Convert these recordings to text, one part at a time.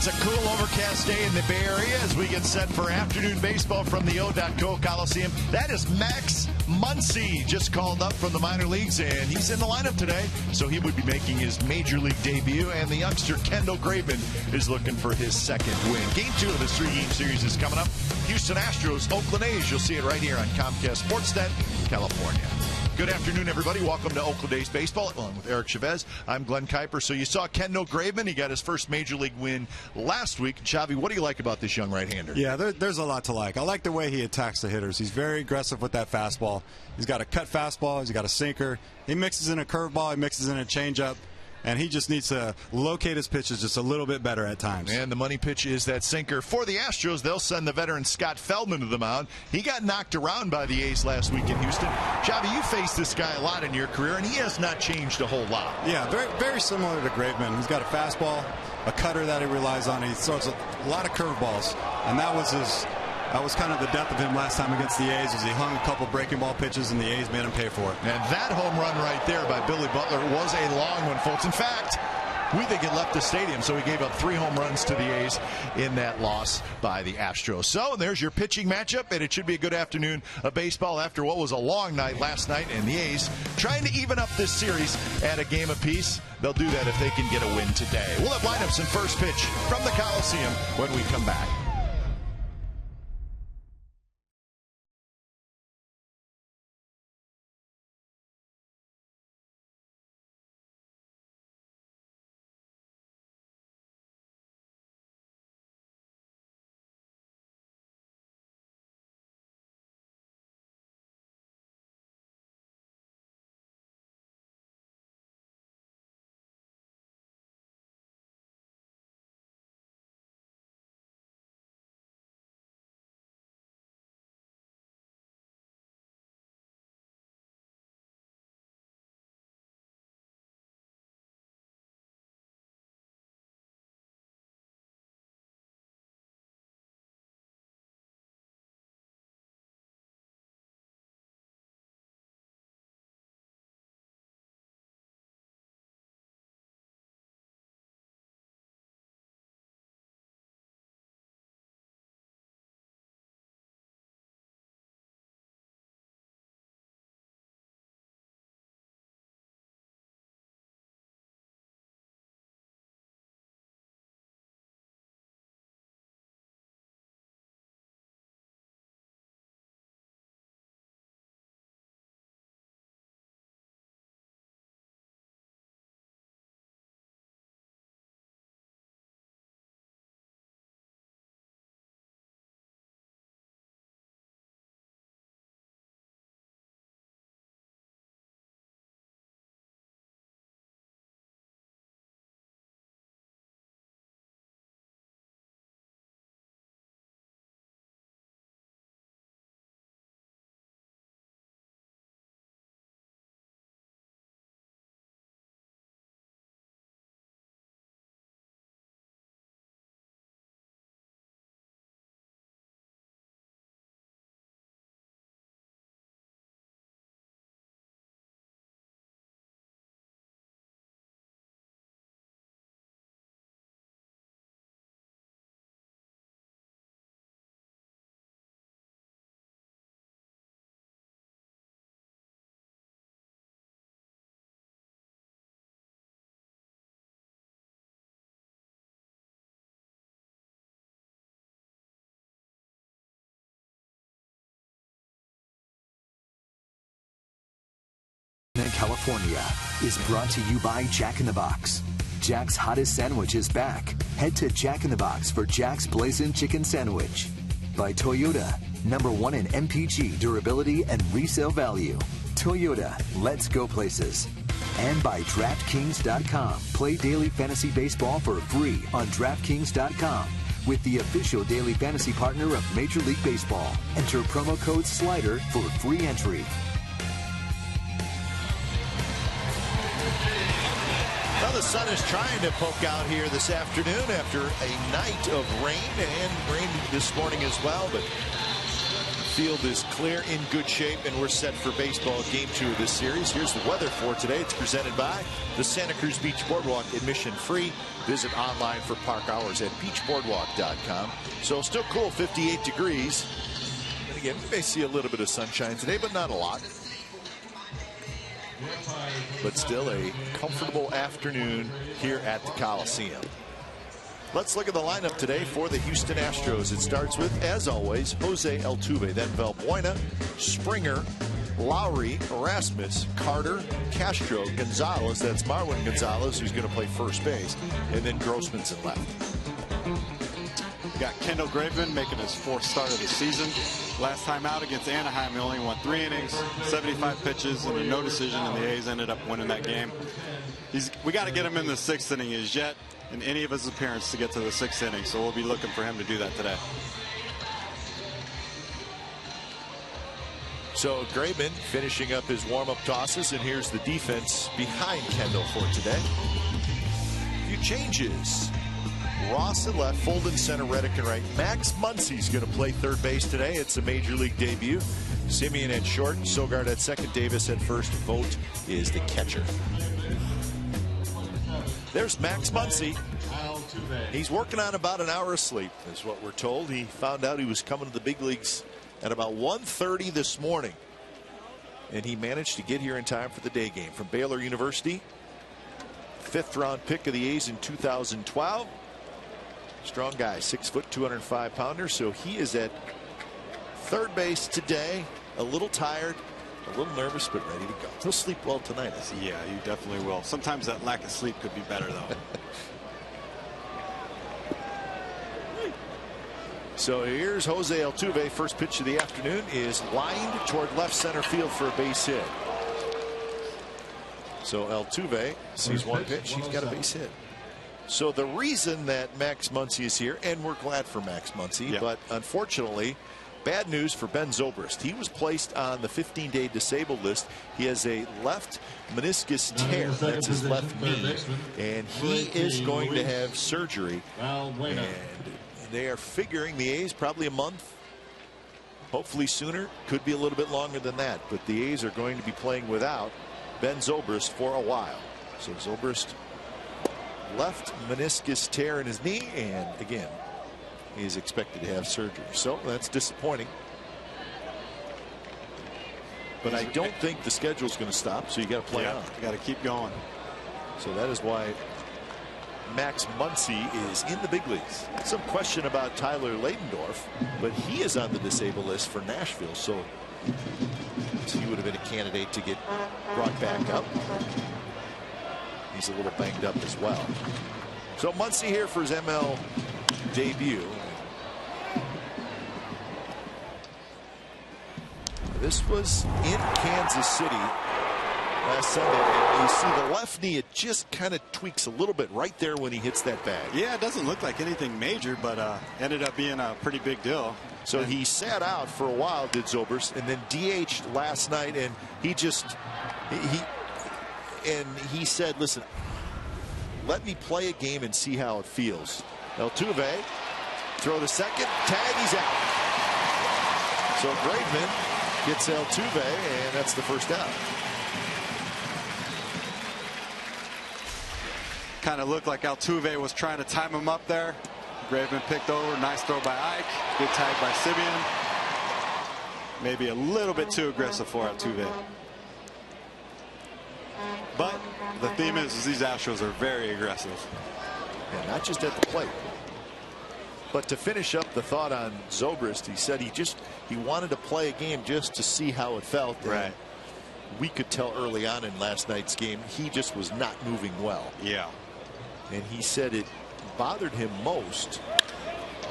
It's a cool, overcast day in the Bay Area as we get set for afternoon baseball from the HOU at OAK Coliseum. That is Max Muncy, just called up from the minor leagues, and he's in the lineup today, so he would be making his major league debut. And the youngster Kendall Graveman is looking for his second win. Game 2 of this 3-game series is coming up. Houston Astros, Oakland A's. You'll see it right here on Comcast Sportsnet, California. Good afternoon, everybody. Welcome to Oakland A's Baseball, along with Eric Chavez. I'm Glenn Kuiper. So you saw Kendall Graveman. He got his first major league win last week. Chavi, what do you like about this young right-hander? Yeah, there's a lot to like. I like the way he attacks the hitters. He's very aggressive with that fastball. He's got a cut fastball. He's got a sinker. He mixes in a curveball. He mixes in a changeup. And he just needs to locate his pitches just a little bit better at times. And the money pitch is that sinker. For the Astros, they'll send the veteran Scott Feldman to the mound. He got knocked around by the A's last week in Houston. Chavi, you faced this guy a lot in your career, and he has not changed a whole lot. Yeah, very, very similar to Graveman. He's got a fastball, a cutter that he relies on. He throws a lot of curveballs, and that was kind of the death of him last time against the A's, as he hung a couple breaking ball pitches and the A's made him pay for it. And that home run right there by Billy Butler was a long one, folks. In fact, we think it left the stadium, so he gave up 3 home runs to the A's in that loss by the Astros. So there's your pitching matchup, and it should be a good afternoon of baseball after what was a long night last night. And the A's trying to even up this series at a game apiece. They'll do that if they can get a win today. We'll have lineups and first pitch from the Coliseum when we come back. California is brought to you by Jack in the Box. Jack's hottest sandwich is back. Head to Jack in the Box for Jack's Blazing Chicken Sandwich. By Toyota, #1 in MPG, durability, and resale value. Toyota, let's go places. And by DraftKings.com. Play daily fantasy baseball for free on DraftKings.com with the official daily fantasy partner of Major League Baseball. Enter promo code SLIDER for free entry. Well, the sun is trying to poke out here this afternoon after a night of rain, and rain this morning as well, but Field is clear, in good shape, and we're set for baseball game 2 of this series. Here's the weather for today. It's presented by the Santa Cruz Beach Boardwalk, admission free. Visit online for park hours at beachboardwalk.com. So still cool, 58 degrees. And again, we may see a little bit of sunshine today, but not a lot. But still a comfortable afternoon here at the Coliseum. Let's look at the lineup today for the Houston Astros. It starts with, as always, Jose Altuve, then Valbuena, Springer, Lowry, Erasmus, Carter, Castro, Gonzalez. That's Marwin Gonzalez, who's going to play first base, and then Grossman's in left. We got Kendall Graveman making his 4th start of the season. Last time out against Anaheim, he only won 3 innings, 75 pitches, and a no decision, and the A's ended up winning that game. We got to get him in the 6th inning. He's yet in any of his appearances to get to the 6th inning, so we'll be looking for him to do that today. So Graveman finishing up his warm-up tosses, and here's the defense behind Kendall for today. A few changes. Ross at left, Folden center, Reddick in right. Max Muncy's going to play third base today. It's a major league debut. Simeon at short, Sogard at second, Davis at first. Vogt is the catcher. There's Max Muncy. He's working on about an hour of sleep, is what we're told. He found out he was coming to the big leagues at about 1:30 this morning, and he managed to get here in time for the day game. From Baylor University, 5th round pick of the A's in 2012. Strong guy, 6 foot, 205 pounder. So he is at third base today, a little tired, a little nervous, but ready to go. He'll sleep well tonight. Yeah, he definitely will. Sometimes that lack of sleep could be better, though. So here's Jose Altuve. First pitch of the afternoon is lined toward left center field for a base hit. So Altuve sees one pitch. He's got a base hit. So the reason that Max Muncy is here, and we're glad for Max Muncy, but unfortunately, bad news for Ben Zobrist. He was placed on the 15-day disabled list. He has a left meniscus tear. That's his left knee. And he is going to have surgery. And they are figuring the A's probably a month, hopefully sooner. Could be a little bit longer than that. But the A's are going to be playing without Ben Zobrist for a while. So Zobrist, left meniscus tear in his knee, and again, he is expected to have surgery. So that's disappointing. But I don't think the schedule is going to stop, so you got to play on. You got to keep going. So that is why Max Muncy is in the big leagues. Some question about Tyler Leydendorf, but he is on the disabled list for Nashville, so he would have been a candidate to get brought back up. He's a little banged up as well. So Muncy here for his ML debut. This was in Kansas City last Sunday, and you see the left knee, it just kind of tweaks a little bit right there when he hits that bag. Yeah, it doesn't look like anything major, but ended up being a pretty big deal. So he sat out for a while, did Zobrist, and then DH'd last night, and he said, listen, let me play a game and see how it feels. Altuve, throw to second, tag, he's out. So Graveman gets Altuve, and that's the first out. Kind of looked like Altuve was trying to time him up there. Graveman picked over. Nice throw by Ike. Good tag by Simeon. Maybe a little bit too aggressive for Altuve. But the theme is these Astros are very aggressive. Yeah, not just at the plate. But to finish up the thought on Zobrist, he said he wanted to play a game just to see how it felt. Right. We could tell early on in last night's game he just was not moving well. Yeah. And he said it bothered him most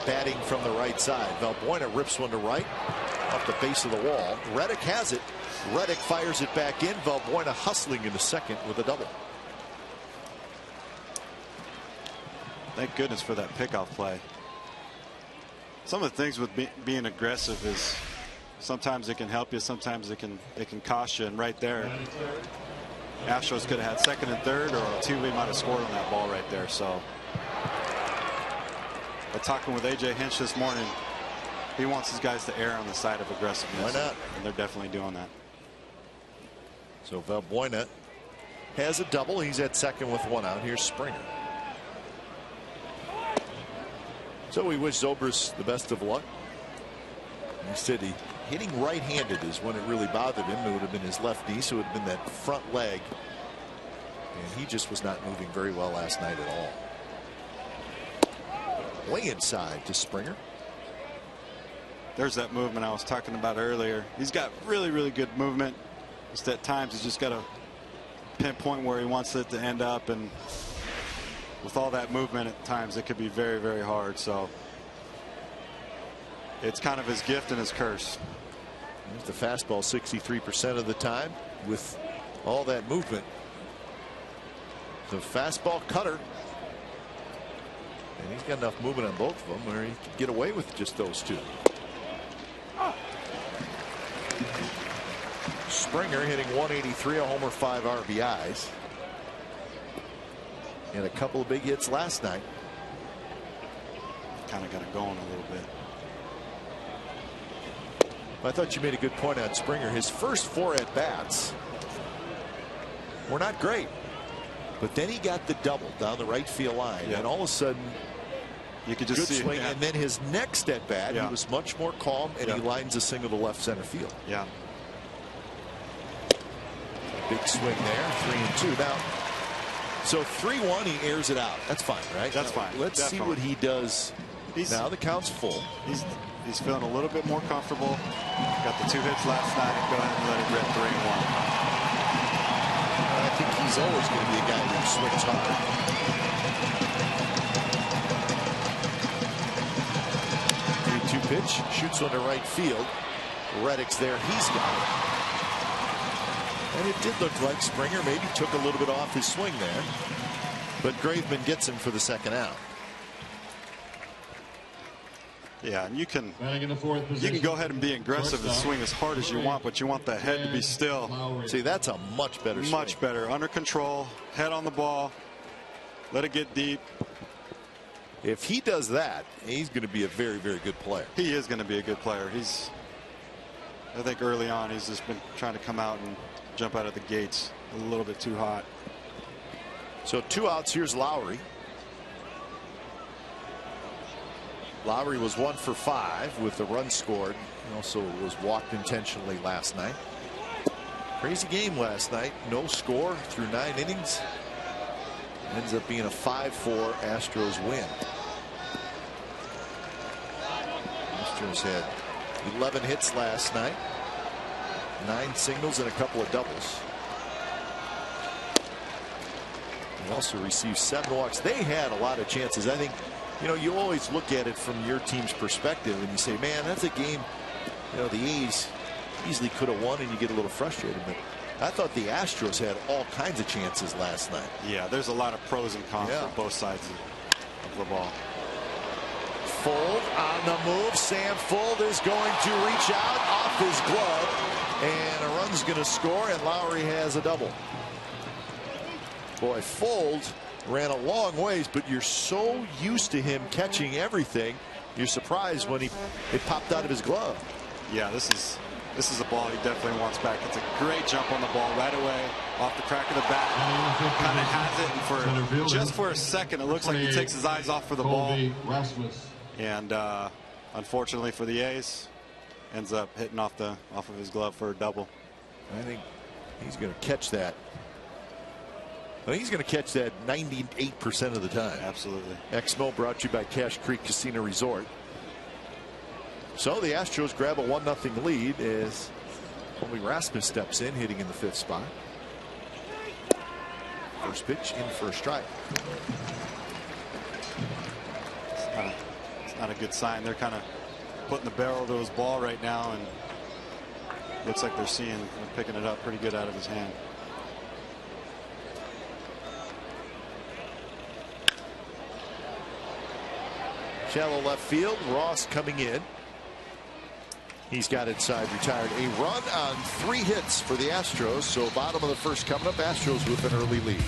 batting from the right side. Valbuena rips one to right off the base of the wall. Reddick has it. Reddick fires it back in. Valbuena hustling in the second with a double. Thank goodness for that pickoff play. Some of the things with being aggressive is sometimes it can help you, sometimes it can cost you. And right there, Astros could have had second and third, or Altuve might have scored on that ball right there. So, but talking with AJ Hinch this morning, He wants his guys to err on the side of aggressiveness. Why not? And they're definitely doing that. So Valbuena has a double. He's at second with 1 out. Here's Springer. So we wish Zobrist the best of luck. He said hitting right-handed is when it really bothered him. It would have been his left knee, so it would have been that front leg. And he just was not moving very well last night at all. Way inside to Springer. There's that movement I was talking about earlier. He's got really good movement. Just at times he's just got to pinpoint where he wants it to end up, and with all that movement at times it could be very hard. So it's kind of his gift and his curse. The fastball 63% of the time with all that movement. The fastball cutter. And he's got enough movement on both of them where he can get away with just those two. Springer hitting 183, a homer, 5 RBIs. And a couple of big hits last night. Kind of got it going a little bit. I thought you made a good point on Springer. His first 4 at-bats were not great. But then he got the double down the right field line. Yeah. And all of a sudden, you could just good see swing. it. Yeah. And then his next at-bat, Yeah. he was much more calm, and Yeah. he lines a single to left center field. Yeah. Big swing there, 3-2. Now, so 3-1, he airs it out. That's fine, right? That's fine. Let's Definitely. see what he does. Now the count's full. He's feeling a little bit more comfortable. Got the 2 hits last night. Go ahead and let it rip. 3-1. I think he's always going to be a guy who swings hard. 3-2 pitch, shoots one to right field. Reddick's there. He's got it. And it did look like Springer maybe took a little bit off his swing there. But Graveman gets him for the second out. Yeah, and you can go ahead and be aggressive and swing as hard as you want, but you want the head to be still. See, that's a much better swing. Much better. Under control, head on the ball, let it get deep. If he does that, he's going to be a very good player. He is going to be a good player. I think early on he's just been trying to come out and jump out of the gates a little bit too hot. So 2 outs. Here's Lowry. Lowry was 1 for 5 with the run scored. He also was walked intentionally last night. Crazy game last night. No score through 9 innings. Ends up being a 5-4 Astros win. Astros had 11 hits last night. 9 singles and a couple of doubles. They also received 7 walks. They had a lot of chances. I think, you always look at it from your team's perspective and you say, man, that's a game, the A's easily could have won, and you get a little frustrated. But I thought the Astros had all kinds of chances last night. Yeah, there's a lot of pros and cons for both sides of the ball. Fold on the move. Sam Fold is going to reach out off his glove, and a run's going to score, and Lowry has a double. Boy, Fold ran a long ways, but you're so used to him catching everything, you're surprised when it popped out of his glove. Yeah, this is a ball he definitely wants back. It's a great jump on the ball right away off the crack of the bat. Kind of has it, and just for a second it looks like he takes his eyes off for the ball, and unfortunately for the A's, ends up hitting off of his glove for a double. I think he's going to catch that. Well, he's going to catch that 98% of the time. Absolutely. Exmo brought to you by Cache Creek Casino Resort. So the Astros grab a 1-0 lead as only Rasmus steps in, hitting in the 5th spot. First pitch in for a strike. It's not a good sign. They're kind of putting the barrel to his ball right now, and looks like they're picking it up pretty good out of his hand. Shallow left field. Ross coming in. He's got inside, retired. A run on 3 hits for the Astros. So bottom of the 1st coming up. Astros with an early lead.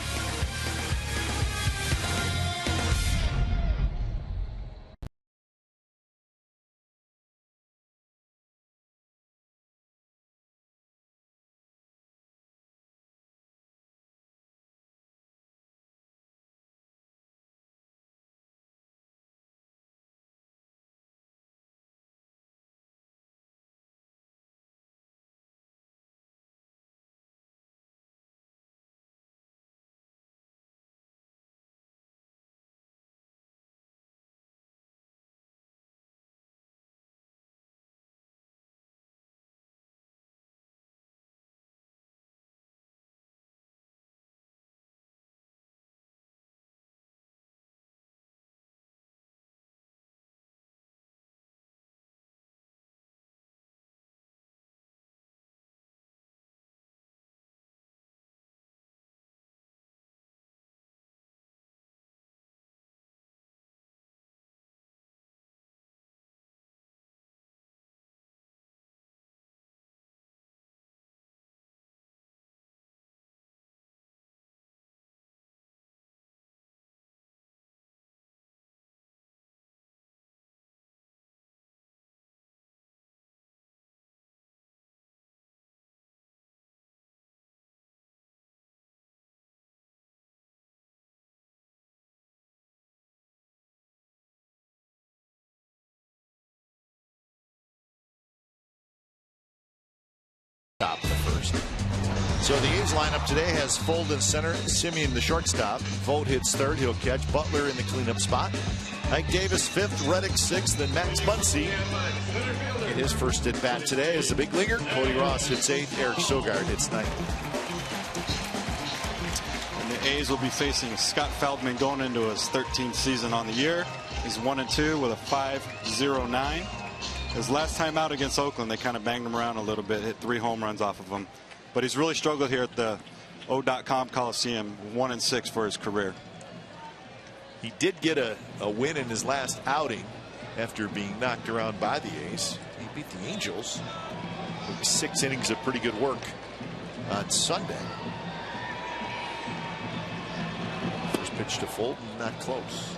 So the A's lineup today has Fold in center, Simeon the shortstop. Vogt hits third. He'll catch. Butler in the cleanup spot. Hank Davis fifth, Reddick sixth, and Max Muncy in his first at bat today as the big leaguer. Cody Ross hits eighth. Eric Sogard hits ninth. And the A's will be facing Scott Feldman going into his 13th season on the year. He's 1-2 with a 5.09. His last time out against Oakland, they kind of banged him around a little bit, hit 3 home runs off of him. But he's really struggled here at the O.com Coliseum, 1-6 for his career. He did get a win in his last outing after being knocked around by the A's. He beat the Angels. 6 innings of pretty good work on Sunday. First pitch to Fulton, not close.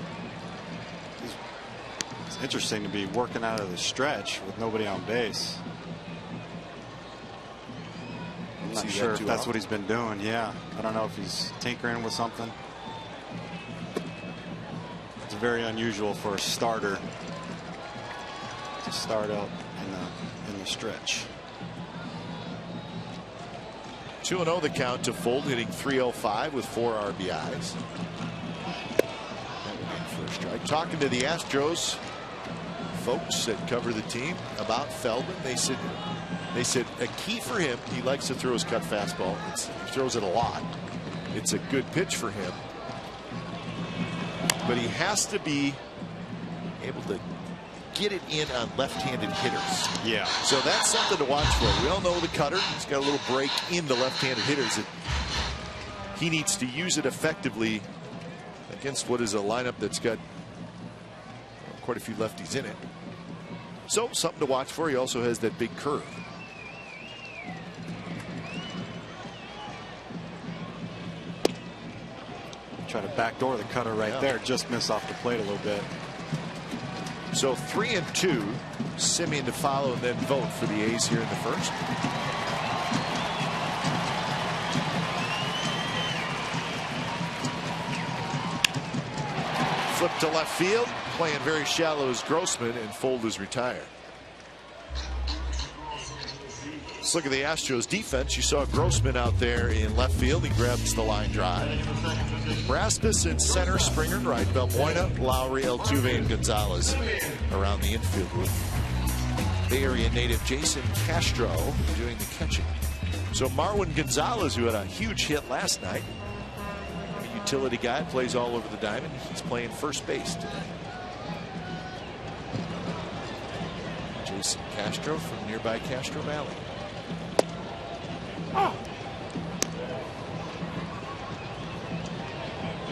It's interesting to be working out of the stretch with nobody on base. I'm not sure if that's what he's been doing. Yeah, I don't know if he's tinkering with something. It's very unusual for a starter to start out in the stretch. 2-0 the count to Fold, hitting .305 with 4 RBIs. That would be first strike. Talking to the Astros folks that cover the team about Feldman, they said a key for him, he likes to throw his cut fastball. He throws it a lot. It's a good pitch for him, but he has to be able to get it in on left-handed hitters. Yeah. So that's something to watch for. We all know the cutter. He's got a little break into left-handed hitters. He needs to use it effectively against what is a lineup that's got quite a few lefties in it. So something to watch for. He also has that big curve. Try to backdoor the cutter right there. Just miss off the plate a little bit. So 3-2. Simeon to follow and then Vogt for the A's here in the first. Flip to left field. Playing very shallow is Grossman, and Fold is retired. Let's look at the Astros defense. You saw Grossman out there in left field. He grabs the line drive. Braskus in center, Springer in right, Belmoina, Lowry, Altuve, and Gonzalez around the infield with Bay Area native Jason Castro doing the catching. So Marwin Gonzalez, who had a huge hit last night, a utility guy, plays all over the diamond. He's playing first base today. Jason Castro from nearby Castro Valley.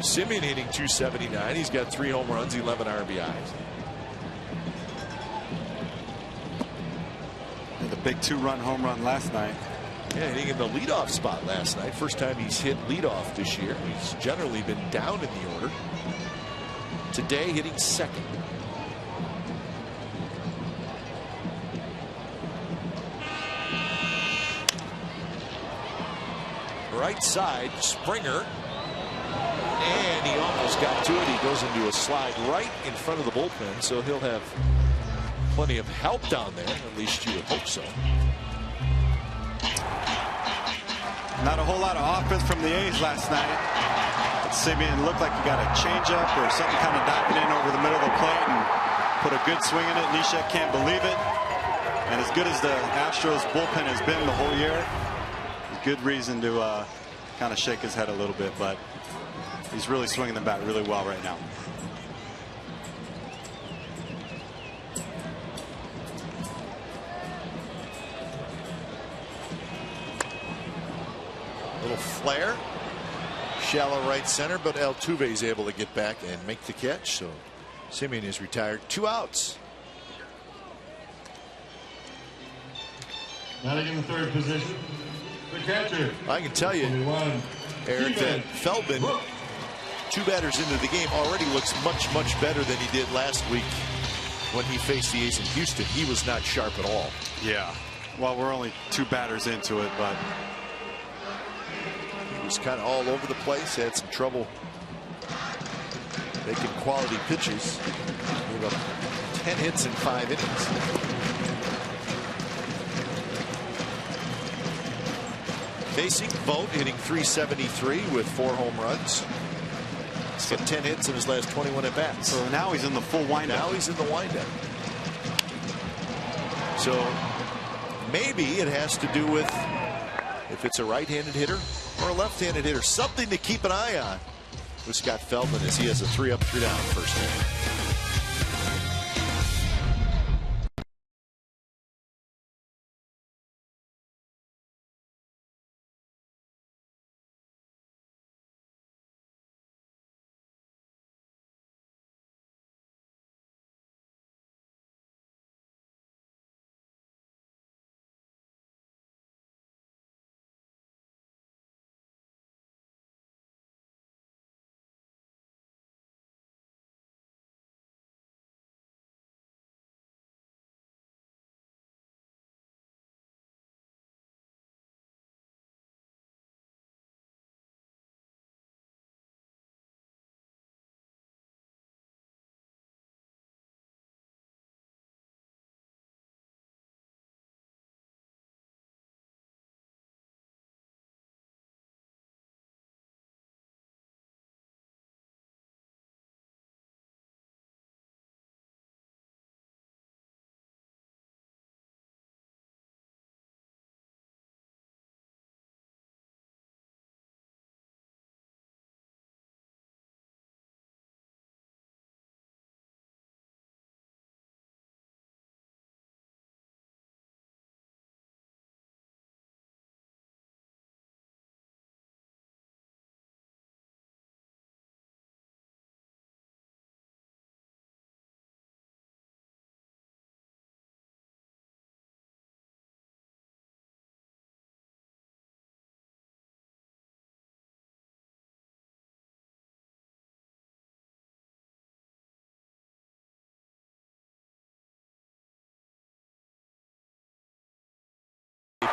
Simeon hitting .279. He's got 3 home runs, 11 RBIs. And the big 2-run home run last night. Yeah, hitting in the leadoff spot last night. First time he's hit leadoff this year. He's generally been down in the order. Today hitting second. Right side, Springer. And he almost got to it. He goes into a slide right in front of the bullpen, so he'll have plenty of help down there. At least you would hope so. Not a whole lot of offense from the A's last night. Simeon looked like he got a changeup or something kind of diving in over the middle of the plate and put a good swing in it. Nishek can't believe it. And as good as the Astros bullpen has been the whole year, good reason to kind of shake his head a little bit, but he's really swinging the bat really well right now. Little flare, shallow right center, but Altuve is able to get back and make the catch. So Simeon is retired. 2 outs. Batting in the third position, the catcher. I can tell you, Eric, that Feldman, 2 batters into the game, already looks much better than he did last week when he faced the A's in Houston. He was not sharp at all. Yeah. Well, we're only 2 batters into it, but he was kind of all over the place. Had some trouble making quality pitches. Gave up 10 hits in 5 innings. Facing Vogt, hitting .373 with 4 home runs. He's got 10 hits in his last 21 at bats. So now he's in the full windup. Now he's in the windup. So maybe it has to do with if it's a right-handed hitter or a left-handed hitter. Something to keep an eye on with Scott Feldman as he has a 3-up, 3-down first inning.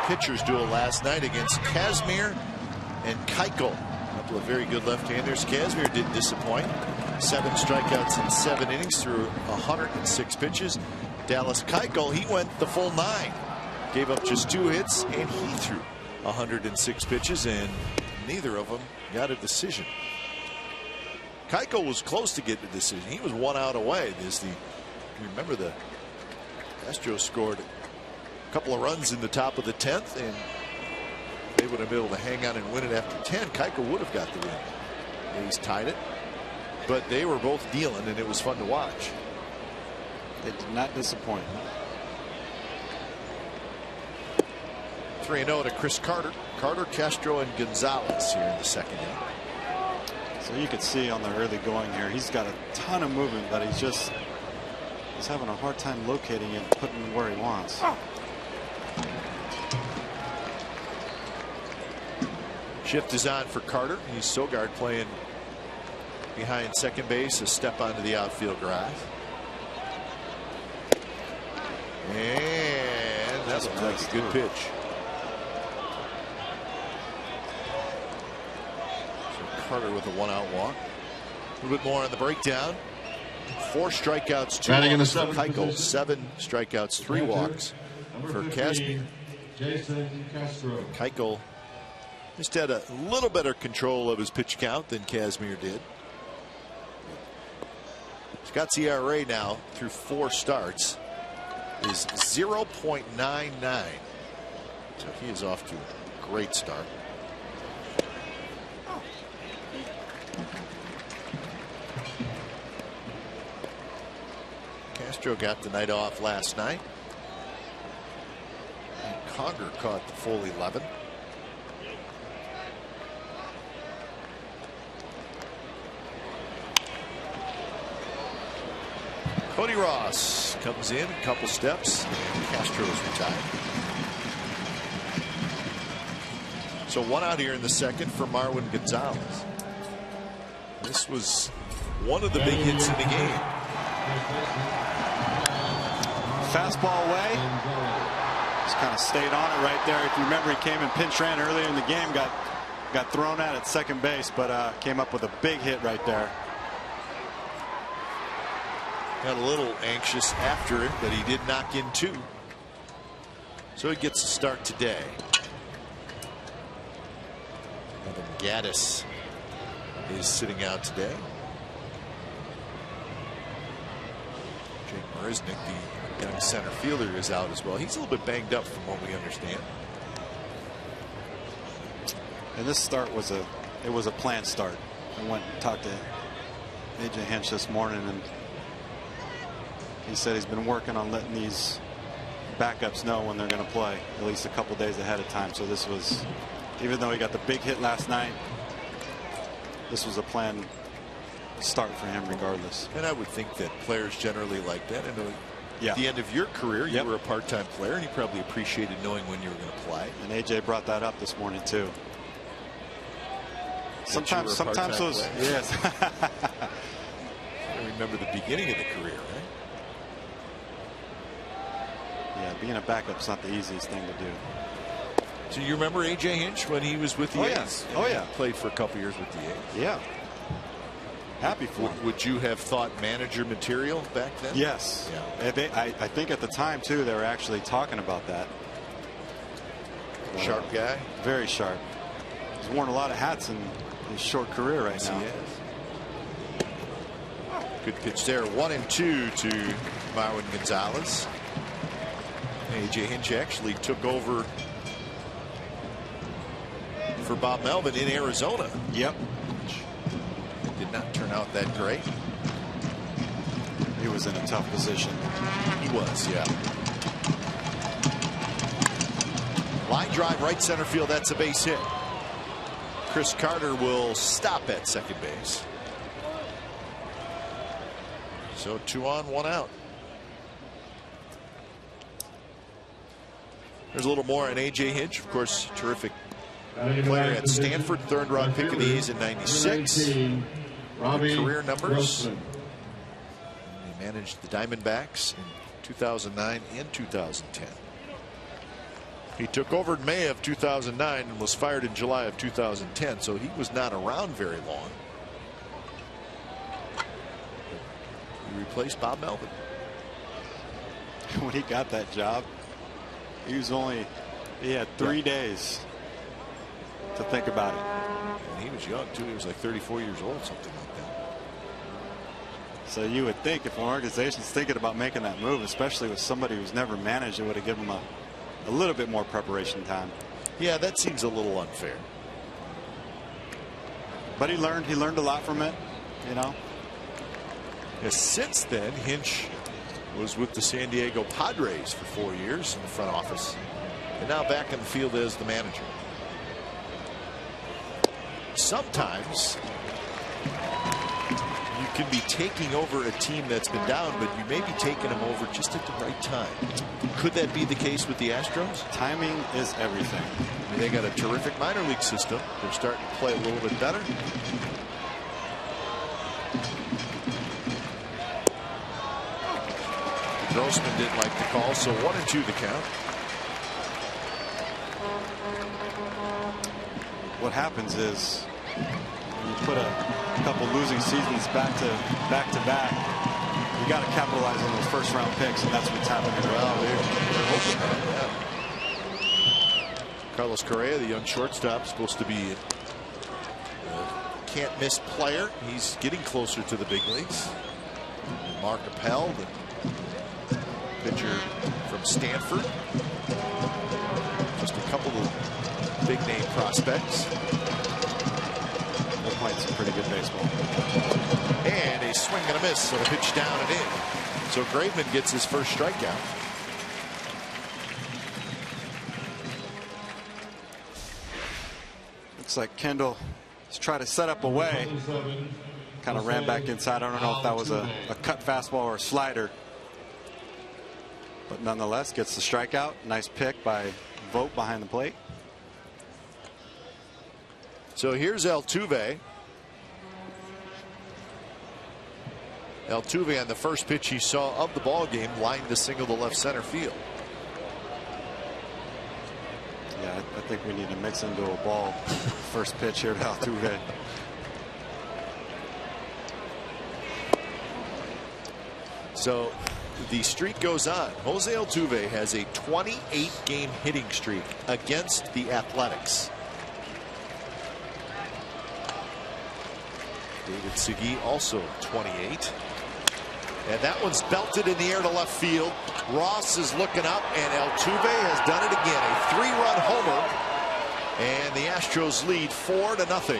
Pitchers duel last night against Kazmir and Keuchel. A couple of very good left-handers. Kazmir didn't disappoint. 7 strikeouts in 7 innings through 106 pitches. Dallas Keuchel, he went the full 9. Gave up just 2 hits, and he threw 106 pitches, and neither of them got a decision. Keuchel was close to getting a decision. He was 1 out away. Remember the Astros scored a couple of runs in the top of the 10th, and they would have been able to hang on and win it after 10. Keuchel would have got the win. And he's tied it, but they were both dealing, and it was fun to watch. They did not disappoint. 3-0 to Chris Carter. Carter, Castro, and Gonzalez here in the second inning. So you could see on the early going here, he's got a ton of movement, but he's having a hard time locating it, putting it where he wants. Shift is on for Carter. He's Sogard playing behind second base, a step onto the outfield grass. And that looks like a good pitch. So Carter with a 1-out walk. A little bit more on the breakdown. 4 strikeouts, 2 walks for Keuchel. 7 strikeouts, 3 walks for Kazmir. Keuchel just had a little better control of his pitch count than Kazmir did. Scott's ERA now through 4 starts is 0.99. So he is off to a great start. Castro got the night off last night. And Conger caught the full 11. Cody Ross comes in a couple steps, and Castro is retired. So 1 out here in the second for Marwin Gonzalez. This was one of the big hits in the game. Fastball away. Just kind of stayed on it right there. If you remember, he came and pinch ran earlier in the game, got thrown out at second base, but came up with a big hit right there. Got a little anxious after it, but he did knock in 2. So he gets a start today. Gaddis is sitting out today. Jake Marisnick, the young center fielder, is out as well. He's a little bit banged up from what we understand. And this start was a planned start. I went and talked to AJ Hinch this morning, and he said he's been working on letting these backups know when they're going to play at least a couple days ahead of time. So this was, even though he got the big hit last night, this was a planned start for him regardless. And I would think that players generally like that. I know Yeah. at the end of your career, you were a part-time player, and you probably appreciated knowing when you were going to play. And AJ brought that up this morning too. Sometimes those, yes. I remember the beginning of the career, right? Yeah, being a backup's not the easiest thing to do. So you remember AJ Hinch when he was with the A's? Oh yeah. Played for a couple years with the A's. Yeah. Happy for him. Would you have thought manager material back then? Yes. Yeah. I think at the time too they were actually talking about that. Sharp guy. Very sharp. He's worn a lot of hats in his short career right now. Yes. Good pitch there. 1-2 to Marwin Gonzalez. AJ Hinch actually took over for Bob Melvin in Arizona. Yep. Did not turn out that great. He was in a tough position. He was, yeah. Line drive right center field. That's a base hit. Chris Carter will stop at second base. So 2 on, 1 out. There's a little more on AJ Hinch. Of course, terrific player at Stanford. 3rd round pick of the A's in '96. Career numbers. He managed the Diamondbacks in 2009 and 2010. He took over in May of 2009 and was fired in July of 2010, so he was not around very long. He replaced Bob Melvin. When he got that job, he had 3 days to think about it. And he was young too. He was like 34 years old, something like that. So you would think if an organization's thinking about making that move, especially with somebody who's never managed, it would have given him a little bit more preparation time. Yeah, that seems a little unfair. But he learned a lot from it, you know. Yes, since then, Hinch was with the San Diego Padres for 4 years in the front office, and now back in the field as the manager. Sometimes you can be taking over a team that's been down, but you may be taking them over just at the right time. Could that be the case with the Astros? Timing is everything. I mean, they got a terrific minor league system. They're starting to play a little bit better. Grossman didn't like the call, so 1-2 the count. What happens is when you put a couple losing seasons back to back, you got to capitalize on those first round picks, and that's what's happening. Well, they're hoping that, yeah. Carlos Correa, the young shortstop, supposed to be a can't miss player. He's getting closer to the big leagues. Mark Appel, the pitcher from Stanford. Just a couple of big name prospects. They're playing some pretty good baseball. And a swing and a miss, so a pitch down and in. So Graveman gets his first strikeout. Looks like Kendall is trying to set up a way. Kind of ran back inside. I don't know if that was a cut fastball or a slider. But nonetheless, gets the strikeout. Nice pick by Vogt behind the plate. So here's Altuve. Altuve on the first pitch he saw of the ball game lined the single to left center field. Yeah, I think we need to mix into a ball first pitch here to Altuve. So the streak goes on. Jose Altuve has a 28-game hitting streak against the Athletics. David Segui also 28. And that one's belted in the air to left field. Ross is looking up, and Altuve has done it again. A 3-run homer, and the Astros lead 4-0.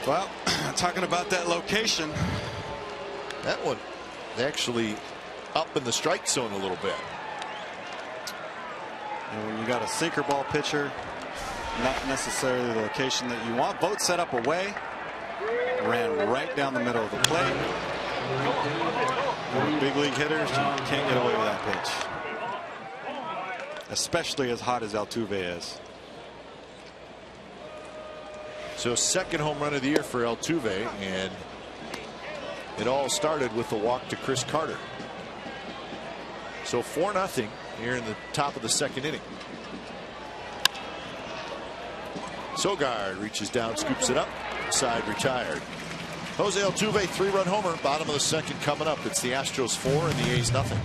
Well, talking about that location. That one actually up in the strike zone a little bit. And when you got a sinker ball pitcher, not necessarily the location that you want. Both set up away. Ran right down the middle of the plate. Big league hitters, you can't get away with that pitch. Especially as hot as Altuve is. So second home run of the year for Altuve, and it all started with the walk to Chris Carter. So 4-0 here in the top of the second inning. Sogard reaches down, scoops it up, side retired. Jose Altuve 3-run homer, bottom of the second coming up. It's the Astros 4 and the A's nothing.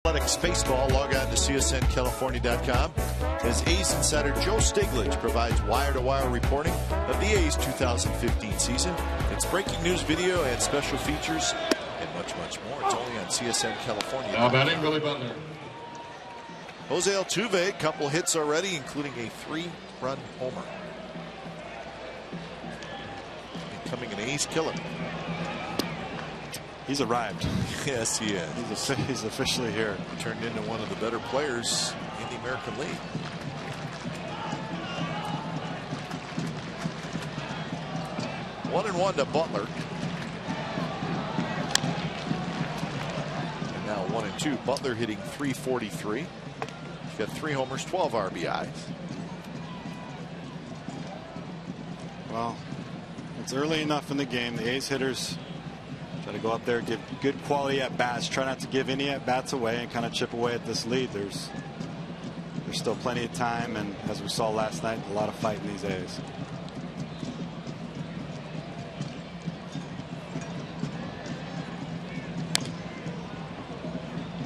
Athletics Baseball. Log on to CSNCalifornia.com as A's insider Joe Stiglitz provides wire-to-wire reporting of the A's 2015 season. It's breaking news, video, and special features, and much, much more. It's only on CSN California. Now batting, Billy Butler. Jose Altuve, a couple hits already, including a 3-run homer. Becoming an A's killer. He's arrived. Yes, he is. He's officially here. Turned into one of the better players in the American League. One and one to Butler. And now 1-2. Butler hitting .343. He's got 3 homers, 12 RBIs. Well, it's early enough in the game. The A's hitters try to go up there, give good quality at bats, try not to give any at bats away, and kind of chip away at this lead. There's still plenty of time, and as we saw last night, a lot of fight in these A's.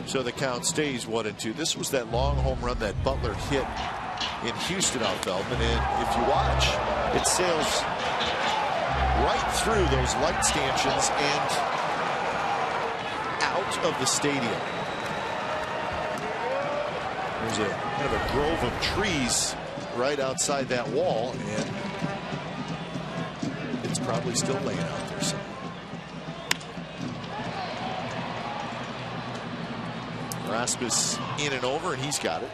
So the count stays 1-2. This was that long home run that Butler hit in Houston out, Feldman, and if you watch, it sails right through those light stanchions and out of the stadium. There's a kind of a grove of trees right outside that wall, and it's probably still laying out there somewhere. Rasmus in and over, and he's got it.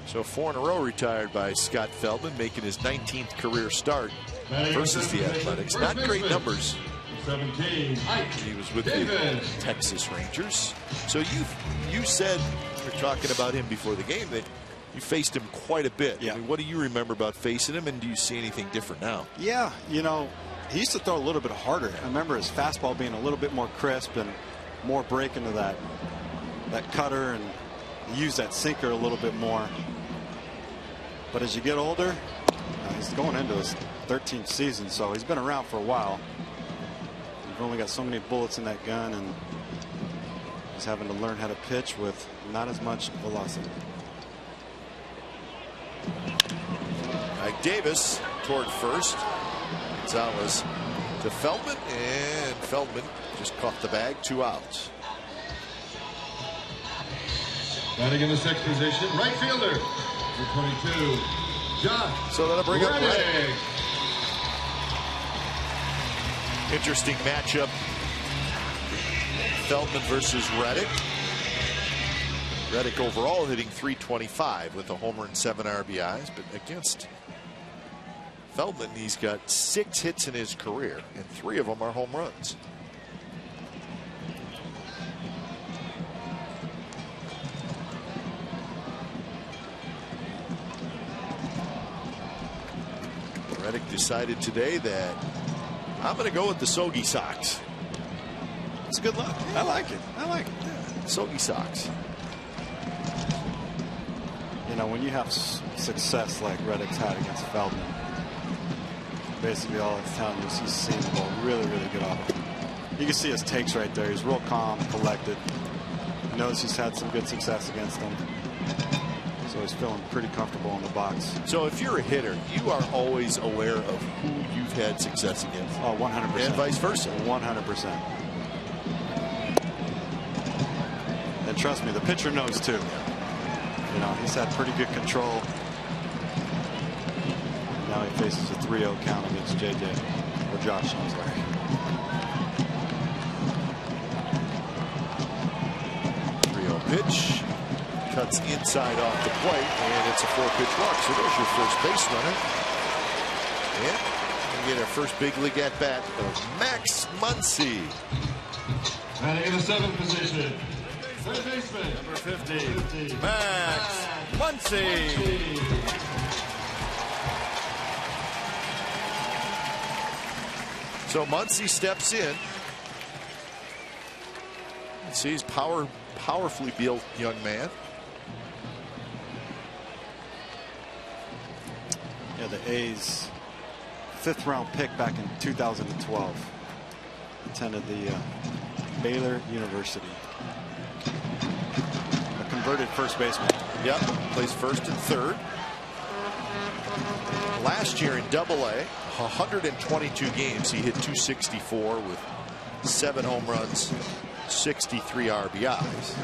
So 4 in a row retired by Scott Feldman, making his 19th career start versus the Athletics. Not great numbers 17. He was with the Texas Rangers. So you said, you're talking about him before the game, that you faced him quite a bit. Yeah. I mean, what do you remember about facing him, and do you see anything different now? Yeah, you know, he used to throw a little bit harder. I remember his fastball being a little bit more crisp and more break into that cutter, and use that sinker a little bit more. But as you get older, he's going into his 13th season, so he's been around for a while. You've only got so many bullets in that gun, and he's having to learn how to pitch with not as much velocity. Mike Davis toward first. Gonzalez to Feldman, and Feldman just caught the bag. 2 outs. Batting in the 6th position, right fielder, number 22, Josh. So that'll bring up Reddick. Reddick. Interesting matchup. Feldman versus Reddick. Reddick overall hitting .325 with a homer and 7 RBIs, but against Feldman, he's got 6 hits in his career, and 3 of them are home runs. Reddick decided today that I'm going to go with the Soggy Sox. It's a good look. I like it. I like it. Yeah, Soggy Sox. You know, when you have success like Reddick's had against Feldman, basically all it's telling you is he's seeing the ball really, really good off of him. You can see his takes right there. He's real calm, collected. He knows he's had some good success against them. So he's feeling pretty comfortable in the box. So if you're a hitter, you are always aware of who you've had success against. Oh, 100%. And vice versa. 100%. And trust me, the pitcher knows too. You know, he's had pretty good control. Now he faces a 3-0 count against JJ, or Josh, I'm sorry. Pitch cuts inside off the plate, and it's a 4-pitch walk. So there's your first base runner. And we get our first big league at bat of Max Muncy. Batting in the 7th position, third baseman, number 50, Max Muncy. So Muncy steps in. See, he's powerfully built young man. Yeah, the A's 5th round pick back in 2012. Attended the Baylor University. A converted first baseman. Yep, plays first and third. Last year in Double-A, 122 games, he hit .264 with 7 home runs, 63 RBIs.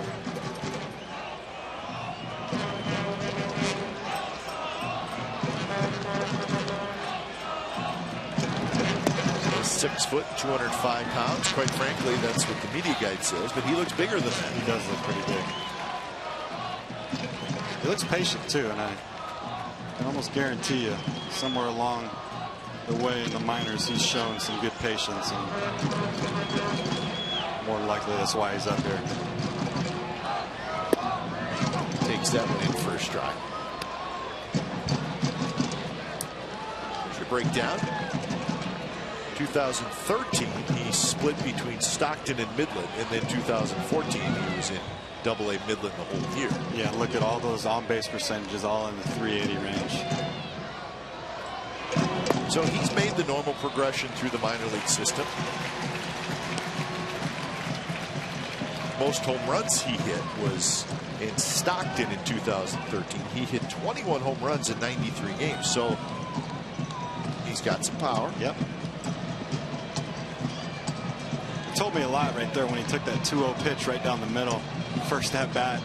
He's 6 foot, 205 pounds. Quite frankly, that's what the media guide says, but he looks bigger than that. He does look pretty big. He looks patient too, and I can almost guarantee you somewhere along the way in the minors he's shown some good patience, and more likely that's why he's up here. Takes that one in for a strike. Here's your breakdown. 2013 he split between Stockton and Midland, and then 2014 he was in Double-A Midland the whole year. Yeah, look at all those on-base percentages, all in the 380 range. So he's made the normal progression through the minor league system. Most home runs he hit was in Stockton in 2013. He hit 21 home runs in 93 games. So he's got some power. Yep. It told me a lot right there when he took that 2-0 pitch right down the middle. First at bat.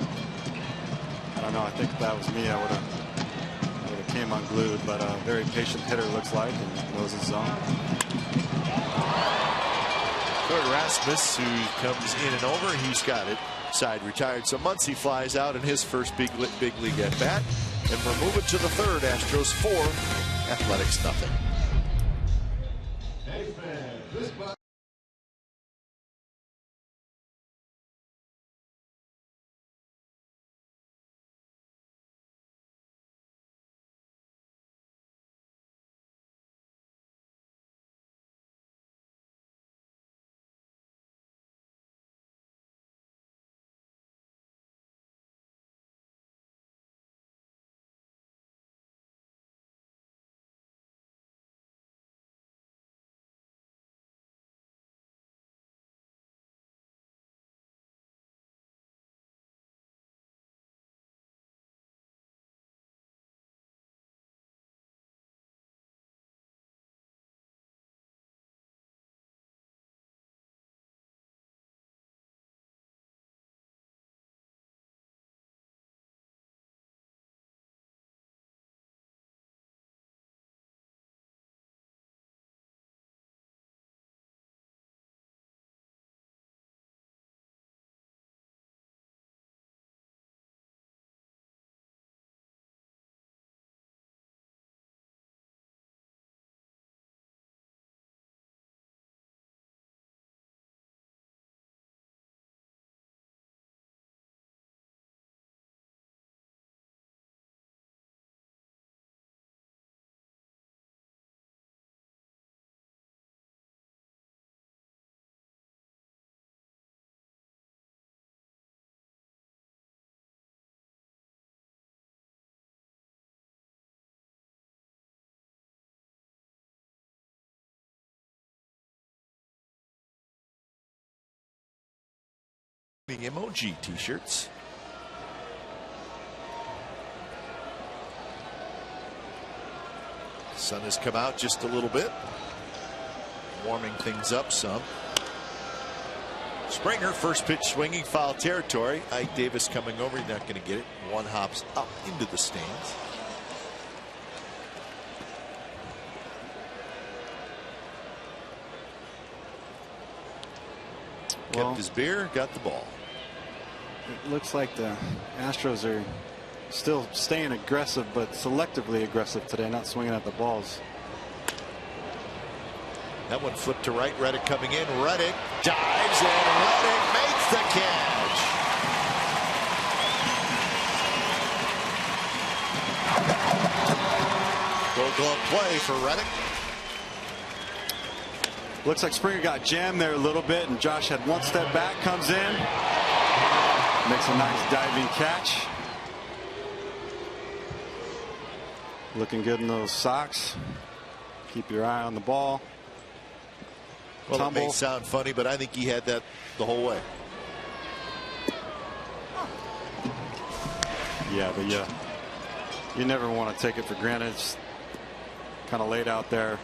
I don't know. I think if that was me, I would have came unglued. But a very patient hitter looks like, and knows his zone. Rasmus, who comes in and over, he's got it side retired. So Muncy flies out in his first big league at bat, and we're moving to the third. Astros 4, Athletics nothing. The emoji t-shirts. Sun has come out just a little bit, warming things up some. Springer, first pitch swinging, foul territory. Ike Davis coming over, he's not going to get it. One hops up into the stands. Kept his beer, got the ball. It looks like the Astros are still staying aggressive, but selectively aggressive today, not swinging at the balls. That one flipped to right. Reddick coming in. Reddick dives, and Reddick makes the catch. Gold glove play for Reddick. Looks like Springer got jammed there a little bit, and Josh had one step back, comes in, makes a nice diving catch. Looking good in those socks. Keep your eye on the ball. Well, Tumble. it may sound funny, but I think he had that the whole way. Yeah, but you never want to take it for granted. It's kind of laid out there.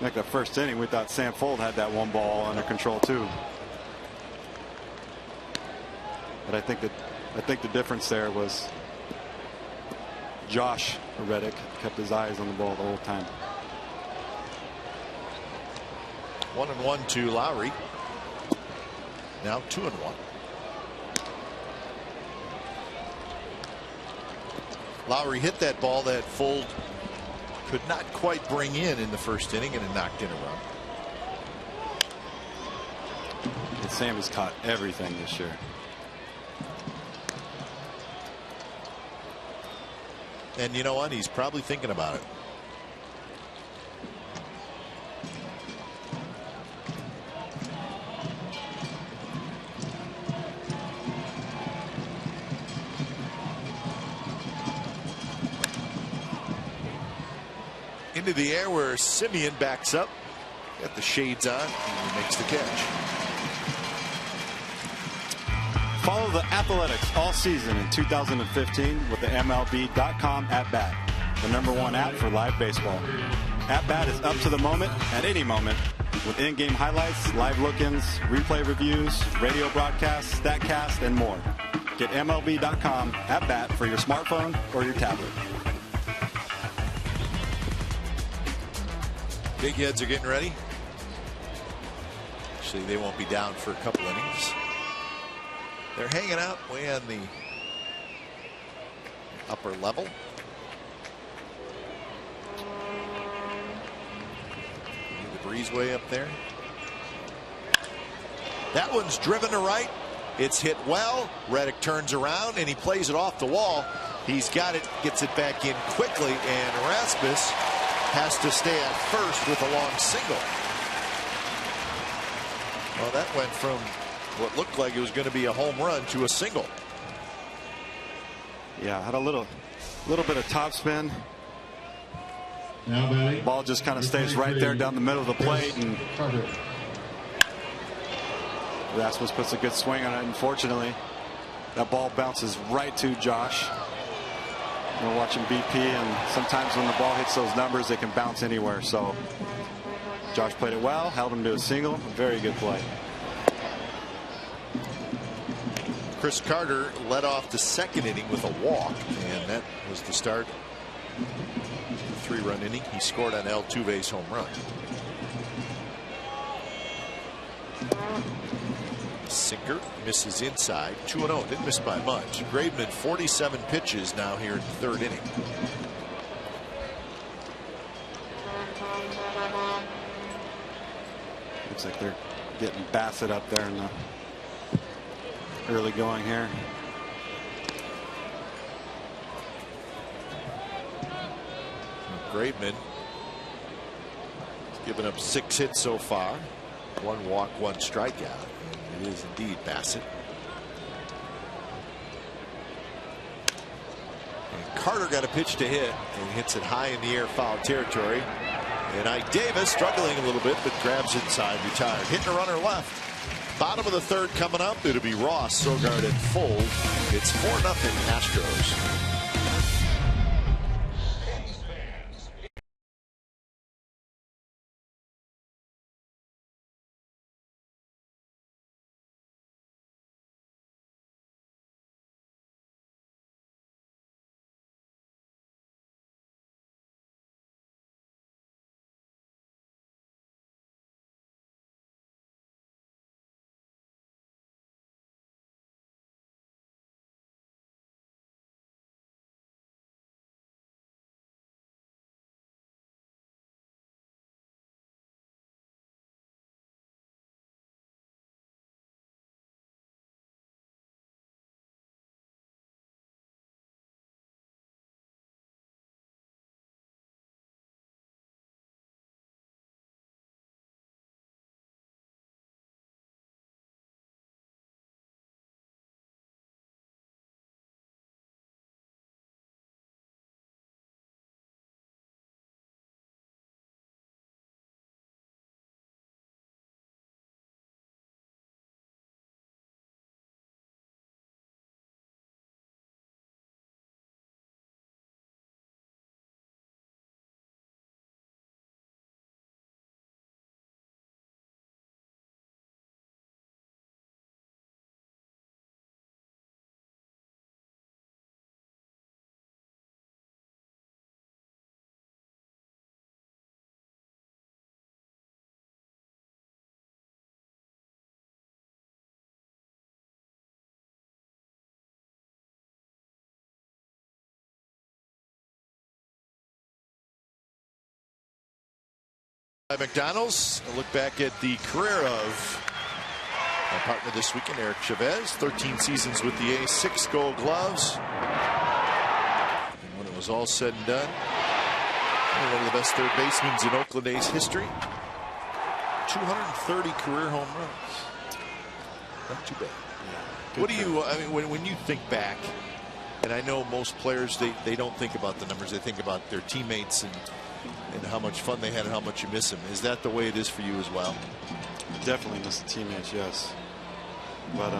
Like the first inning, we thought Sam Fold had that one ball under control too. But I think the difference there was Josh Reddick kept his eyes on the ball the whole time. 1-1 to Lowry. Now 2-1. Lowry hit that ball that Fold could not quite bring in the first inning, and it knocked in a run. And Sam has caught everything this year. And you know what? He's probably thinking about it. Into the air where Simeon backs up. Got the shades on. And he makes the catch. Follow the Athletics all season in 2015 with the MLB.com at-bat, the #1 app for live baseball. At-bat is up to the moment at any moment with in-game highlights, live look-ins, replay reviews, radio broadcasts, StatCast, and more. Get MLB.com at-bat for your smartphone or your tablet. Big heads are getting ready. Actually, they won't be down for a couple innings. They're hanging out way on the upper level. The breezeway up there. That one's driven to right. It's hit well. Reddick turns around and he plays it off the wall. He's got it, gets it back in quickly, and Rasmus has to stay at first with a long single. Well, that went from what looked like it was going to be a home run to a single. Yeah, had a little bit of topspin. Ball just kind of stays right there down the middle of the plate, and Rasmus puts a good swing on it. Unfortunately, that ball bounces right to Josh. We're watching BP, and sometimes when the ball hits those numbers, it can bounce anywhere. So Josh played it well, held him to a single. Very good play. Chris Carter led off the second inning with a walk, and that was the start. 3-run inning. He scored on Altuve's home run. Sinker misses inside. 2-0. Didn't miss by much. Graveman 47 pitches now here in the third inning. Looks like they're getting Bassett up there in the early going here. Graveman has given up 6 hits so far. 1 walk, 1 strikeout. It is indeed Bassett. And Carter got a pitch to hit and hits it high in the air, foul territory. And Ike Davis struggling a little bit, but grabs inside, retired. Hitting a runner left. Bottom of the third coming up. It'll be Ross, Sogard, and Fold. It's 4-0 Astros. McDonald's, a look back at the career of my partner this weekend, Eric Chavez. 13 seasons with the A's, 6 Gold Gloves. And when it was all said and done, one of the best third basemen in Oakland A's history. 230 career home runs. Not too bad. Yeah, what do you? I mean, when you think back, and I know most players they don't think about the numbers. They think about their teammates and how much fun they had and how much you miss them. Is that the way it is for you as well? Definitely miss the teammates, yes. But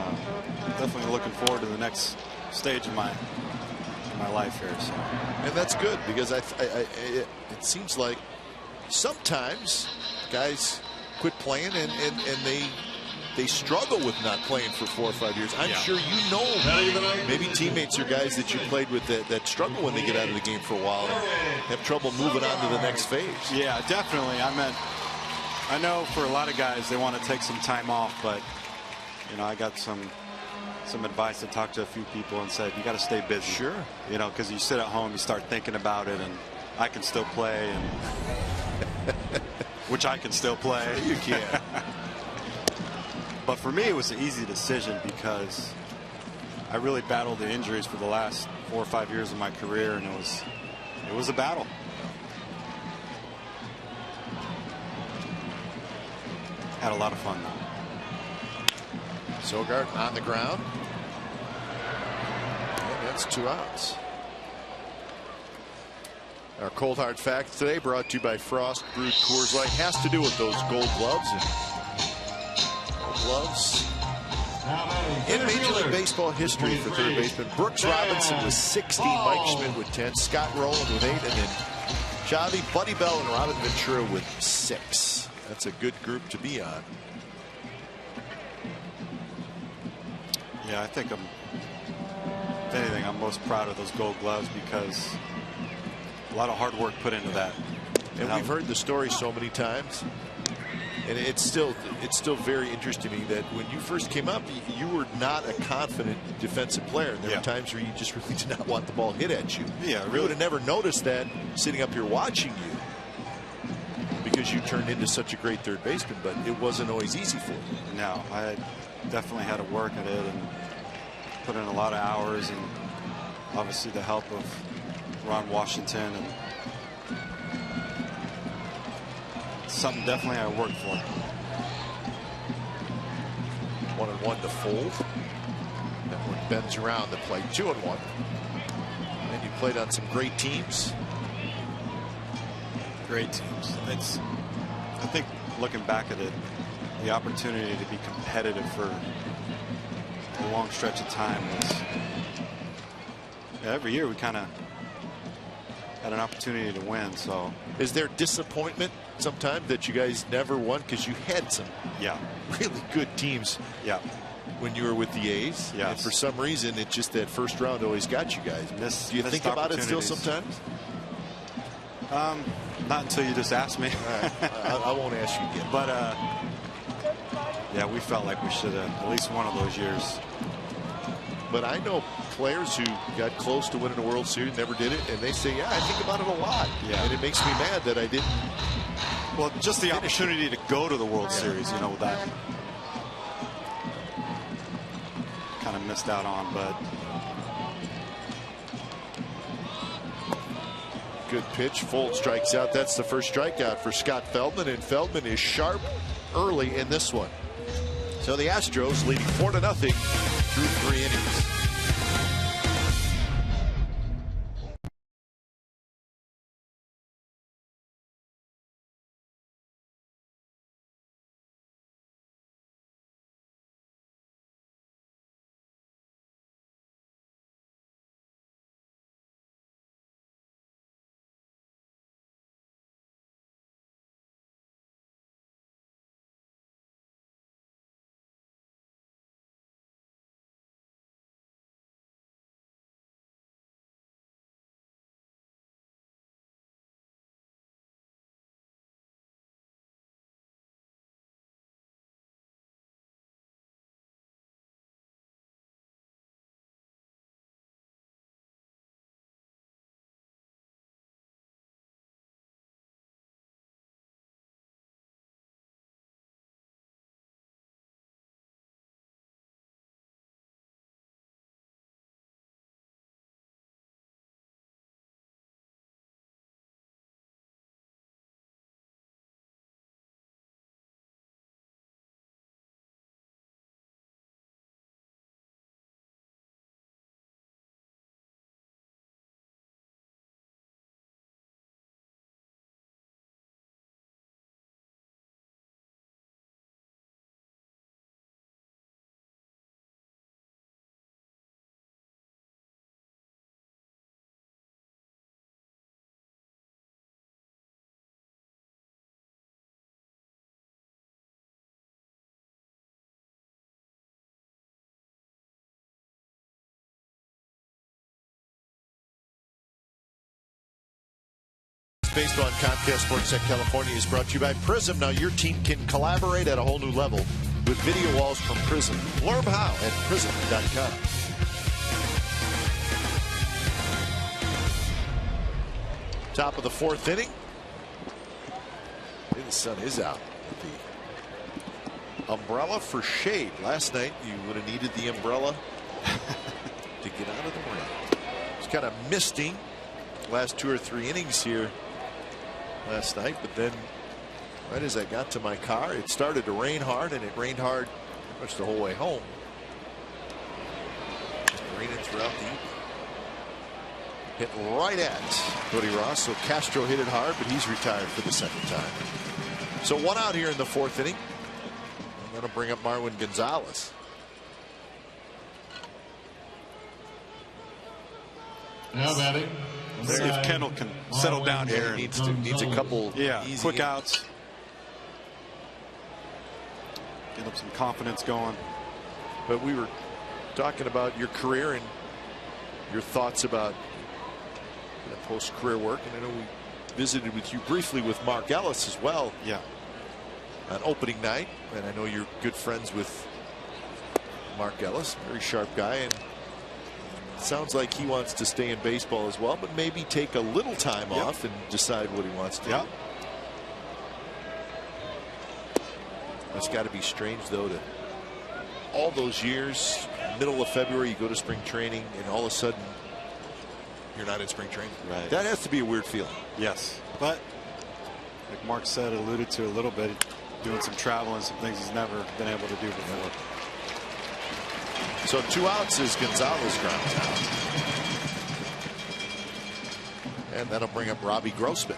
definitely looking forward to the next stage of my life here. So. And that's good, because it seems like sometimes guys quit playing and they struggle with not playing for 4 or 5 years. I'm sure you know maybe teammates or guys that you played with that struggle when they get out of the game for a while and have trouble moving on to the next phase. Yeah, definitely. I know for a lot of guys they want to take some time off, but you know, I got some advice to talk to a few people and said you got to stay busy. Sure. You know, because you sit at home, you start thinking about it, and I can still play, and which I can still play. You can. But for me, it was an easy decision because I really battled the injuries for the last 4 or 5 years of my career, and it was a battle. Had a lot of fun though. Sogard on the ground. And that's 2 outs. Our cold hard fact today, brought to you by Frost Brewed Coors Light, has to do with those Gold Gloves. And gloves in Major League Baseball history for third baseman. Brooks Robinson with 60, Mike Schmidt with 10, Scott Rowland with 8, and then Xavi, Buddy Bell, and Robin Ventura with 6. That's a good group to be on. Yeah, I think if anything, I'm most proud of those Gold Gloves because a lot of hard work put into that. And we've heard the story so many times. And it's still very interesting to me that when you first came up, you were not a confident defensive player. There were times where you just really did not want the ball hit at you. Yeah, really would have never noticed that sitting up here watching you, because you turned into such a great third baseman. But it wasn't always easy for you. No, I definitely had to work at it and put in a lot of hours, and obviously the help of Ron Washington, and something definitely I worked for. 1-1 to Fold. That one bends around to play 2-1. And you played on some great teams. Great teams. I think looking back at it, the opportunity to be competitive for a long stretch of time was, every year we kind of had an opportunity to win. So is there disappointment sometimes that you guys never won, because you had some really good teams when you were with the A's, and for some reason it just, that first round always got you guys. Do you think about it still sometimes? Not until you just ask me. I won't ask you again. But yeah, we felt like we should have at least one of those years. But I know players who got close to winning a World Series, never did it, and they say, yeah, I think about it a lot. And it makes me mad that I didn't. Well, just the opportunity to go to the World Series, you know, that kind of missed out on. But good pitch. Fold strikes out. That's the first strikeout for Scott Feldman, and Feldman is sharp early in this one. So the Astros leading 4-0 through 3 innings. Baseball on Comcast Sportsnet California is brought to you by Prism. Now your team can collaborate at a whole new level with video walls from Prism. Learn how at prism.com. Top of the 4th inning. Maybe the sun is out. The umbrella for shade. Last night you would have needed the umbrella to get out of the rain. It's kind of misting last 2 or 3 innings here last night, but then right as I got to my car, it started to rain hard, and it rained hard pretty much the whole way home. Just raining throughout the evening. Hit right at Cody Ross, so Castro hit it hard, but he's retired for the 2nd time. So 1 out here in the 4th inning. I'm going to bring up Marwin Gonzalez. Now batting. If Kendall can settle down here, needs a couple easy quick outs, get up some confidence going. But we were talking about your career and your thoughts about post-career work, and I know we visited with you briefly with Mark Ellis as well. On opening night, and I know you're good friends with Mark Ellis, very sharp guy, and sounds like he wants to stay in baseball as well, but maybe take a little time off and decide what he wants to do. It's got to be strange, though, to all those years, middle of February, you go to spring training, and all of a sudden, you're not in spring training. Right. That has to be a weird feeling. Yes. But, like Mark said, alluded to a little bit, doing some traveling, some things he's never been able to do before. So 2 outs as Gonzalez grounds out. And that'll bring up Robbie Grossman.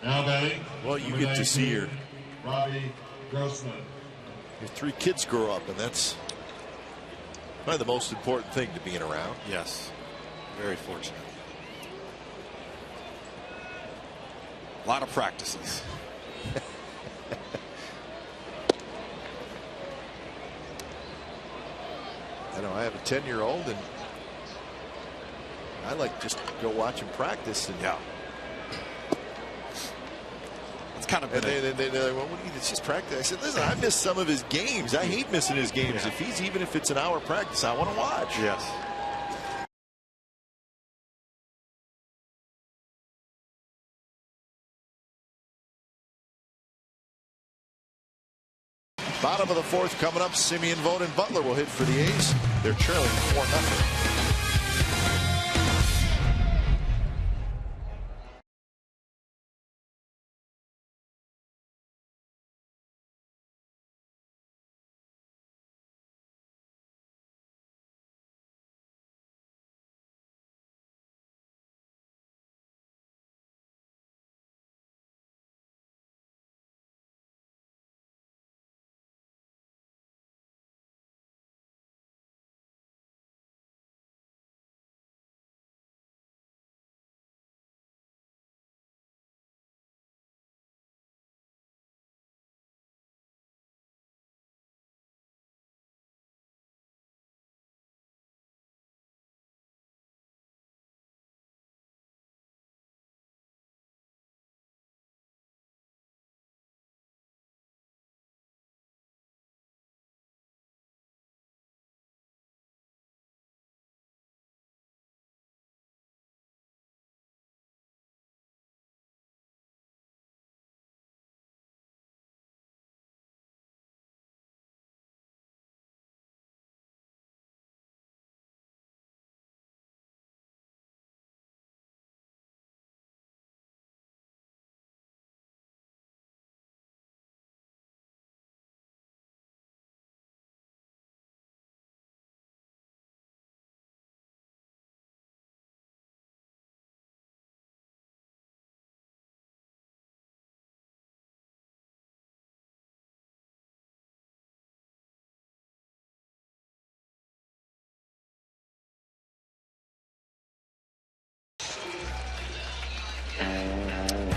Now batting. Well, you get to see your Robbie Grossman. Your 3 kids grow up, and that's probably the most important thing to being around. Yes, very fortunate. A lot of practices. I know I have a 10-year-old, and I like just to go watch him practice. And yeah, it's kind of. And they're like, well, what do you? It's just practice. I said, listen, I miss some of his games. I hate missing his games. Yeah. Even if it's an hour practice, I want to watch. Yes. Bottom of the 4th coming up. Simeon, Vogt, and Butler will hit for the A's. They're trailing 4-0.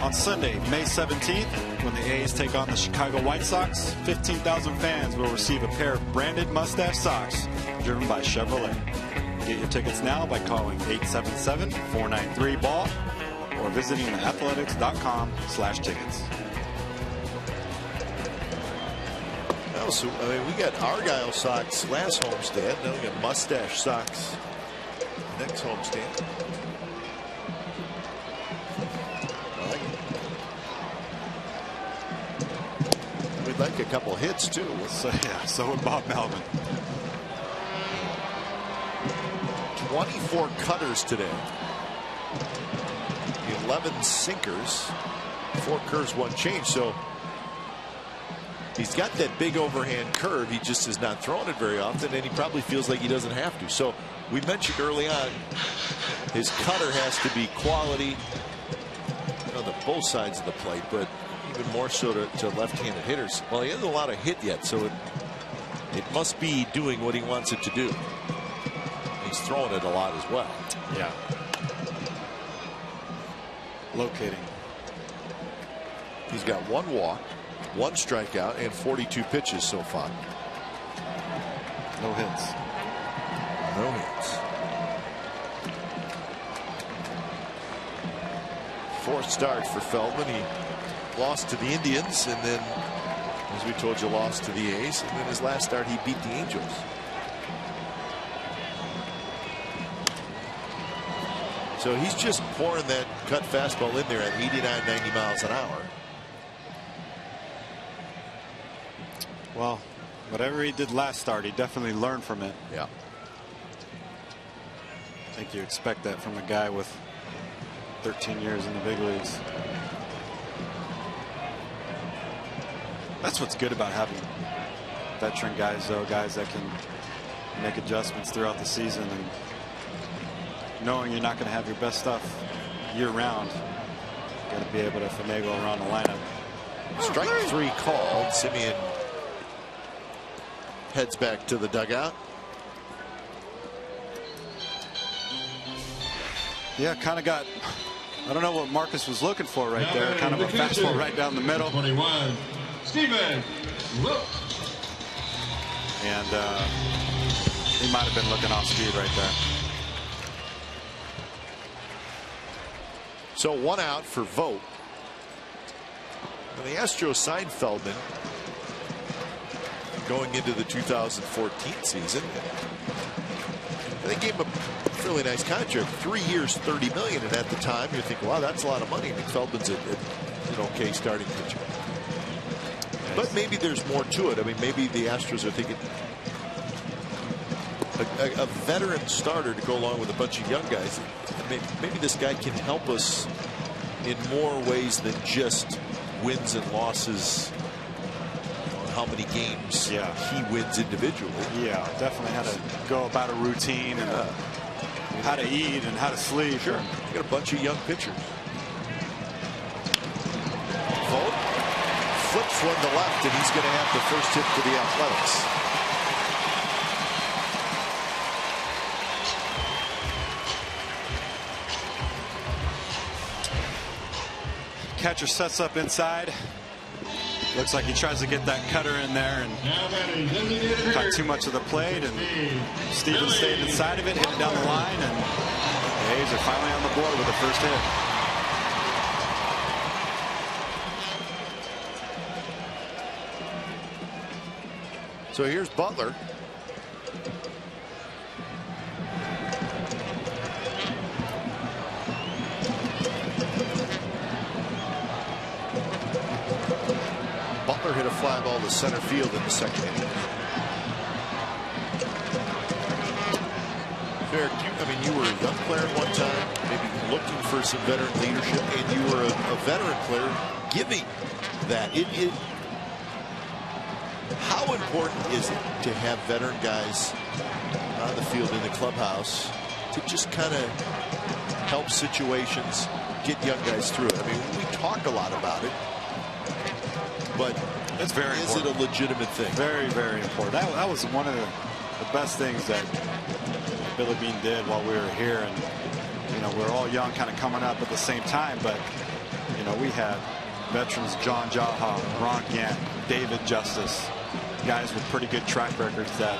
On Sunday, May 17th, when the A's take on the Chicago White Sox, 15,000 fans will receive a pair of branded mustache socks driven by Chevrolet. Get your tickets now by calling 877-493-BALL or visiting athletics.com/tickets. So, I mean, we got Argyle socks last homestand. Now we got mustache socks next homestand. We'd like a couple hits too. So would Bob Melvin. 24 cutters today. 11 sinkers. 4 curves, 1 change. So he's got that big overhand curve. He just is not throwing it very often, and he probably feels like he doesn't have to. So we mentioned early on, his cutter has to be quality on both sides of the plate, but even more so to left-handed hitters. Well, he hasn't a lot of hit yet, so it must be doing what he wants it to do. He's throwing it a lot as well. Yeah. Locating. He's got 1 walk, 1 strikeout, and 42 pitches so far. No hits. No hits. 4th start for Feldman. He lost to the Indians, and then, as we told you, lost to the A's. And then his last start, he beat the Angels. So he's just pouring that cut fastball in there at 89, 90 miles an hour. Well, whatever he did last start, he definitely learned from it. Yeah. I think you expect that from a guy with 13 years in the big leagues. That's what's good about having veteran guys, though, guys that can make adjustments throughout the season, and knowing you're not going to have your best stuff year round. You got to be able to finagle around the lineup. Strike 3 called. Simeon heads back to the dugout. Yeah, kind of got, I don't know what Marcus was looking for right there. Kind of a fastball right down the middle. 21, Steven. And he might have been looking off speed right there. So 1 out for Vogt. And the Astros signed Feldman going into the 2014 season. And they gave him a really nice contract, 3 years, $30 million. And at the time, you're thinking, wow, that's a lot of money. And Feldman's an okay starting pitcher. But maybe there's more to it. I mean, maybe the Astros are thinking a veteran starter to go along with a bunch of young guys. Maybe this guy can help us in more ways than just wins and losses. How many games he wins individually. Yeah, definitely how to go about a routine and how to eat and how to sleep. Sure. You got a bunch of young pitchers. Vogt flips one to left, and he's going to have the first hit for the Athletics. Catcher sets up inside. Looks like he tries to get that cutter in there and got too much of the plate, and Stevens stayed inside of it, hit it down the line, and the A's are finally on the board with the first hit. So here's Butler. Butler hit a fly ball to center field in the second inning. Eric, you were a young player at one time, maybe looking for some veteran leadership, and you were a veteran player giving that. How important is it to have veteran guys on the field in the clubhouse to just kind of help situations, get young guys through it? I mean, we talk a lot about it, but it's very is important. it a legitimate thing? Very, very important. That was one of the best things that Billy Beane did while we were here, and we're all young, kind of coming up at the same time, but we had veterans, John Jaha, Ron Gant, David Justice, guys with pretty good track records that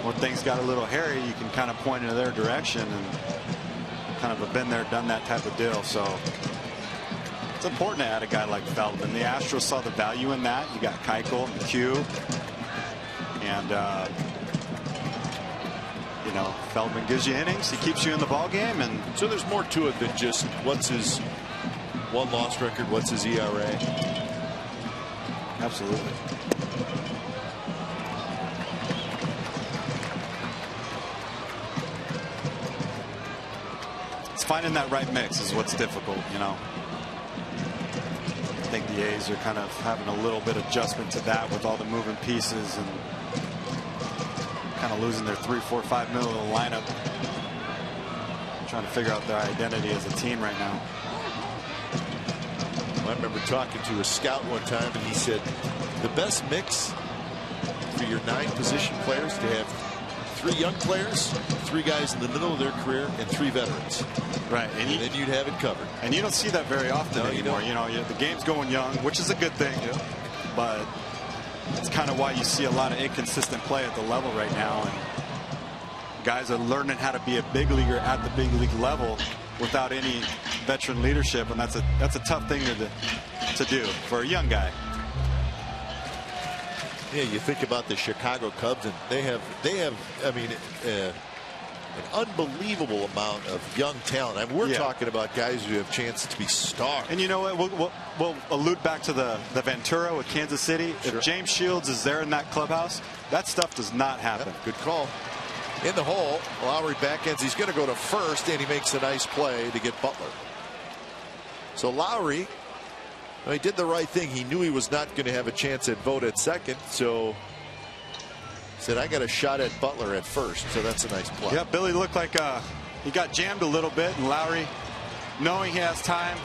when things got a little hairy, you can kind of point in their direction and kind of have been there, done that type of deal. So it's important to add a guy like Feldman. The Astros saw the value in that. You got Keuchel, McHugh, and Feldman gives you innings. He keeps you in the ball game, and so there's more to it than just what's his one-loss record, what's his ERA. Absolutely. It's finding that right mix is what's difficult, I think the A's are kind of having a little bit of adjustment to that with all the moving pieces and kind of losing their 3, 4, 5 middle of the lineup. Trying to figure out their identity as a team right now. I remember talking to a scout one time, and he said the best mix for your 9 position players to have 3 young players, 3 guys in the middle of their career, and 3 veterans. Right, and then you'd have it covered. And you don't see that very often anymore. The game's going young, which is a good thing, but it's kind of why you see a lot of inconsistent play at the level right now, and guys are learning how to be a big leaguer at the big league level without any veteran leadership, and that's a tough thing to do for a young guy. Yeah, you think about the Chicago Cubs, and they have an unbelievable amount of young talent. I mean, we're talking about guys who have chances to be stars. And you know what? We'll allude back to the Ventura with Kansas City. Sure. If James Shields is there in that clubhouse, that stuff does not happen. Good call. In the hole, Lowry backends. He's going to go to first, and he makes a nice play to get Butler. So Lowry, he did the right thing. He knew he was not going to have a chance at Vogt at second, so he said, I got a shot at Butler at first. So that's a nice play. Yeah, Billy looked like he got jammed a little bit, and Lowry, knowing he has time,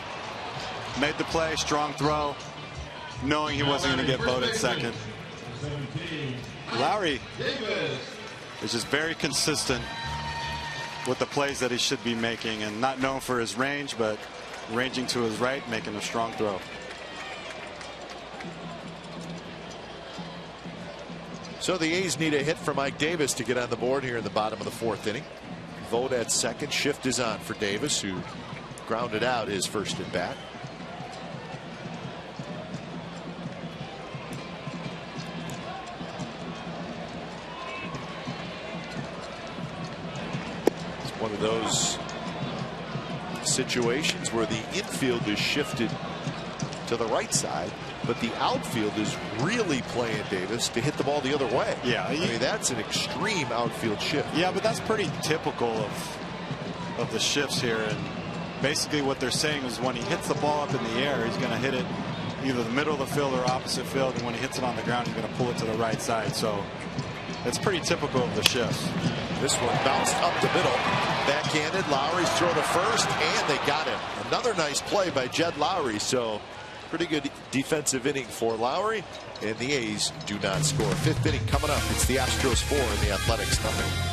made the play, strong throw, knowing he wasn't going to get voted second. Lowry is just very consistent with the plays that he should be making, and not known for his range, but ranging to his right, making a strong throw. So the A's need a hit for Mike Davis to get on the board here in the bottom of the 4th inning. Vote at second. Shift is on for Davis, who grounded out his first at bat. One of those situations where the infield is shifted to the right side, but the outfield is really playing Davis to hit the ball the other way. Yeah, I mean, that's an extreme outfield shift. Yeah, but that's pretty typical of the shifts here. And basically what they're saying is when he hits the ball up in the air, he's going to hit it either the middle of the field or opposite field, and when he hits it on the ground, he's going to pull it to the right side. So it's pretty typical of the shifts. This one bounced up the middle, backhanded. Lowry's throw to first, and they got him. Another nice play by Jed Lowry. So pretty good defensive inning for Lowry, and the A's do not score. 5th inning coming up. It's the Astros 4 and the Athletics nothing.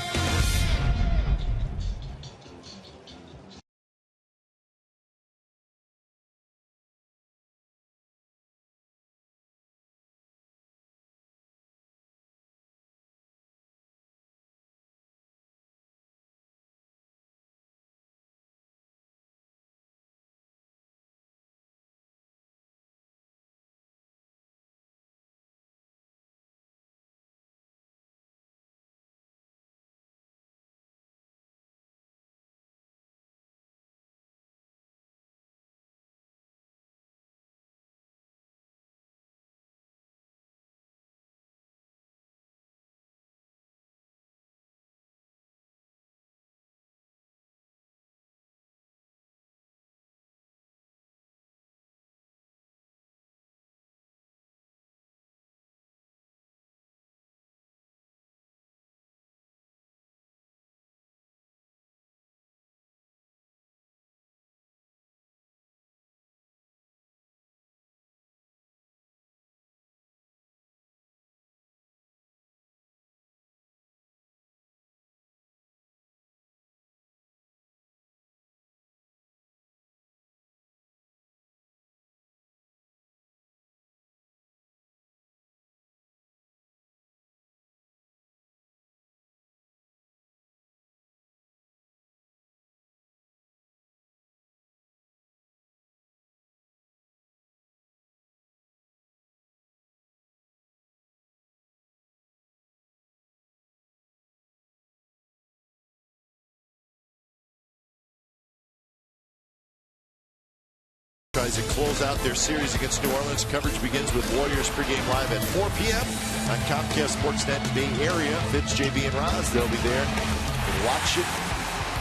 Tries to close out their series against New Orleans. Coverage begins with Warriors pregame live at 4 p.m. on Comcast Sportsnet Bay Area. Fitz, JB, and Roz, they'll be there to watch it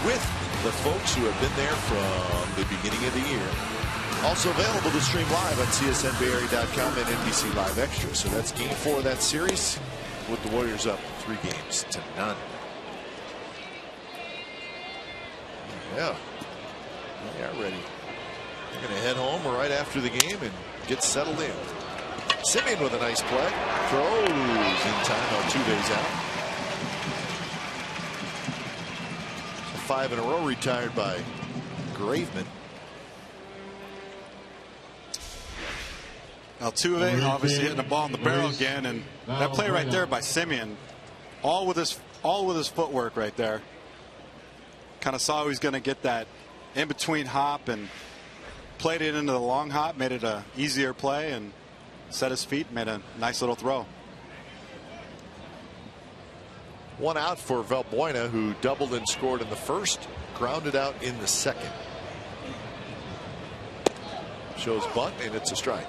with the folks who have been there from the beginning of the year. Also available to stream live on CSNBayArea.com and NBC Live Extra. So that's game 4 of that series, with the Warriors up 3-0. Yeah, they are ready. They're going to head home right after the game and get settled in. Simeon with a nice play. Throws in time. Altuve's out. 5 in a row retired by Graveman. Altuve obviously hitting the ball in the barrel again, and that play right there by Simeon, all with his footwork right there. Kind of saw he was going to get that in between hop and played it into the long hop, made it a easier play, and set his feet, made a nice little throw. 1 out for Valbuena, who doubled and scored in the first, grounded out in the second. Shows bunt, and it's a strike.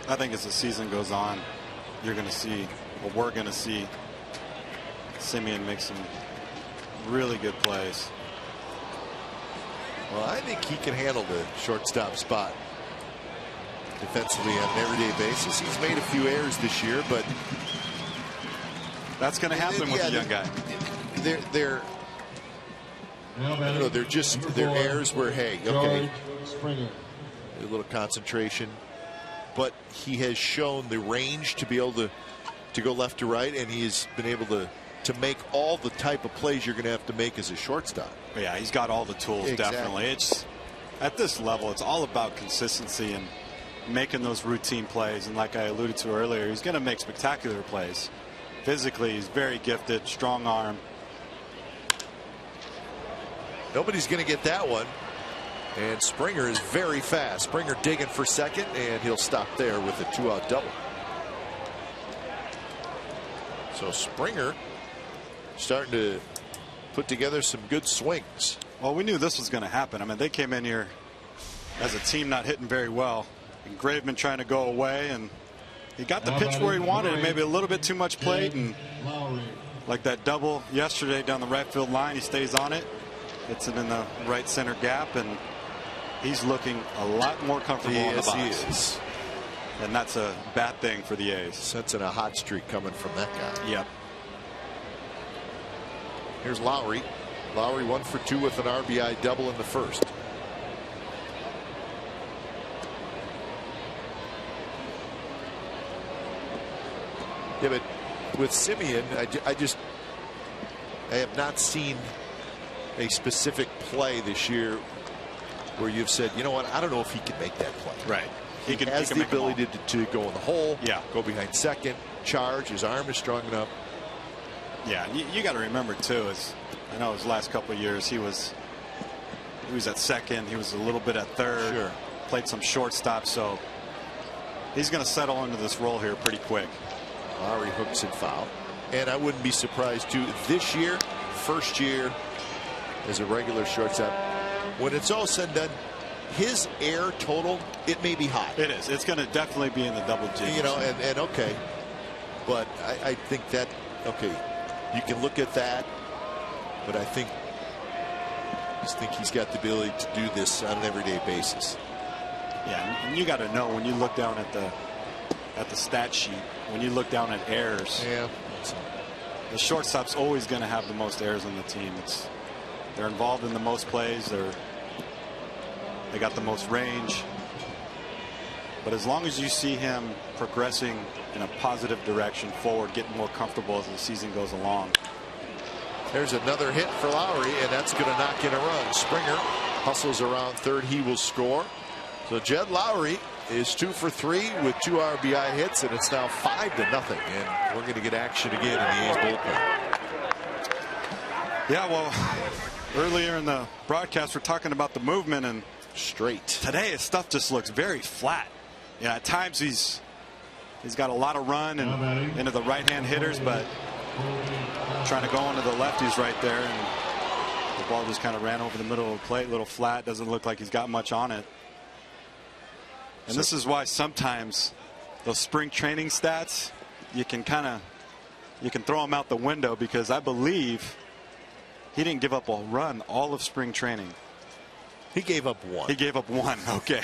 I think as the season goes on, you're going to see, or we're going to see, Simeon make some really good plays. Well, I think he can handle the shortstop spot defensively on an everyday basis. He's made a few errors this year, but that's going to happen with a young guy. they're errors where, hey, okay, a little concentration, but he has shown the range to be able to go left to right, and he's been able to make all the type of plays you're going to have to make as a shortstop. Yeah, he's got all the tools. Exactly. Definitely. It's at this level, it's all about consistency and making those routine plays. And like I alluded to earlier, he's going to make spectacular plays. Physically, he's very gifted, strong arm. Nobody's going to get that one. And Springer is very fast. Springer digging for second, and he'll stop there with a 2-out double. So Springer starting to put together some good swings. Well, we knew this was going to happen. I mean, they came in here as a team not hitting very well, and Graveman trying to go away, and he got the pitch where he wanted it, maybe a little bit too much plate, and like that double yesterday down the right field line, he stays on it, hits it in the right center gap, and he's looking a lot more comfortable in the box. He is. And that's a bad thing for the A's. Sensing a hot streak coming from that guy. Yep. Here's Lowry. Lowry 1 for 2 with an RBI double in the first. Yeah, but with Semien, I have not seen a specific play this year where you've said, you know what, I don't know if he can make that play. Right. He has the ability to go in the hole, go behind second, charge. His arm is strong enough. Yeah, you got to remember too, is I know his last couple of years he was at second, he was a little bit at third, sure, played some shortstop, so he's going to settle into this role here pretty quick. Lowry hooks and foul, and I wouldn't be surprised too this year, first year as a regular shortstop, when it's all said and done, his air total, it may be high. It is. It's going to definitely be in the double digits. You know, and okay, but I think that, okay, you can look at that, but I just think he's got the ability to do this on an everyday basis. Yeah, and you got to know when you look down at the stat sheet, when you look down at errors, the shortstop's always going to have the most errors on the team. They're involved in the most plays. They got the most range. But as long as you see him progressing in a positive direction forward, getting more comfortable as the season goes along. There's another hit for Lowry, and that's going to knock in a run. Springer hustles around third. He will score. So Jed Lowry is 2 for 3 with 2 RBI hits, and it's now 5-0. And we're going to get action again in the A's bullpen. Yeah, well, earlier in the broadcast, we're talking about the movement, and straight. Today, his stuff just looks very flat. Yeah, at times he's got a lot of run and into the right-hand hitters, but trying to go into the lefties right there, and the ball just kind of ran over the middle of the plate, a little flat. Doesn't look like he's got much on it. And this is why sometimes those spring training stats, you can throw them out the window, because I believe he didn't give up a run all of spring training. He gave up 1. He gave up 1. Okay.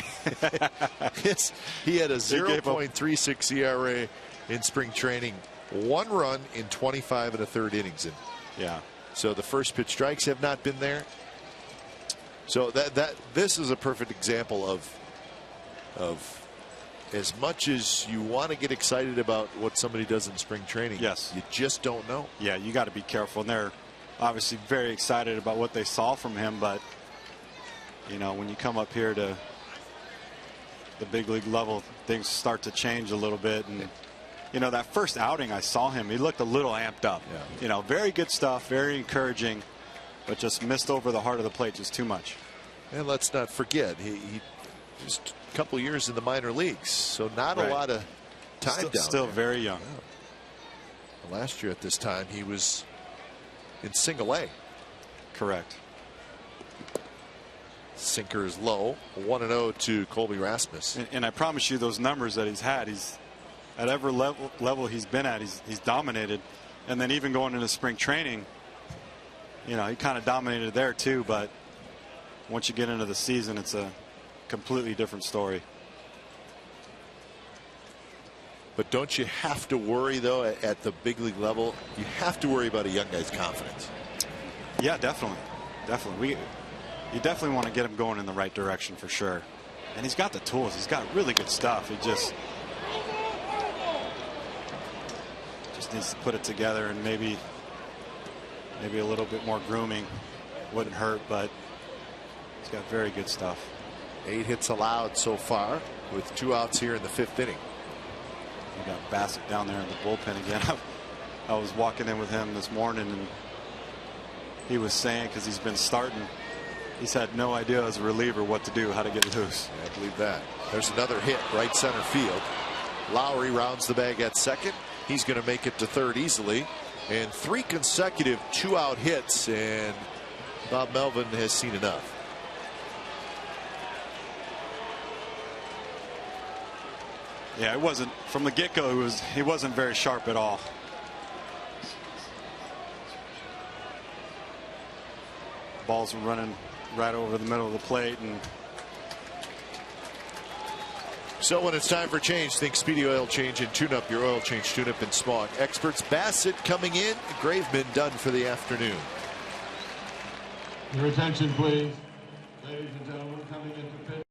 He had a 0.36 ERA in spring training. 1 run in 25 1/3 innings. And yeah. So the first pitch strikes have not been there. So this is a perfect example of as much as you want to get excited about what somebody does in spring training. Yes. You just don't know. Yeah, you got to be careful. And they're obviously very excited about what they saw from him, but you know, when you come up here to the big league level, things start to change a little bit. And you know, that first outing I saw him, he looked a little amped up. Yeah. You know, very good stuff, very encouraging, but just missed over the heart of the plate just too much. And let's not forget, he just a couple years in the minor leagues, so not a lot of time down still there. Very young. Yeah. Last year at this time he was in single A. Correct. Sinker is low. 1-0 to Colby Rasmus. And I promise you, those numbers that he's had, he's at every level he's been at, he's dominated. And then even going into spring training, you know, he kind of dominated there too. But once you get into the season, it's a completely different story. But don't you have to worry, though, at the big league level? You have to worry about a young guy's confidence. Yeah, definitely. Definitely. You definitely want to get him going in the right direction for sure. And he's got the tools. He's got really good stuff. He just needs to put it together, and maybe a little bit more grooming wouldn't hurt, but he's got very good stuff. 8 hits allowed so far with 2 outs here in the 5th inning. We got Bassett down there in the bullpen again. I was walking in with him this morning, and he was saying, because he's been starting, he's had no idea as a reliever what to do, how to get loose. I believe that. There's another hit right center field. Lowry rounds the bag at second. He's going to make it to third easily. And 3 consecutive 2-out hits, and Bob Melvin has seen enough. Yeah, it wasn't from the get-go. He wasn't very sharp at all. Balls were running right over the middle of the plate, and so when it's time for change, think Speedy Oil Change and Tune Up. Your oil change, tune up, and smog experts. Bassett coming in. Graveman done for the afternoon. Your attention, please. Ladies and gentlemen, coming into pit.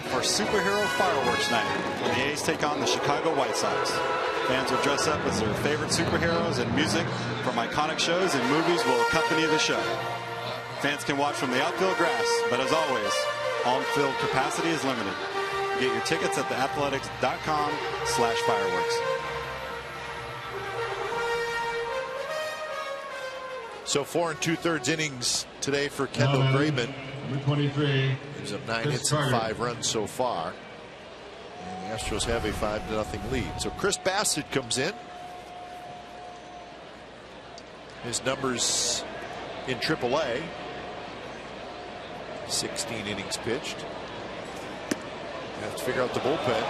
For Superhero Fireworks Night, when the A's take on the Chicago White Sox. Fans will dress up as their favorite superheroes, and music from iconic shows and movies will accompany the show. Fans can watch from the outfield grass, but as always, on-field capacity is limited. Get your tickets at theathletics.com/fireworks. So 4 2/3 innings today for Kendall Graveman. Number 23. He's up 9 hits and 5 runs so far. And the Astros have a 5-0 lead. So Chris Bassett comes in. His numbers in AAA. 16 innings pitched. You have to figure out the bullpen.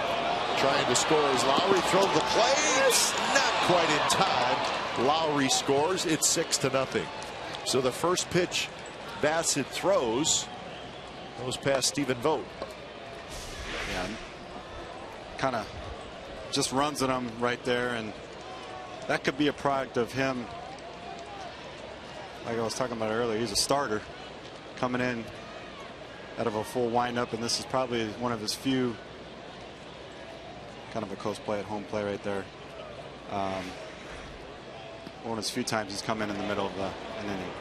Trying to score as Lowry throws the plate. Not quite in time. Lowry scores. It's 6-0. So the first pitch Bassett throws goes past Stephen Vogt. Yeah, kind of just runs at him right there, and that could be a product of him. Like I was talking about earlier, he's a starter coming in out of a full windup, and this is probably one of his few, kind of a close play at home play right there. One of his few times he's come in the middle of an inning.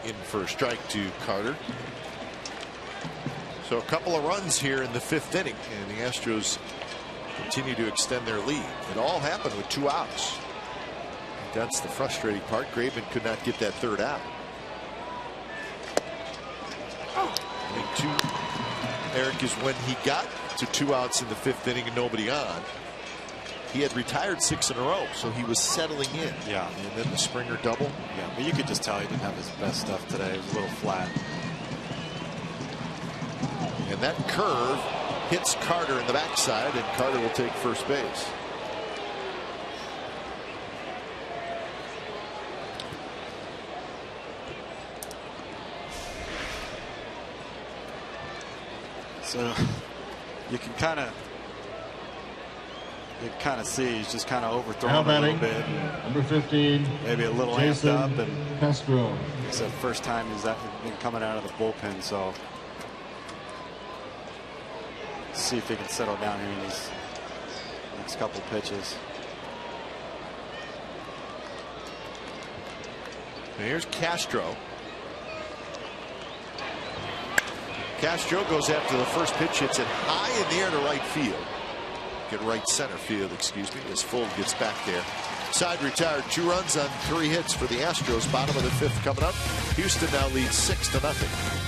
In for a strike to Carter. So a couple of runs here in the 5th inning, and the Astros continue to extend their lead. It all happened with 2 outs. That's the frustrating part. Graveman could not get that 3rd out. Eric, is when he got to 2 outs in the 5th inning and nobody on. He had retired 6 in a row, so he was settling in. Yeah. And then the Springer double. Yeah, but you could just tell he didn't have his best stuff today. It was a little flat. And that curve hits Carter in the backside, and Carter will take first base. So you can kind of see he's just kind of overthrown a little bit. Number 15. Maybe a little Jason amped up, and Castro. it's the first time he's been coming out of the bullpen. So see if he can settle down here in these next couple pitches. Here's Castro. Castro goes after the first pitch, hits it high in the air to right field. Get right center field, excuse me, as Fuld gets back there. Side retired, 2 runs on 3 hits for the Astros. Bottom of the 5th coming up. Houston now leads 6-0.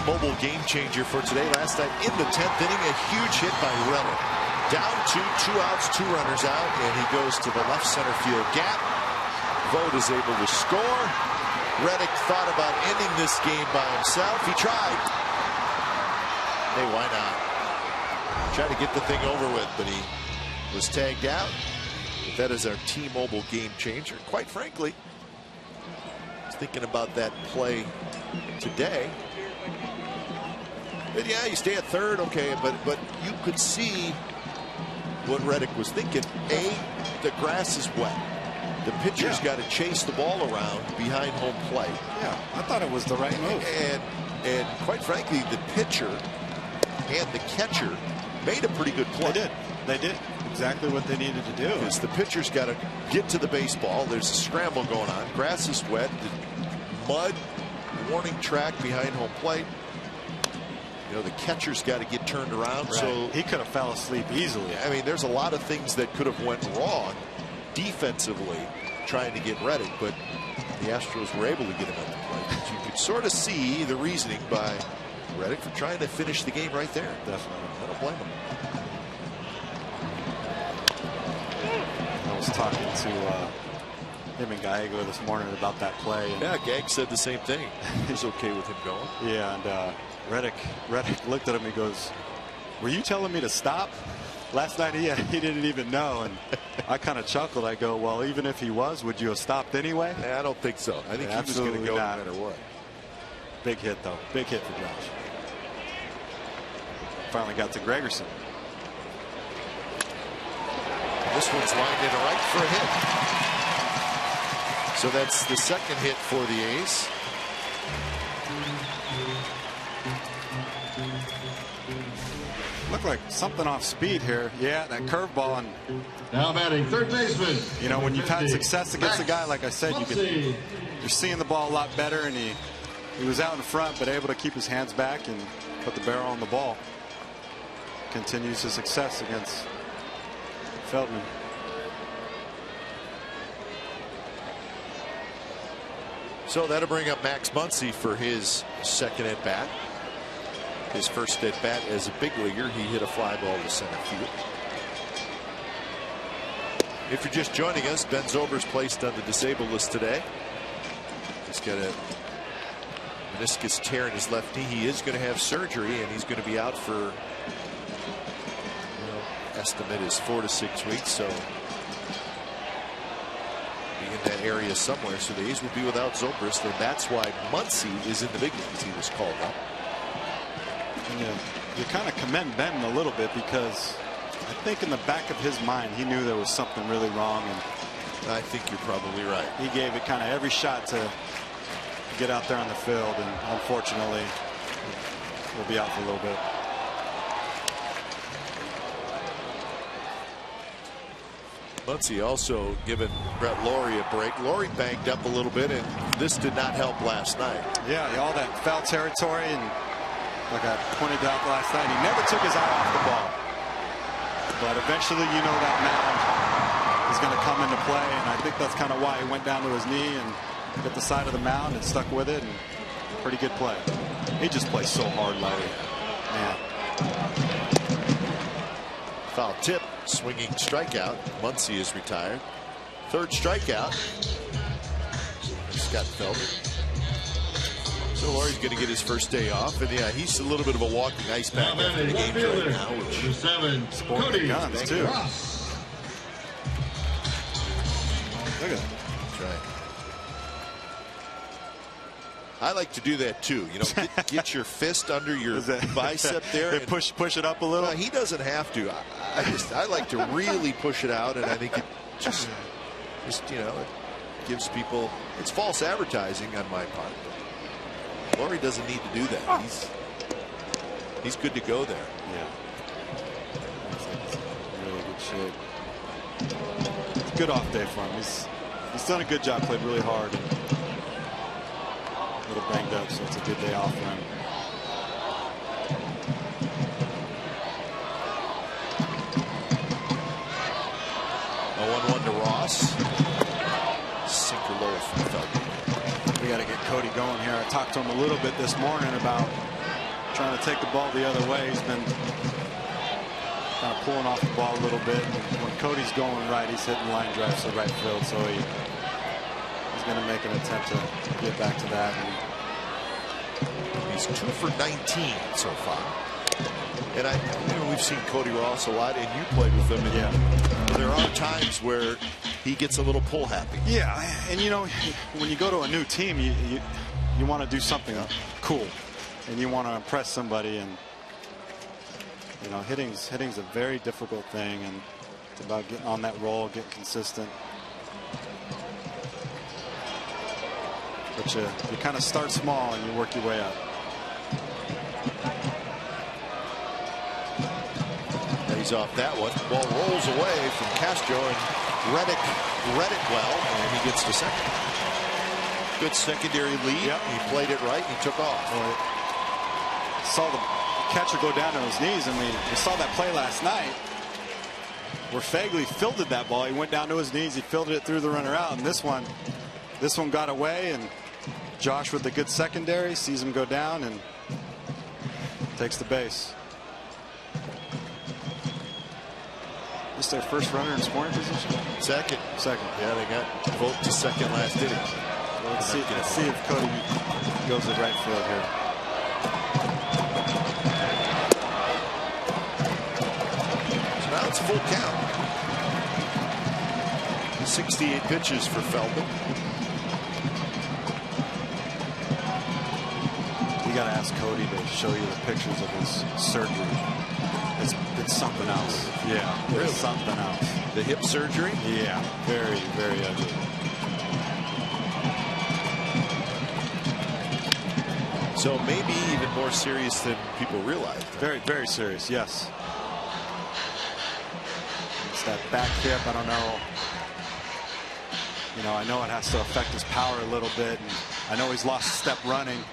Mobile game changer for today. Last night in the 10th inning, a huge hit by Reddick. Down 2 outs, 2 runners out, and he goes to the left center field gap. Vogt is able to score. Reddick thought about ending this game by himself. He tried. Hey, why not? Tried to get the thing over with, but he was tagged out. But that is our T-Mobile game changer. Quite frankly, I was thinking about that play today. But yeah, you stay at third, okay, but you could see what Reddick was thinking. A, the grass is wet. The pitcher's got to chase the ball around behind home plate. Yeah, I thought it was the right move. And quite frankly, the pitcher and the catcher made a pretty good play. They did exactly what they needed to do. Because the pitcher's got to get to the baseball. There's a scramble going on. Grass is wet. Mud, warning track behind home plate. You know, the catcher's got to get turned around. Right. So he could have fell asleep easily. I mean, there's a lot of things that could have went wrong defensively trying to get Reddick, but the Astros were able to get him at the plate. But you could sort of see the reasoning by Reddick for trying to finish the game right there. Definitely. I don't blame him. I was talking to him and Gallego this morning about that play. And yeah, Gag said the same thing. He's okay with him going. Yeah, and Reddick looked at him. He goes, "Were you telling me to stop?" Last night he didn't even know, and I kind of chuckled. I go, "Well, even if he was, would you have stopped anyway?" I don't think so. I think he was going to go no matter what. Big hit though. Big hit for Josh. Finally got to Gregerson. This one's lined in right for a hit. So that's the second hit for the A's. Looked like something off speed here. Yeah, that curveball. And now batting third baseman. You know, when you've had success against a guy, like I said, you're seeing the ball a lot better, and he was out in front, but able to keep his hands back and put the barrel on the ball. Continues his success against Feldman. So that'll bring up Max Muncy for his second at bat. His first at bat as a big leaguer, he hit a fly ball to center field. If you're just joining us, Ben Zobrist placed on the disabled list today. He's got a meniscus tear in his left knee. He is going to have surgery, and he's going to be out for, estimate is 4 to 6 weeks. So be in that area somewhere. So the A's will be without Zobrist, and that's why Muncy is in the big leagues. He was called up. You kind of commend Ben a little bit, because I think in the back of his mind he knew there was something really wrong, and I think you're probably right. He gave it kind of every shot to get out there on the field, and unfortunately we'll be out for a little bit. Muncy also giving Brett Lawrie a break. Lawrie banged up a little bit, and this did not help last night. Yeah, all that foul territory, and like I pointed out last night, he never took his eye off the ball. But eventually, that mound is going to come into play, and I think that's kind of why he went down to his knee and hit the side of the mound and stuck with it, and pretty good play. He just plays so hard, Larry. Man. Foul tip, swinging strikeout. Muncy is retired. Third strikeout. Scott Feldman. So Laurie's going to get his first day off, and yeah, he's a little bit of a walking ice pack after the game right now, which sporting the guns too. Look at that. That's right. I like to do that too. Get your fist under your bicep there and push it up a little. He doesn't have to. I like to really push it out, and I think it just it gives people, it's false advertising on my part. Lawrie doesn't need to do that. He's good to go there. Yeah. Really good shape. It's a good off day for him. He's done a good job. Played really hard. A little banged up, so it's a good day off for him. A 1-1 to Ross. Sinker low from Feldman. We got to get Cody going here. I talked to him a little bit this morning about trying to take the ball the other way. He's been kind of pulling off the ball a little bit. And when Cody's going right, he's hitting line drives to right field, so he's going to make an attempt to get back to that. And he's 2 for 19 so far. And we've seen Cody Ross a lot, and you played with him. And there are times where he gets a little pull happy. Yeah, and when you go to a new team, you want to do something cool, and you want to impress somebody, and hitting's a very difficult thing, and it's about getting on that roll, getting consistent. But you kind of start small and you work your way up. He's off that one. Ball rolls away from Castro, and Reddick read it well, and he gets to second. Good secondary lead. Yep. He played it right, and he took off. Saw the catcher go down to his knees, and we saw that play last night where Fagley fielded that ball. He went down to his knees, he fielded it through the runner out, and this one got away, and Josh with the good secondary sees him go down and takes the base. Is their first runner in scoring position? Second. Yeah, they got vote to second last inning. Well, let's see if Cody goes to right field here. So now it's full count. 68 pitches for Feldman. You got to ask Cody to show you the pictures of his surgery. It's something else. Yeah, really? It's something else. The hip surgery? Yeah, very, very ugly. So maybe even more serious than people realize. Very, very serious, yes. It's that back hip, I don't know. I know it has to affect his power a little bit, and I know he's lost a step running.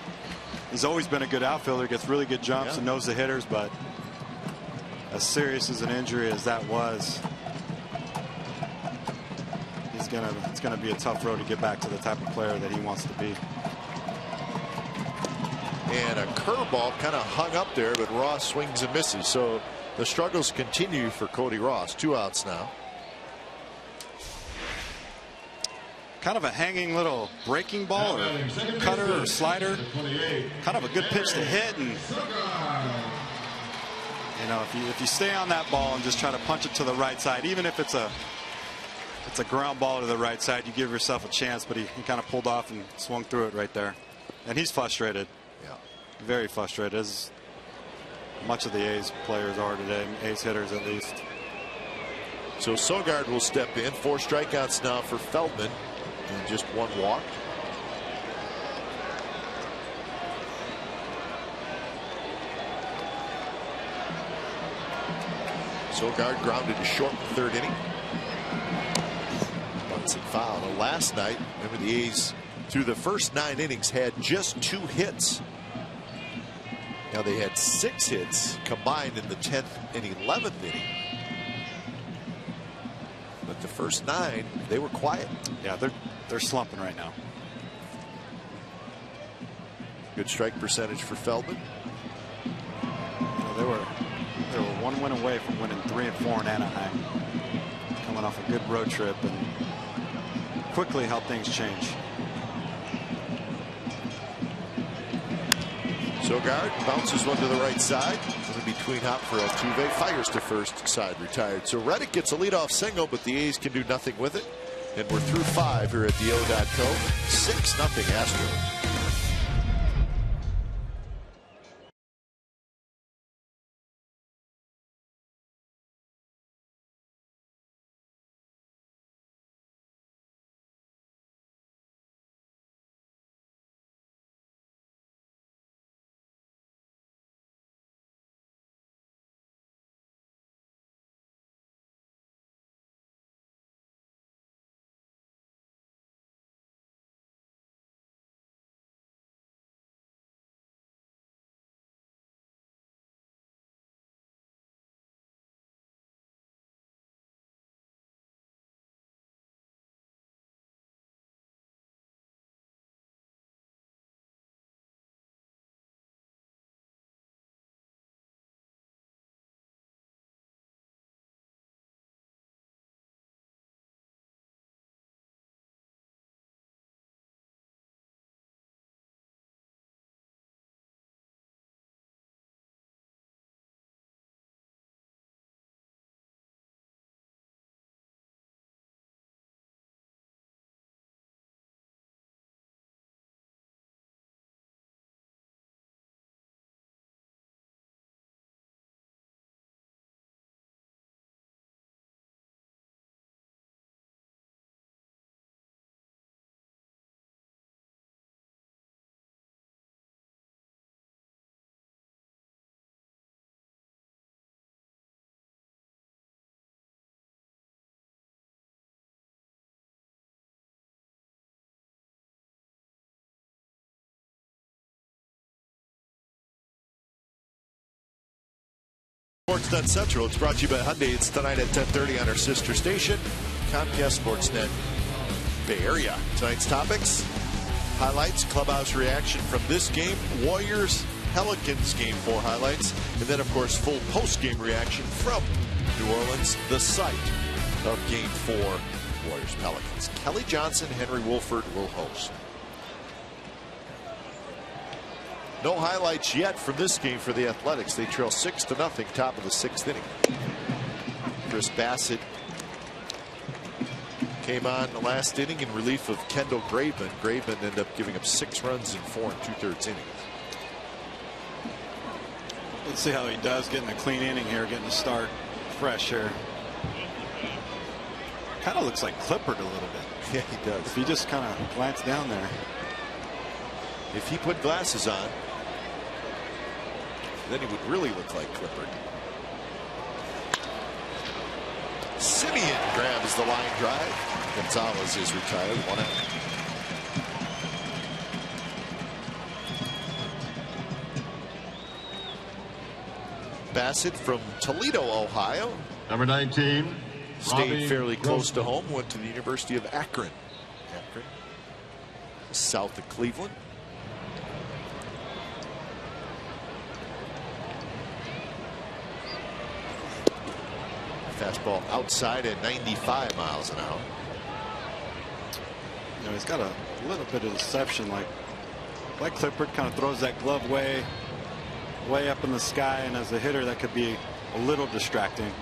He's always been a good outfielder, gets really good jumps and knows the hitters, but as serious as an injury as that was, he's it's gonna be a tough road to get back to the type of player that he wants to be. And a curveball kind of hung up there, but Ross swings and misses. So the struggles continue for Cody Ross. 2 outs now. Kind of a hanging little breaking ball or cutter or slider. Kind of a good pitch to hit, and you know, if you stay on that ball and just try to punch it to the right side, even if it's a ground ball to the right side, you give yourself a chance. But he kind of pulled off and swung through it right there, and he's frustrated. Yeah, very frustrated, as much of the A's players are today, A's hitters at least. So Sogard will step in. 4 strikeouts now for Feldman and just 1 walk. Sogard grounded to short in the 3rd inning. Bunts and foul. Well, last night, remember, the A's through the first 9 innings had just 2 hits. Now they had 6 hits combined in the 10th and 11th inning. But the first 9, they were quiet. Yeah, they're slumping right now. Good strike percentage for Feldman. You know, they were 1 win away from winning 3 and 4 in Anaheim, coming off a good road trip, and quickly how things change. Sogard bounces one to the right side. In between hop for Altuve. Fires to first, side retired. So Reddick gets a leadoff single, but the A's can do nothing with it. And we're through 5 here at the O.co. 6-0 Astros. Sportsnet Central. It's brought to you by Hyundai. It's tonight at 10:30 on our sister station, Comcast Sportsnet Bay Area. Tonight's topics: highlights, clubhouse reaction from this game, Warriors Pelicans Game 4 highlights, and then of course full post-game reaction from New Orleans, the site of Game 4, Warriors Pelicans. Kelly Johnson, Henry Wolford will host. No highlights yet from this game for the Athletics. They trail 6-0, top of the 6th inning. Chris Bassett came on the last inning in relief of Kendall Graveman. Graveman ended up giving up 6 runs in 4 2/3 innings. Let's see how he does getting a clean inning here, getting a start fresh here. Kind of looks like Clippard a little bit. Yeah, he does. If he just kind of glanced down there. If he put glasses on, then he would really look like Clippard. Simeon grabs the line drive. Gonzalez is retired, 1 out. Bassett from Toledo, Ohio. Number 19, stayed fairly close to home, went to the University of Akron. Akron, south of Cleveland. Fastball outside at 95 miles an hour. You know, he's got a little bit of deception, like Clippard kind of throws that glove way up in the sky, and as a hitter that could be a little distracting.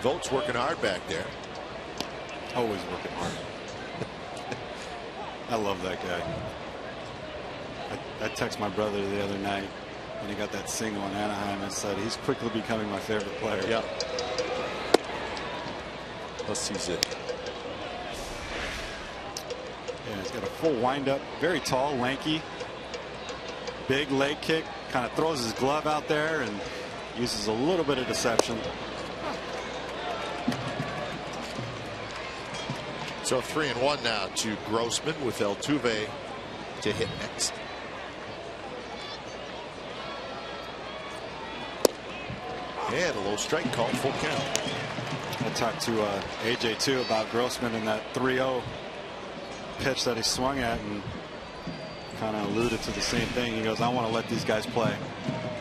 Vogt's working hard back there. Always working hard. I love that guy. I texted my brother the other night when he got that single in Anaheim and said he's quickly becoming my favorite player. Yep. Plus he's it. Yeah, he's got a full windup, very tall, lanky, big leg kick, kind of throws his glove out there and uses a little bit of deception. So 3-1 now to Grossman with Altuve to hit next. And a low strike called, full count. I talked to AJ too about Grossman and that 3-0 pitch that he swung at, and kind of alluded to the same thing. He goes, I want to let these guys play.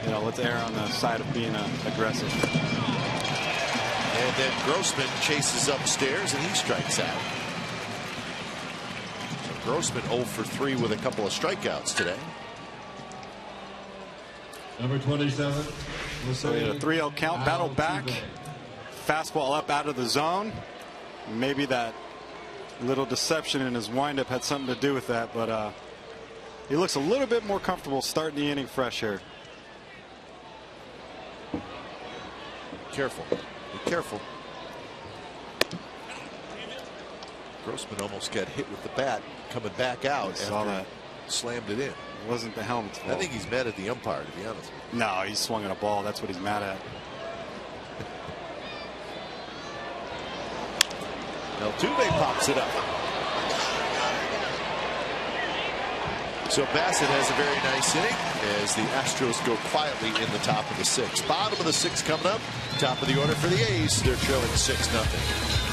You know, let's err on the side of being aggressive. And then Grossman chases upstairs and he strikes out. So Grossman 0 for 3 with a couple of strikeouts today. Number 27. So he had a 3-0 count, battled back, fastball up out of the zone. Maybe that little deception in his windup had something to do with that, but he looks a little bit more comfortable starting the inning fresh here. Careful. Be careful. Grossman almost got hit with the bat coming back out after that. Slammed it in. It wasn't the helmet's fault. I think he's mad at the umpire, to be honest. No, he's swung at a ball. That's what he's mad at. Altuve pops it up. So Bassett has a very nice inning as the Astros go quietly in the top of the 6th. Bottom of the 6th coming up. Top of the order for the A's. They're trailing 6-0.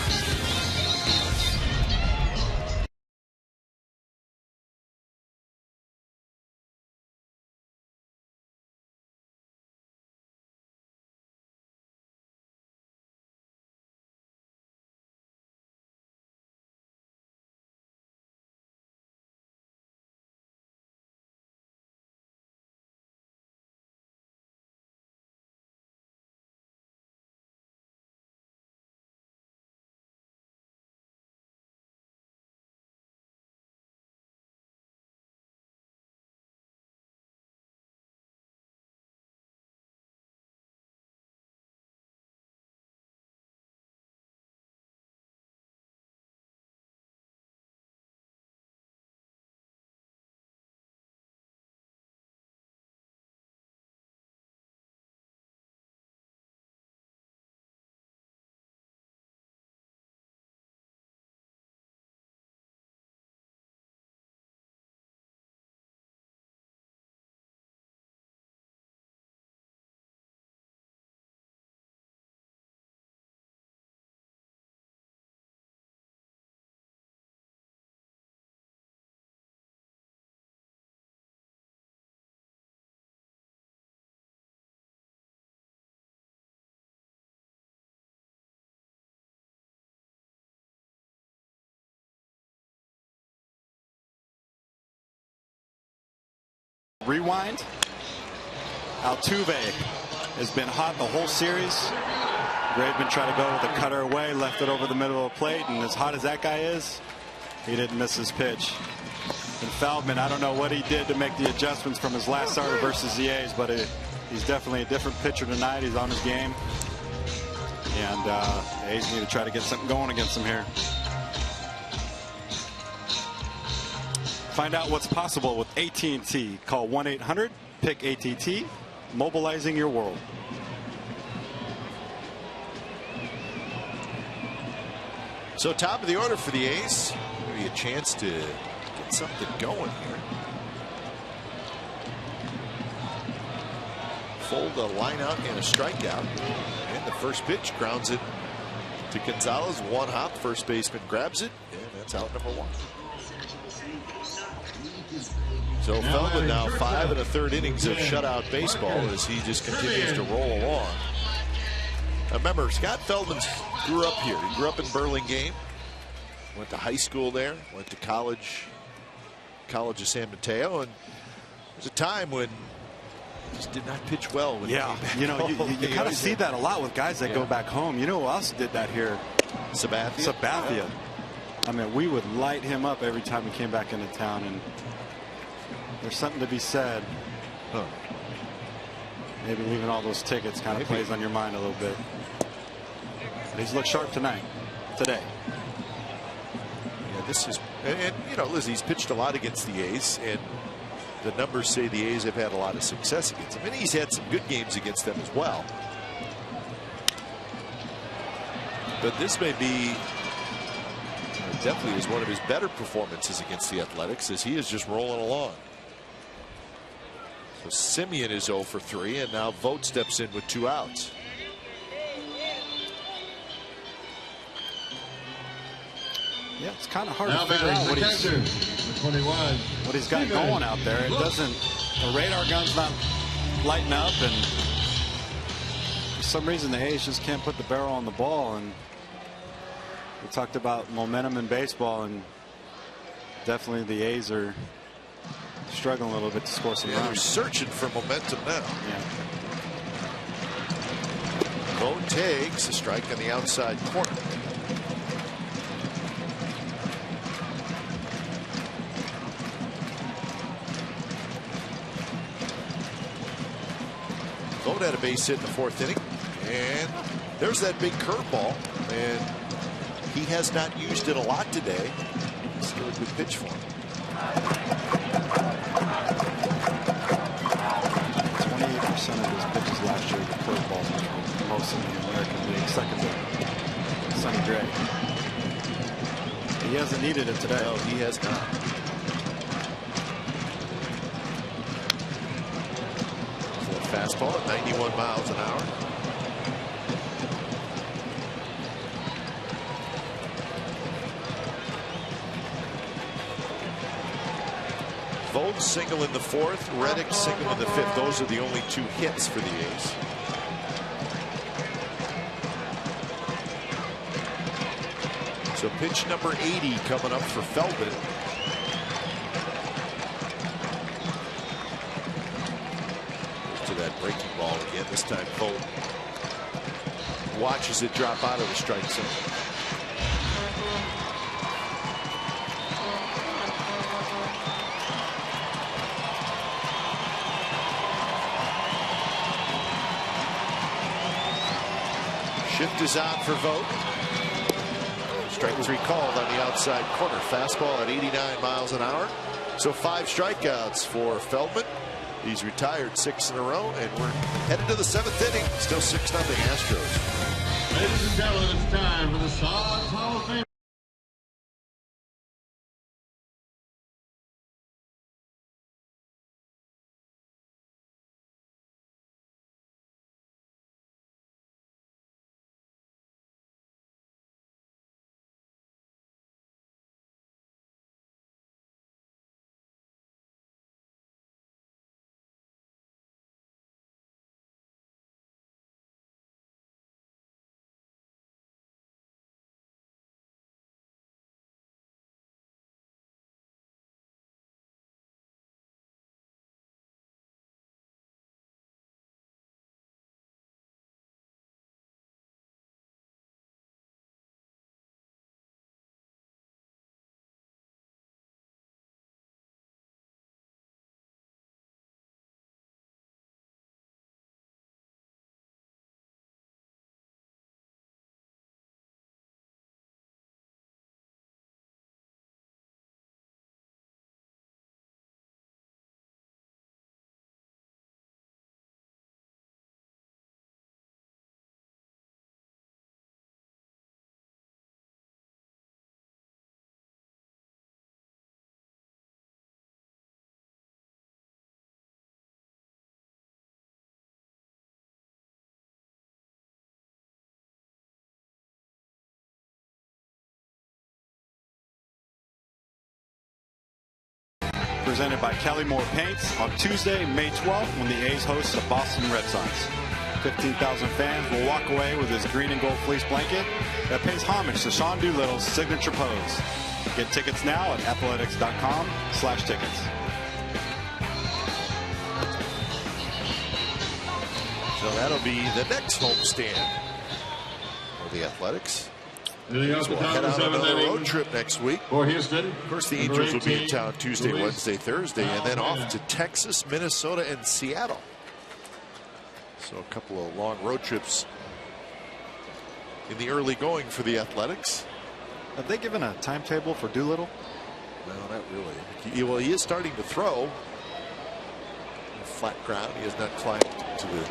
Rewind. Altuve has been hot the whole series. Graveman tried to go with a cutter away, left it over the middle of the plate, and as hot as that guy is, he didn't miss his pitch. And Feldman, I don't know what he did to make the adjustments from his last starter versus the A's, but he's definitely a different pitcher tonight. He's on his game. And the A's need to try to get something going against him here. Find out what's possible with AT&T. Call 1-800-PICK-ATT, mobilizing your world. So top of the order for the A's. Maybe a chance to get something going here. Fold a line out and a strikeout. And the first pitch grounds it to Gonzalez. One hop. First baseman grabs it. And that's out number 1. So Feldman now 5 1/3 innings of shutout baseball as he just continues to roll along. Now remember, Scott Feldman grew up here. He grew up in Burlingame. Went to high school there. Went to college of San Mateo. And there's a time when he just did not pitch well. When yeah, you know, you kind of see that a lot with guys that go back home. You know who else did that here? Sabathia. Yeah. I mean, we would light him up every time he came back into town, and there's something to be said. Huh. Maybe leaving all those tickets kind of plays on your mind a little bit. But he's looked sharp today. Yeah, this is, and you know, Liz, he's pitched a lot against the A's, and the numbers say the A's have had a lot of success against him, and he's had some good games against them as well. But this may be definitely is one of his better performances against the Athletics, as he is just rolling along. So Simeon is 0 for 3, and now Vogt steps in with 2 outs. Yeah, it's kind of hard to figure out what he's got going out there. It doesn't, the radar gun's not lighting up, and for some reason the A's just can't put the barrel on the ball. And we talked about momentum in baseball, and definitely the A's are struggling a little bit to score some runs. They're searching for momentum now. Yeah. Vogt takes a strike on the outside corner. Vogt had a base hit in the 4th inning, and there's that big curveball, and he has not used it a lot today. Still a good pitch for him. 28% of his pitches last year were curveballs, which were most in the American League, second to Sonny Gray. He hasn't needed it today. No, he has not. Fastball at 91 miles an hour. Vogt single in the 4th, Reddick single in the 5th. Those are the only 2 hits for the A's. So pitch number 80 coming up for Feldman. That breaking ball again. This time Vogt watches it drop out of the strike zone. Shift is out for Vogt. Strike 3 called on the outside corner. Fastball at 89 miles an hour. So 5 strikeouts for Feldman. He's retired 6 in a row, and we're headed to the 7th inning. Still 6-0 Astros. Ladies and gentlemen, it's time for the Sox Hall of Fame. presented by Kelly Moore Paints on Tuesday, May 12th, when the A's host the Boston Red Sox. 15,000 fans will walk away with his green and gold fleece blanket that pays homage to Sean Doolittle's signature pose. Get tickets now at athletics.com/tickets. So that'll be the next homestand for the Athletics. So we'll head out on another road trip next week. For Houston. Of course, the Angels will be in town Tuesday, Wednesday, Thursday, and then off to Texas, Minnesota, and Seattle. So a couple of long road trips in the early going for the Athletics. Have they given a timetable for Doolittle? No, not really. Well, he is starting to throw. Flat ground. He has not climbed to the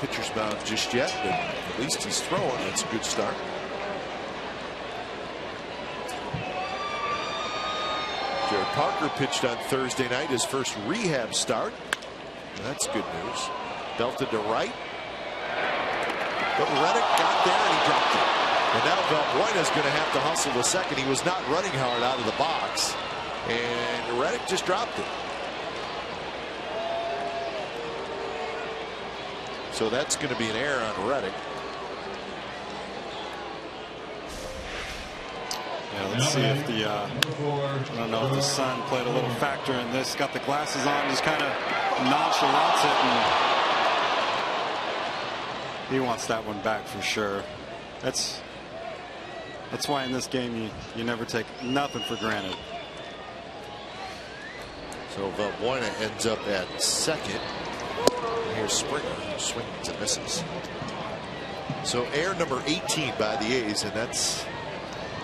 pitcher's mound just yet, but at least he's throwing. That's a good start. Jared Parker pitched on Thursday night, his first rehab start. That's good news. Belted to right. But Reddick got there and he dropped it. And now Valbuena's going to have to hustle the second. He was not running hard out of the box. And Reddick just dropped it. So that's going to be an error on Reddick. Yeah, let's see if the I don't know if the sun played a little factor in this. Got the glasses on, just kind of nonchalants it, and he wants that one back for sure. That's why in this game you never take nothing for granted. So Valbuena ends up at second. Here's Springer, who swings and misses. So error number 18 by the A's, and that's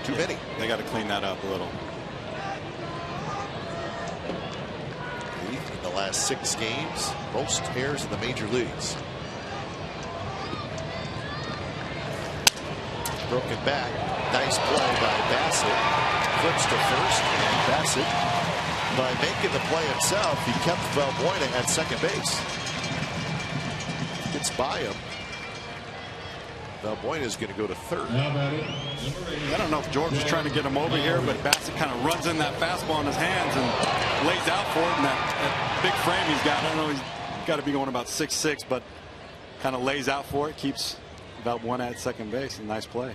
too many. They got to clean that up a little. In the last 6 games, most errors in the major leagues. Broken back. Nice play by Bassett. Flips to first, and Bassett, by making the play himself, he kept Valbuena at second base. Gets by him. Valbuena is going to go to third. I don't know if George is trying to get him over here, but Bassett kind of runs in that fastball in his hands and lays out for it. And that big frame he's got, I don't know, he's got to be going about 6'6", but kind of lays out for it, keeps Valbuena at second base. A nice play.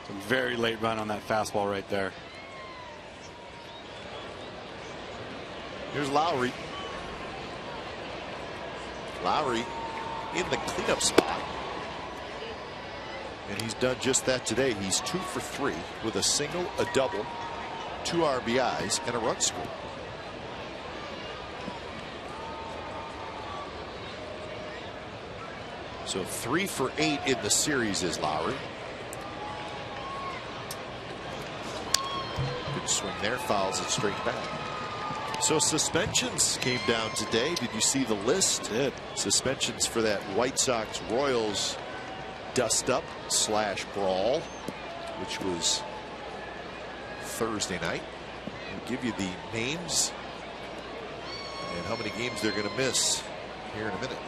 A very late run on that fastball right there. Here's Lowry. Lowry in the cleanup spot. And he's done just that today. He's 2 for 3 with a single, a double, 2 RBIs, and a run scored. So 3 for 8 in the series is Lowry. Good swing there, fouls it straight back. So suspensions came down today. Did you see the list? Did. Suspensions for that White Sox Royals dust-up / brawl, which was Thursday night. I'll give you the names and how many games they're going to miss here in a minute.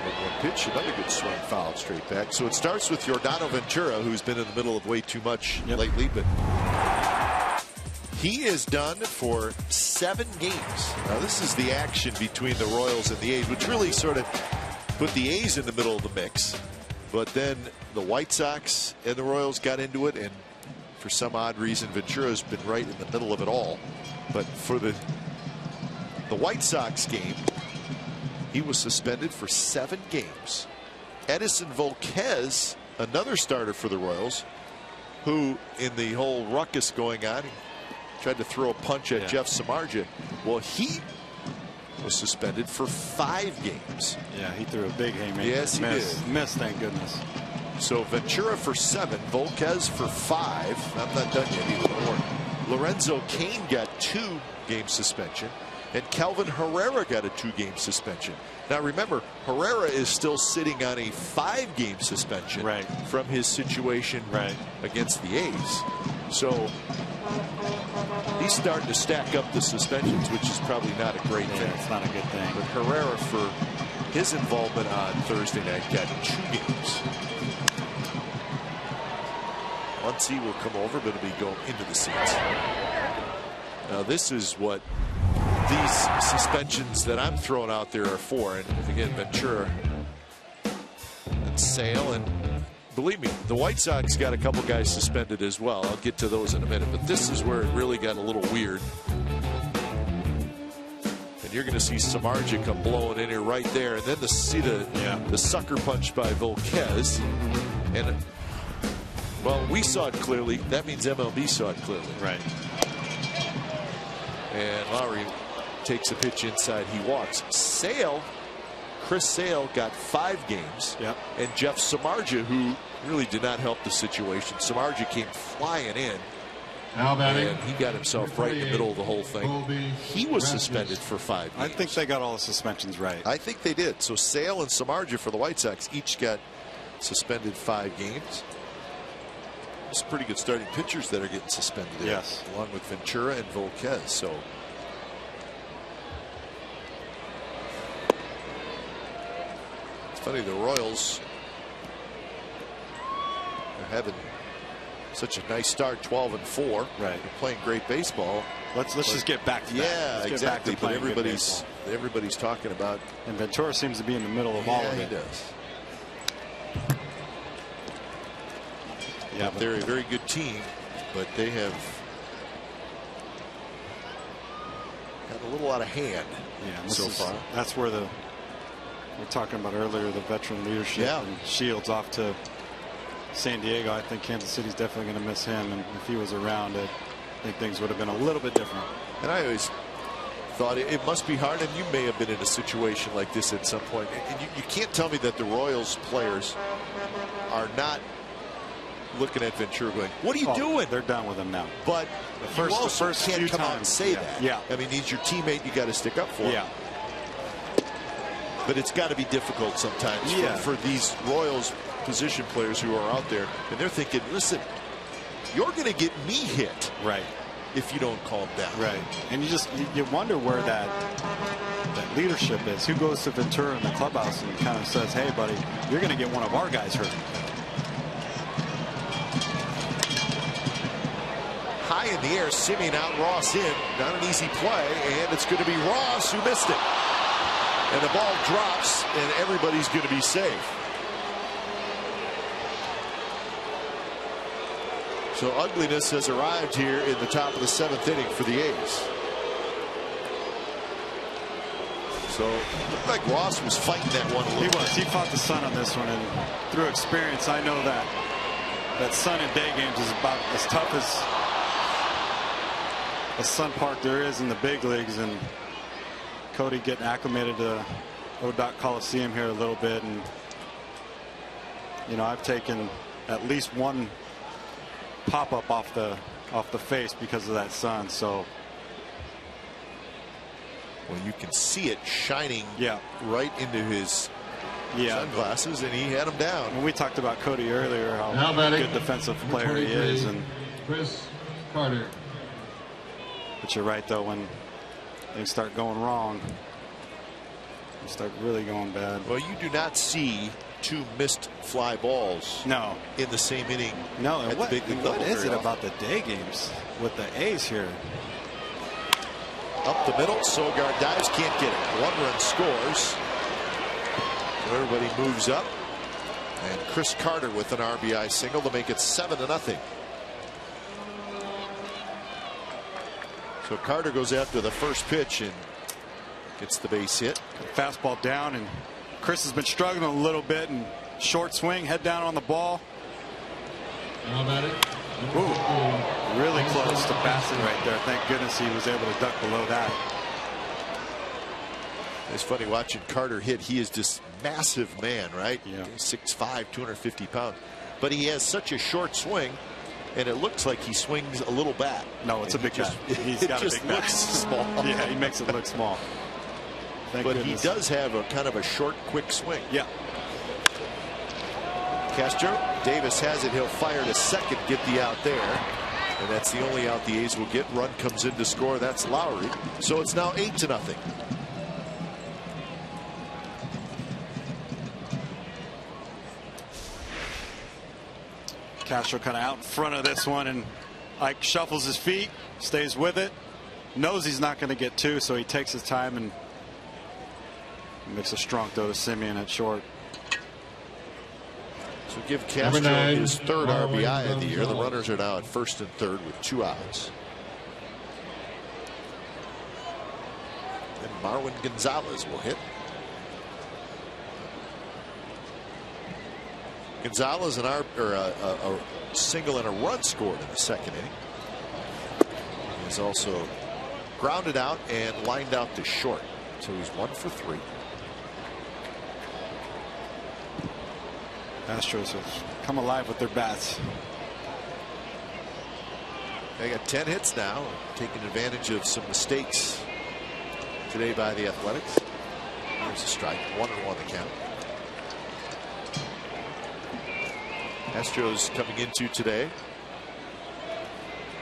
One pitch, another good swing, fouled straight back. So it starts with Yordano Ventura, who's been in the middle of way too much lately, but he is done for 7 games. Now this is the action between the Royals and the A's, which really sort of put the A's in the middle of the mix. But then the White Sox and the Royals got into it, and for some odd reason Ventura's been right in the middle of it all. But for the White Sox game, he was suspended for 7 games. Edison Volquez, another starter for the Royals, who in the whole ruckus going on, tried to throw a punch at Jeff Samardzija. Well, he was suspended for 5 games. Yeah, he threw a big haymaker. Yes, he did. Missed, thank goodness. So Ventura for 7, Volquez for 5. I'm not done yet either. Lorenzo Cain got 2-game suspension. And Kelvin Herrera got a 2-game suspension. Now remember, Herrera is still sitting on a 5-game suspension from his situation against the A's. So he's starting to stack up the suspensions, which is probably not a great thing. It's not a good thing. But Herrera, for his involvement on Thursday night, got 2 games. Muncy will come over, but it'll be going into the seats. Now this is what these suspensions that I'm throwing out there are for. And again, Ventura and Sale, and believe me, the White Sox got a couple guys suspended as well. I'll get to those in a minute, but this is where it really got a little weird. And you're going to see Samardzija come blowing in here right there, and then the sucker punch by Volquez. And well, we saw it clearly. That means MLB saw it clearly. Right. And Lowry takes a pitch inside. He walks. Chris Sale got 5 games. Yep. And Jeff Samardzija, who really did not help the situation. Samardzija came flying in. Now batting. And he got himself right in the middle of the whole thing. He was suspended for 5 games. I think they got all the suspensions right. I think they did. So Sale and Samardzija for the White Sox each got suspended 5 games. It's pretty good starting pitchers that are getting suspended there, yes, along with Ventura and Volquez. So it's funny, the Royals are having such a nice start, 12-4. Right, they're playing great baseball. Let's just get back to that. Yeah, exactly. But everybody's talking about. And Ventura seems to be in the middle of all of it. He does. Yeah, they're a very good team, but they have got a little out of hand so far. That's where we're talking about earlier, the veteran leadership. Yeah. And Shields off to San Diego. I think Kansas City's definitely going to miss him, and if he was around, I think things would have been a little bit different. And I always thought it must be hard, and you may have been in a situation like this at some point. And you can't tell me that the Royals players are not looking at Ventura going, what are you doing? They're done with him now. But the first can't few come out and say times, that. Yeah. I mean, he's your teammate. You got to stick up for him. Yeah. But it's got to be difficult sometimes for these Royals position players who are out there, and they're thinking, listen, you're going to get me hit. Right. If you don't calm down. Right. And you wonder where that leadership is. Who goes to Ventura in the clubhouse and kind of says, hey, buddy, you're going to get one of our guys hurt. High in the air, Simeon out, Ross in. Not an easy play, and it's going to be Ross who missed it. And the ball drops, and everybody's going to be safe. So ugliness has arrived here in the top of the 7th inning for the A's. So it looked like Ross was fighting that one a little bit. He fought the sun on this one, and through experience, I know that sun in day games is about as tough as Sun Park there is in the big leagues. And Cody getting acclimated to ODOT Coliseum here a little bit, and I've taken at least one pop-up off the face because of that sun. So well, you can see it shining right into his sunglasses, and he had him down. And we talked about Cody earlier, how good defensive player he is, and Chris Carter. But you're right, though, when things start going wrong, they start really going bad. Well, you do not see 2 missed fly balls in the same inning. No, and what is it about the day games with the A's here? Up the middle, Sogard dives, can't get it. 1 run scores. Everybody moves up, and Chris Carter with an RBI single to make it 7-0. So Carter goes after the first pitch and gets the base hit. Fastball down, and Chris has been struggling a little bit, and short swing, head down on the ball. Ooh, really close to passing right there. Thank goodness he was able to duck below that. It's funny watching Carter hit. He is this massive man, right? Yeah. 6'5", 250 pounds. But he has such a short swing, and it looks like he swings a little bat. No, it's a big bat. He's got a big bat. Looks small. Yeah, he makes it look small. Thank goodness. He does have a kind of a short, quick swing. Yeah. Castro, Davis has it. He'll fire to second, get the out there. And that's the only out the A's will get. Run comes in to score. That's Lowry. So it's now 8-0. Castro kind of out in front of this one, and Ike shuffles his feet, stays with it, knows he's not going to get two, so he takes his time and makes a strong throw to Simeon at short. So give Castro his third RBI of the year. The runners are now at first and third with 2 outs. And Marwin Gonzalez will hit. Gonzalez a single and a run scored in the second inning. He's also grounded out and lined out to short. So he's 1 for 3. Astros have come alive with their bats. They got 10 hits now, taking advantage of some mistakes today by the Athletics. Here's a strike, 1-1 the count. Astros coming into today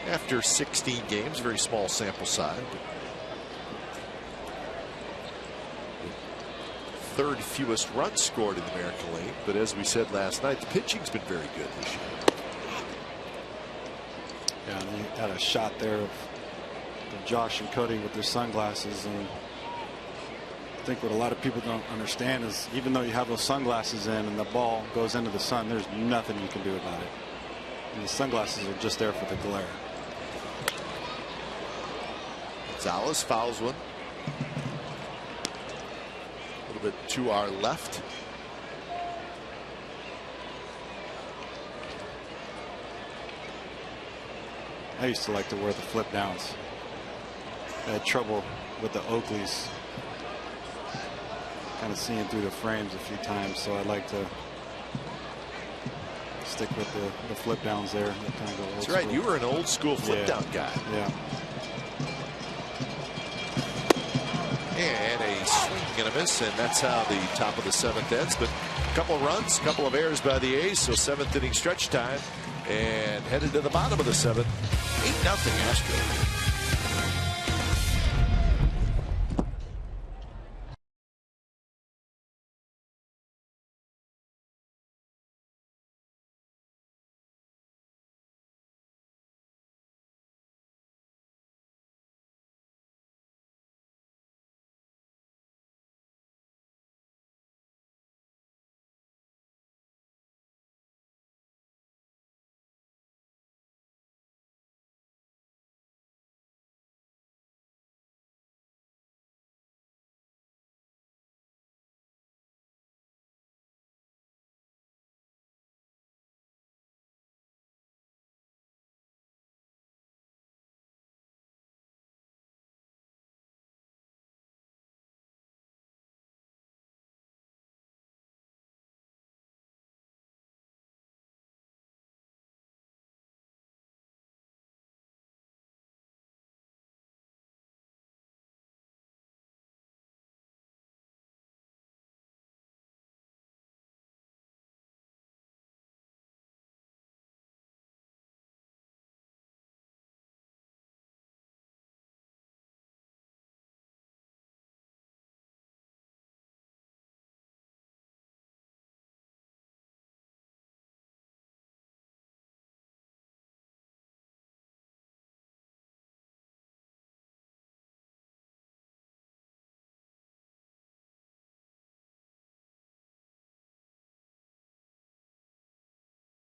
after 16 games, very small sample size. Third fewest runs scored in the American League, but as we said last night, the pitching's been very good this year. Yeah, and he had a shot there of Josh and Cody with their sunglasses, and I think what a lot of people don't understand is even though you have those sunglasses in and the ball goes into the sun, there's nothing you can do about it. And the sunglasses are just there for the glare. Gonzalez fouls one. A little bit to our left. I used to like to wear the flip downs. I had trouble with the Oakleys, kind of seeing through the frames a few times, so I like to stick with the flip downs there. Kind of go old That's right. school. You were an old school flip down guy. Yeah. And a swing and a miss, and that's how the top of the 7th ends. But a couple of runs, a couple of errors by the A's, so 7th inning stretch time, and headed to the bottom of the 7th. 8-0 Astros.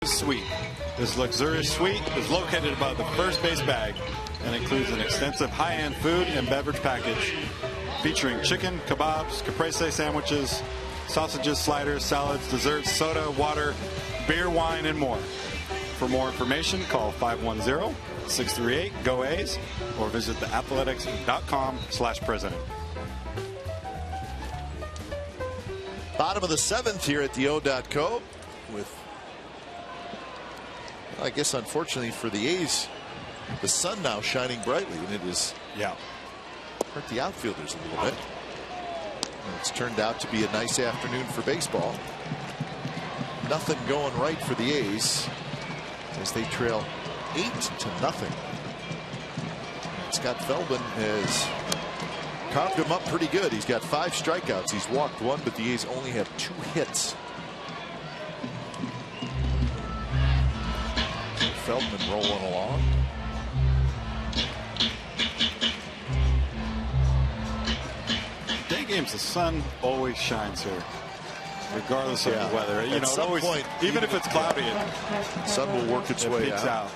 Suite. This luxurious suite is located above the first base bag and includes an extensive high-end food and beverage package featuring chicken, kebabs, caprese sandwiches, sausages, sliders, salads, desserts, soda, water, beer, wine, and more. For more information, call 510-638-GO-A's or visit theathletics.com/president. Bottom of the 7th here at the O.co with, I guess unfortunately for the A's, the sun now shining brightly, and it is hurt the outfielders a little bit. And it's turned out to be a nice afternoon for baseball. Nothing going right for the A's as they trail 8-0. Scott Feldman has carved him up pretty good. He's got 5 strikeouts. He's walked 1, but the A's only have 2 hits. Feldman rolling along. Day games, the sun always shines here, regardless of the weather. You At know, some always, point, even if it's cloudy, the sun will work its way peeks out.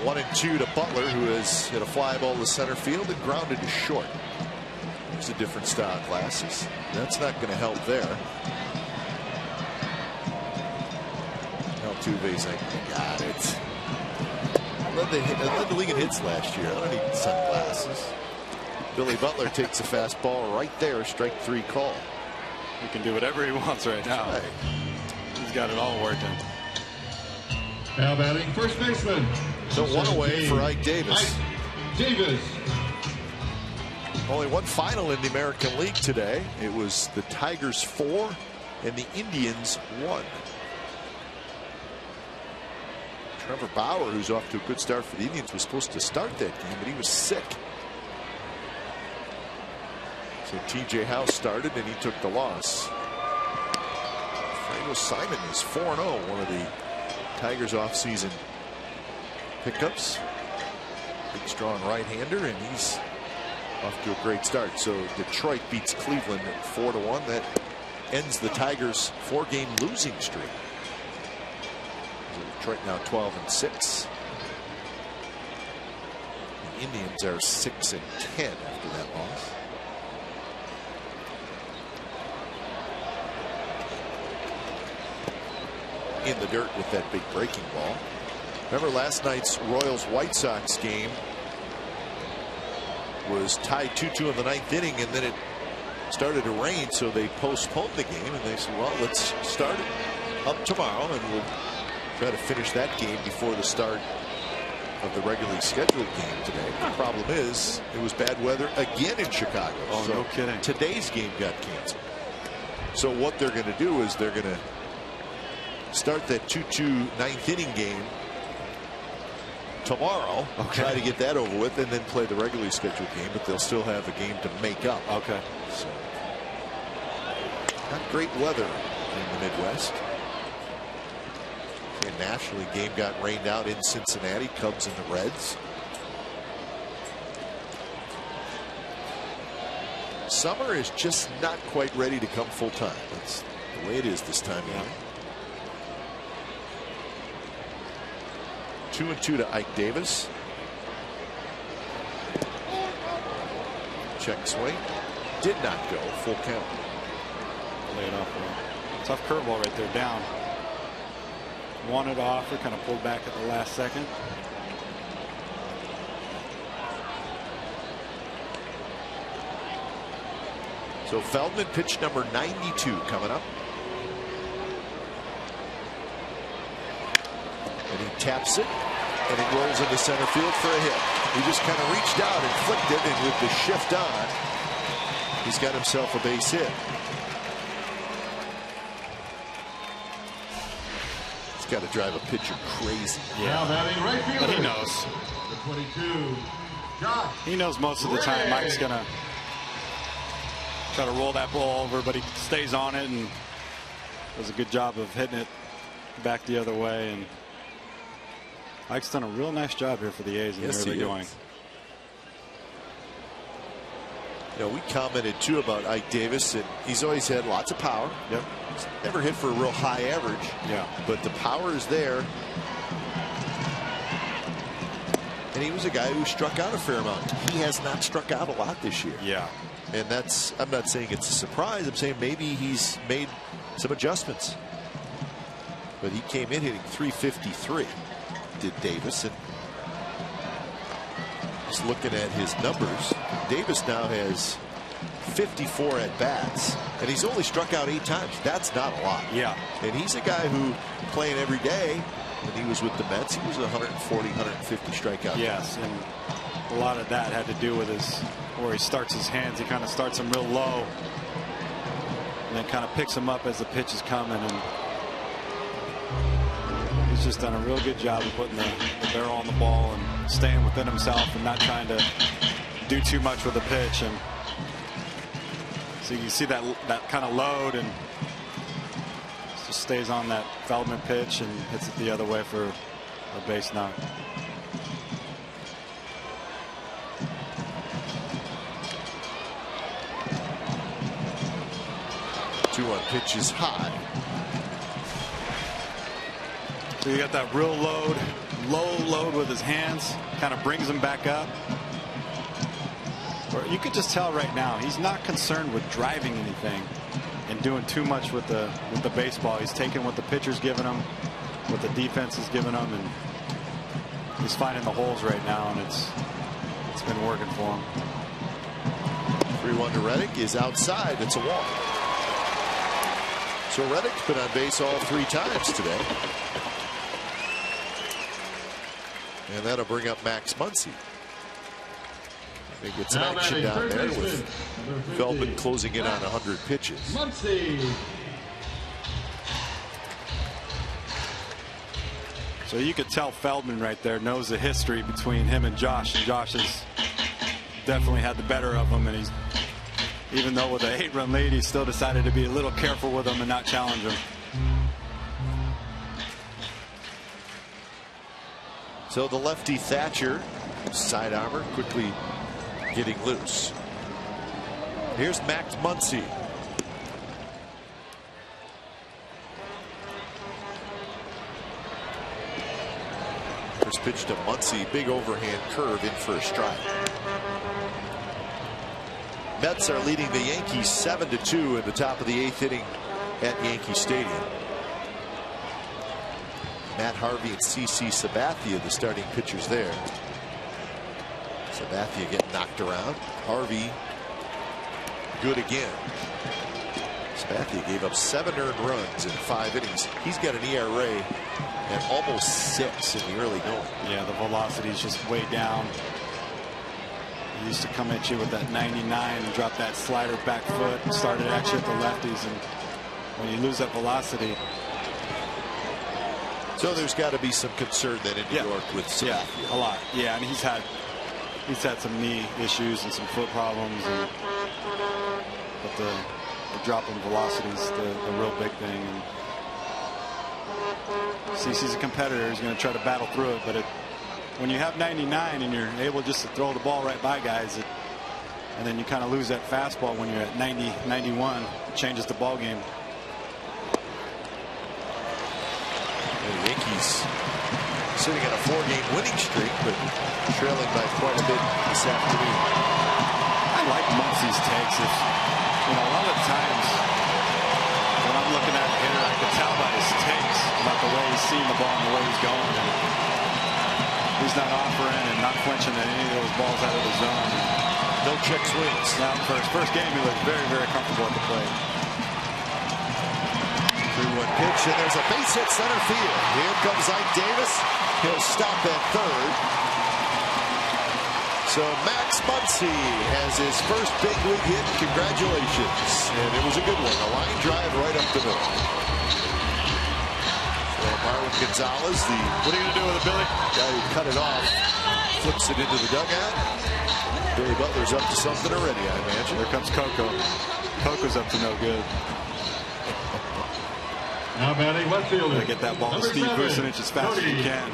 One and two to Butler, who has hit a fly ball to center field and grounded to short. There's a different style of glasses. That's not going to help there. Altuve's like, got it. Led the league in hits last year. I don't need sunglasses. Billy Butler takes a fastball right there, strike three call. He can do whatever he wants right now. Right. He's got it all working. Now batting first baseman. So one away for Ike Davis. Ike Davis. Only one final in the American League today. It was the Tigers 4 and the Indians 1. Trevor Bauer, who's off to a good start for the Indians, was supposed to start that game, but he was sick. So TJ House started and he took the loss. Fredo Simon is 4-0, one of the Tigers offseason pickups. Big strong right-hander, and he's off to a great start. So Detroit beats Cleveland at 4-1. That ends the Tigers' 4-game losing streak. So Detroit now 12-6. The Indians are 6-10 after that loss. In the dirt with that big breaking ball. Remember last night's Royals-White Sox game was tied 2-2 in the 9th inning, and then it started to rain, so they postponed the game, and they said, well, let's start it up tomorrow, and we'll try to finish that game before the start of the regularly scheduled game today. The problem is it was bad weather again in Chicago. Oh, so no kidding. Today's game got canceled. So what they're going to do is they're going to start that 2-2 9th inning game tomorrow. Okay. Try to get that over with and then play the regularly scheduled game, but they'll still have a game to make up. Okay. So, not great weather in the Midwest. And nationally, game got rained out in Cincinnati. Cubs and the Reds. Summer is just not quite ready to come full time. That's the way it is this time of year. 2-2 to Ike Davis. Check swing. Did not go. Full count. Lay it off. Tough curveball right there. Down. Wanted to offer. Kind of pulled back at the last second. So Feldman, pitch number 92 coming up. And he taps it, and it rolls into center field for a hit. He just kind of reached out and flicked it, and with the shift on, he's got himself a base hit. He's got to drive a pitcher crazy. Now batting right fielder. But he knows. The 22, Josh. He knows most of the time Mike's going to try to roll that ball over, but he stays on it and does a good job of hitting it back the other way. And Mike's done a real nice job here for the A's in the early going. You know, we commented too about Ike Davis, and he's always had lots of power. Yep. He's never hit for a real high average. Yeah. But the power is there. And he was a guy who struck out a fair amount. He has not struck out a lot this year. Yeah. And that's, I'm not saying it's a surprise. I'm saying maybe he's made some adjustments. But he came in hitting .353. Did Davis, and just looking at his numbers, Davis now has 54 at bats, and he's only struck out 8 times. That's not a lot. Yeah. And he's a guy who, playing every day, when he was with the Mets, he was 140, 150 strikeout. Yes, and a lot of that had to do with his where he starts his hands. He kind of starts them real low, and then kind of picks them up as the pitch is coming, and he's just done a real good job of putting the barrel on the ball and staying within himself and not trying to do too much with the pitch, and so you see that kind of load, and just stays on that Feldman pitch and hits it the other way for a base knock. Two-one pitch is high. So you got that real low load with his hands, kind of brings him back up. Or you could just tell right now he's not concerned with driving anything and doing too much with the baseball. He's taking what the pitcher's giving him, what the defense is giving him, and he's finding the holes right now, and it's been working for him. 3-1 to Reddick is outside. It's a walk. So Reddick's been on base all 3 times today. And that'll bring up Max Muncy. I think it's an action down there with Feldman closing in on 100 pitches. Muncy. So you could tell Feldman right there knows the history between him and Josh. And Josh has definitely had the better of him. And he's, even though with an 8-run lead, he still decided to be a little careful with him and not challenge him. So the lefty Thatcher, side armor, quickly getting loose. Here's Max Muncy. First pitch to Muncy, big overhand curve in for a strike. Mets are leading the Yankees 7-2 in the top of the 8th inning at Yankee Stadium. Matt Harvey and CC Sabathia, the starting pitchers there. Sabathia getting knocked around. Harvey good again. Sabathia gave up 7 earned runs in 5 innings. He's got an ERA at almost 6 in the early going. Yeah, the velocity is just way down. He used to come at you with that 99 and drop that slider back foot and started at you at the lefties, and when you lose that velocity. So there's got to be some concern then in New York with Sabathia. Yeah, a lot. Yeah, and he's had some knee issues and some foot problems, but the drop in velocity is the real big thing. And CC's a competitor. He's going to try to battle through it, but when you have 99 and you're able just to throw the ball right by guys, and then you kind of lose that fastball when you're at 90, 91, it changes the ball game. The Yankees sitting on a 4-game winning streak, but trailing by quite a bit this afternoon. I like Muncy's takes. A lot of times when I'm looking at a hitter, I can tell by his takes about the way he's seeing the ball and the way he's going. And he's not offering and not flinching at any of those balls out of the zone. No check swings. Now, for his first game, he looked very, very comfortable at the plate. 3-1 pitch, and there's a base hit center field. Here comes Ike Davis. He'll stop at third. So Max Muncy has his first big league hit. Congratulations. And it was a good one. A line drive right up the middle. So Marlon Gonzalez, what are you going to do with it, Billy? Guy who cut it off, flips it into the dugout. Billy Butler's up to something already, I imagine. Here comes Coco. Coco's up to no good. Now batting left fielder. Get that ball to Steve Vucinich as fast as you can.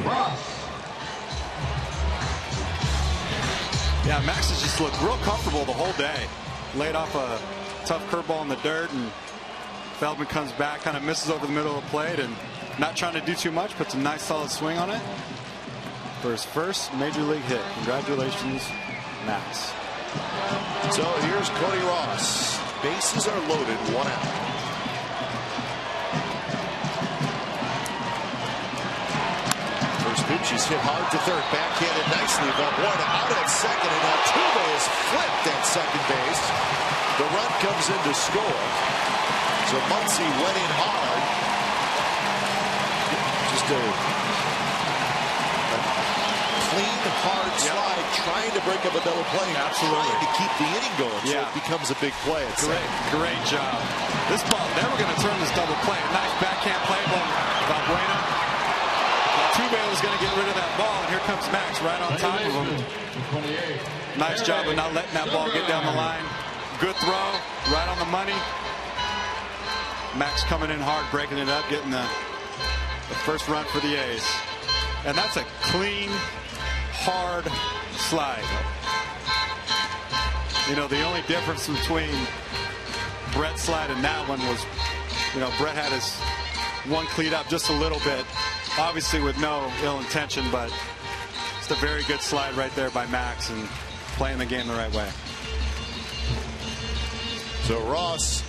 Yeah, Max has just looked real comfortable the whole day. Laid off a tough curveball in the dirt, and Feldman comes back, kind of misses over the middle of the plate, and not trying to do too much, puts a nice solid swing on it for his first major league hit. Congratulations, Max. So here's Cody Ross. Bases are loaded, 1 out. Pitch is hit hard to third, backhanded nicely, but 1 out at second, and Altuve is flipped at second base. The run comes in to score. So Muncy went in hard. Just a clean, hard slide, trying to break up a double play. Absolutely. Trying to keep the inning going, so it becomes a big play. Great job. This ball never going to turn this double play. Nice backhand play by Valbuena. Altuve was going to get rid of that ball, and here comes Max right on top of him. Nice job of not letting that ball get down the line. Good throw, right on the money. Max coming in hard, breaking it up, getting the first run for the A's. And that's a clean, hard slide. You know, the only difference between Brett's slide and that one was, you know, Brett had his one cleat up just a little bit, obviously with no ill intention, but it's a very good slide right there by Max and playing the game the right way. So Ross,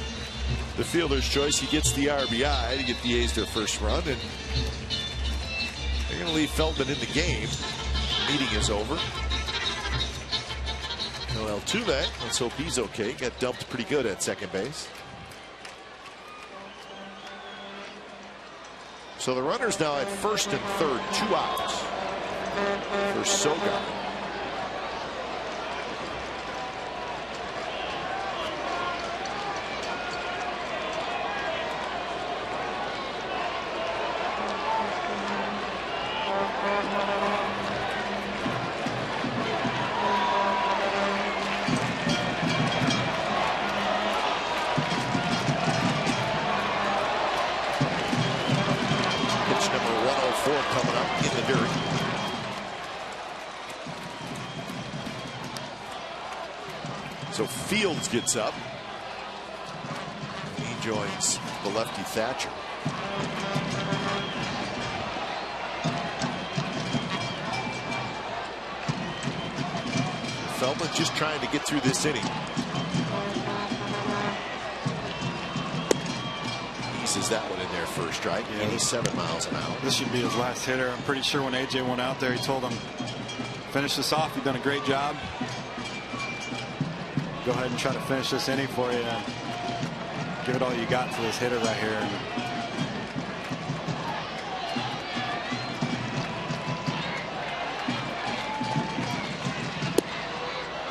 the fielder's choice, he gets the RBI to get the A's their first run, and they're going to leave Feldman in the game. Meeting is over. No Altuve, let's hope he's okay. Got dumped pretty good at second base. So the runner's now at first and third, 2 outs for Sogard. Coming up in the dirt. So Fields gets up. He joins the lefty Thatcher. Feldman just trying to get through this inning. Is that one in there for a strike? Yeah, 87 miles an hour. This should be his last hitter. I'm pretty sure when AJ went out there, he told him, finish this off. You've done a great job. Go ahead and try to finish this inning for you. Give it all you got to this hitter right here.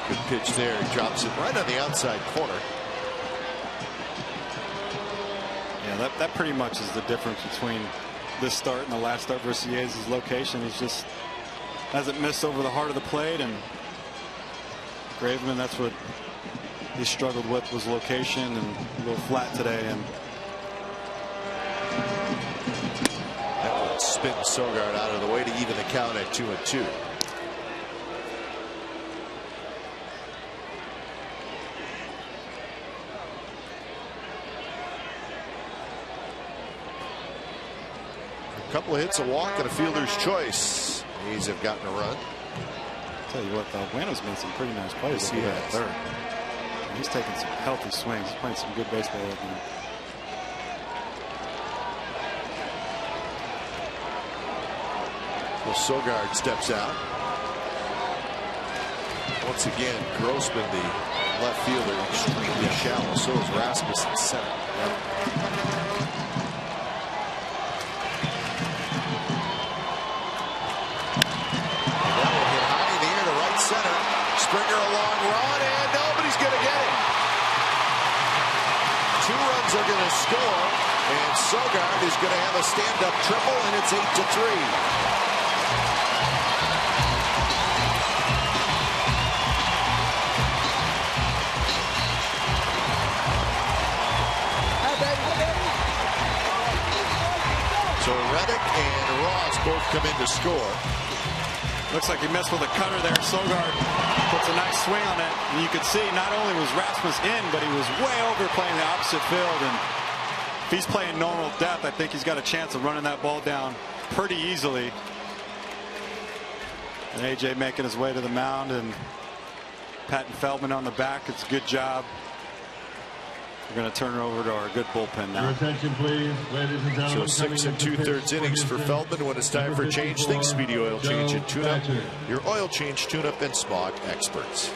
Good pitch there. He drops it right on the outside corner. That pretty much is the difference between this start and the last start versus the A's. His location. He's just hasn't missed over the heart of the plate, and Graveman, that's what he struggled with, was location, and a little flat today. And that would spin Sogard out of the way to even the count at 2-2. A couple of hits, a walk, and a fielder's choice. A's have gotten a run. I'll tell you what, though, Bueno's made some pretty nice plays. Yes, he has. Third. He's taking some healthy swings. He's playing some good baseball right now. Well, Sogard steps out. Once again, Grossman, the left fielder, extremely shallow. So is Rasmussen, center. Center. Springer a long run, and nobody's going to get it. 2 runs are going to score, and Sogard is going to have a stand-up triple, and it's 8-3. So Reddick and Ross both come in to score. Looks like he missed with a cutter there. Sogard puts a nice swing on it. And you could see not only was Rasmus in, but he was way over playing the opposite field. And if he's playing normal depth, I think he's got a chance of running that ball down pretty easily. And AJ making his way to the mound and patting Feldman on the back. It's a good job. We're going to turn it over to our good bullpen now. Your attention, please, ladies and gentlemen. So 6 2/3 innings for Feldman. When it's time for change, think Speedy Oil Change and Tune-Up. Your oil change, tune-up, and smog experts.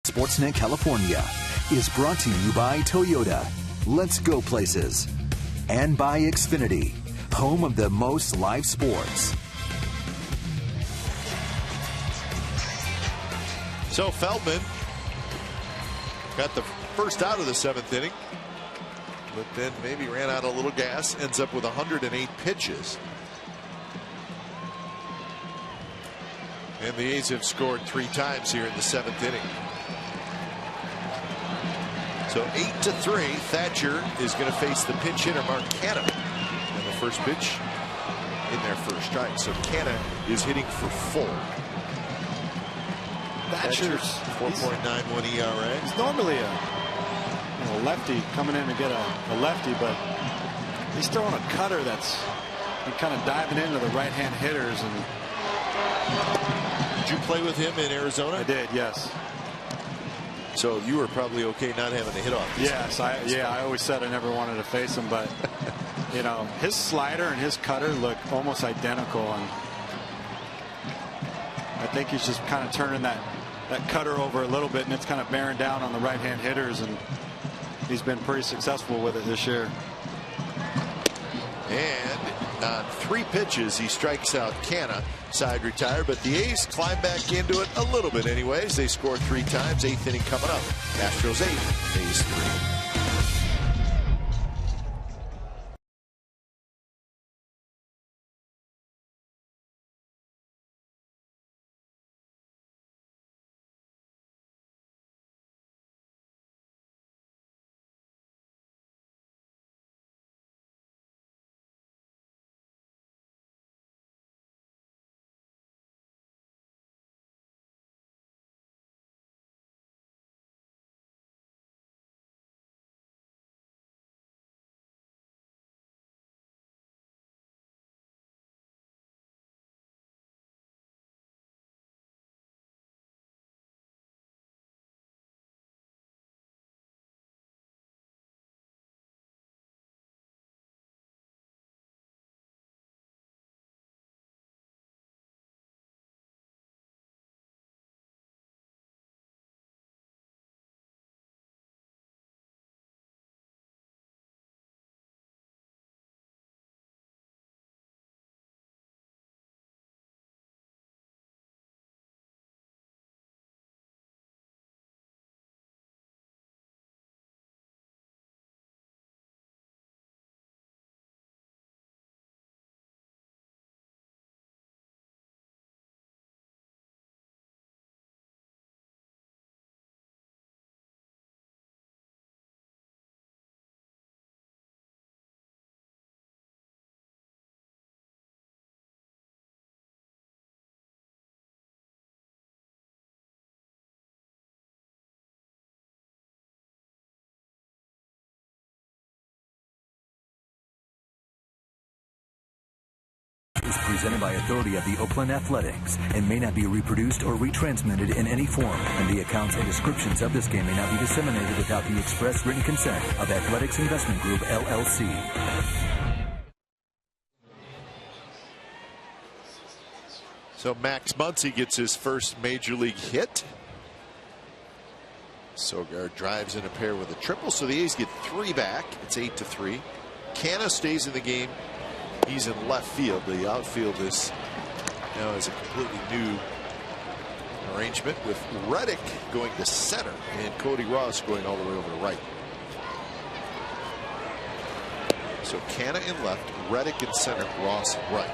Sportsnet California is brought to you by Toyota. Let's go places. And by Xfinity, home of the most live sports. So Feldman got the first out of the 7th inning, but then maybe ran out a little gas, ends up with 108 pitches. And the A's have scored 3 times here in the 7th inning. So 8-3, Thatcher is going to face the pinch hitter Mark Canha in the first pitch in their first strike. So Canha is hitting for 4. Thatcher's 4.91 ERA. He's normally a lefty coming in to get a lefty, but he's throwing a cutter that's kind of diving into the right-hand hitters. And did you play with him in Arizona? I did, yes. So you were probably okay not having to hit off. Yes, I always said I never wanted to face him, but you know, his slider and his cutter look almost identical, and I think he's just kind of turning that cutter over a little bit, and it's kind of bearing down on the right-hand hitters, and he's been pretty successful with it this year. And on 3 pitches, he strikes out Canha, side retired, but the A's climb back into it a little bit anyways. They score 3 times, 8th inning coming up. Astros 8, A's 3. Is presented by authority of the Oakland Athletics and may not be reproduced or retransmitted in any form, and the accounts and descriptions of this game may not be disseminated without the express written consent of Athletics Investment Group, LLC. So Max Muncy gets his first major league hit. Sogard drives in a pair with a triple, so the A's get 3 back. It's 8-3. Canha stays in the game. He's in left field. The outfield is now is a completely new arrangement with Reddick going to center and Cody Ross going all the way over to right. So Canha in left, Reddick in center, Ross right.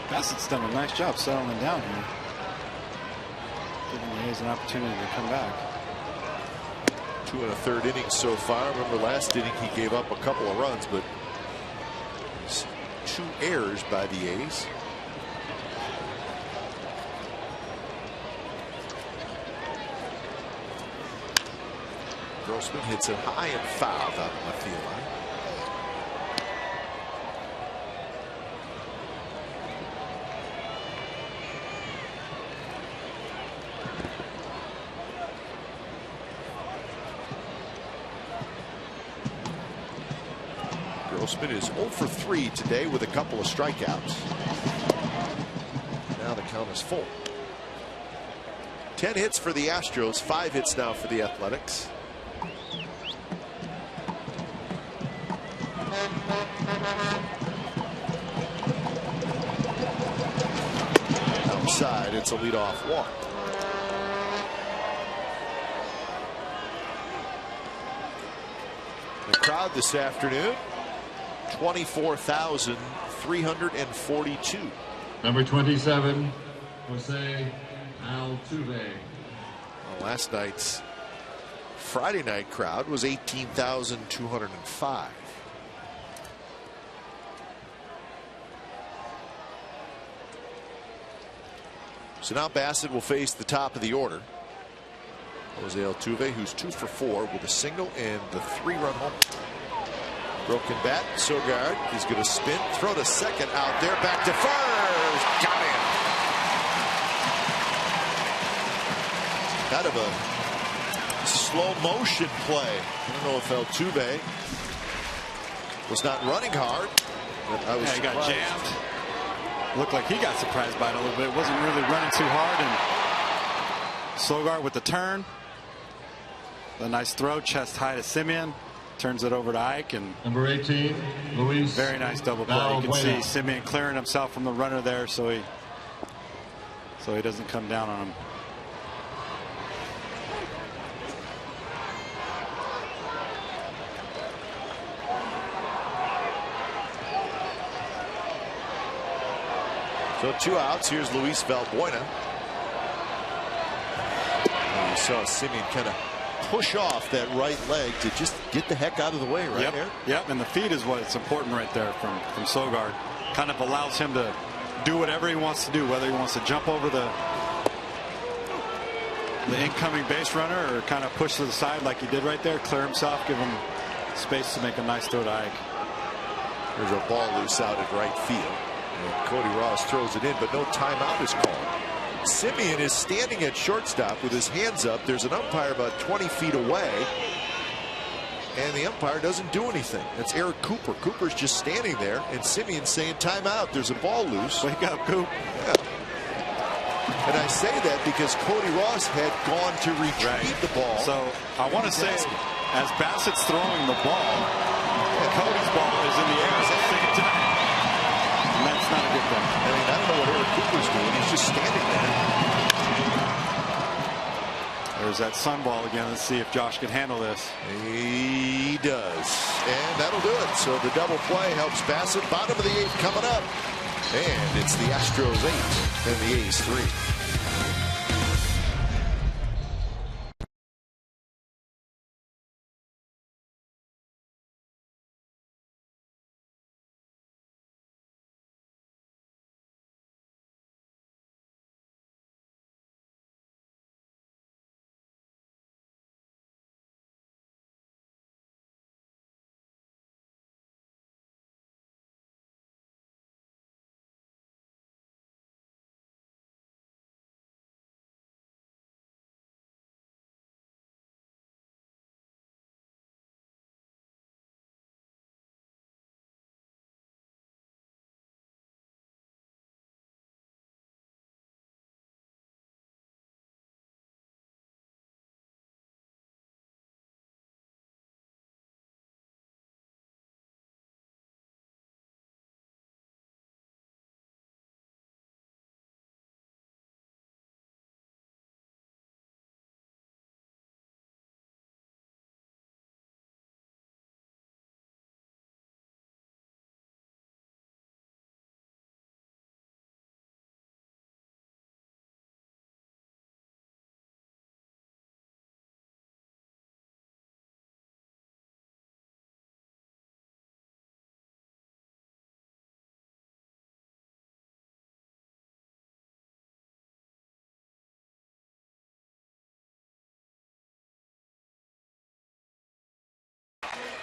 Bassett's done a nice job settling down here, giving the A's an opportunity to come back. 2 1/3 innings so far. Remember last inning he gave up a couple of runs, but 2 errors by the A's. Grossman hits it high and fouled out of left field line. Grossman is 0 for 3 today with a couple of strikeouts. Now the count is full. 10 hits for the Astros, 5 hits now for the Athletics. Outside, it's a leadoff walk. The crowd this afternoon, 24,342. Number 27, HOU AT OAK. Last night's Friday night crowd was 18,205. So now Bassett will face the top of the order. HOU AT OAK, who's 2 for 4 with a single and the 3-run home. Broken bat, Sogard is going to spin, throw to second, out there, back to first, got him. Kind of a slow motion play. I don't know if Altuve was not running hard, but I was surprised. He got jammed. Looked like he got surprised by it a little bit. Wasn't really running too hard, and Sogard with the turn. A nice throw, chest high to Semien. Turns it over to Ike, and number 18, Luis. Very nice double play. You can see Semien clearing himself from the runner there, so he doesn't come down on him. So 2 outs. Here's Luis Valbuena. And you saw Semien kind of push off that right leg to just get the heck out of the way right there. Yep, and the feed is what's important right there from Sogard. Kind of allows him to do whatever he wants to do, whether he wants to jump over the incoming base runner or kind of push to the side like he did right there, clear himself, give him space to make a nice throw to Ike. There's a ball loose out at right field. And Cody Ross throws it in, but no timeout is called. Semien is standing at shortstop with his hands up. There's an umpire about 20 feet away, and the umpire doesn't do anything. That's Eric Cooper. Cooper's just standing there, and Semien saying timeout. There's a ball loose. Wake up, Coop. Yeah. And I say that because Cody Ross had gone to retrieve the ball. So I want to say, as Bassett's throwing the ball, Cody's ball is in the air at the same time. And that's not a good thing. I mean, I don't know what Eric Cooper's doing. He's just standing there. There's that sun ball again. Let's see if Josh can handle this. He does. And that'll do it. So the double play helps Bassett. Bottom of the 8th coming up. And it's the Astros 8 and the A's 3.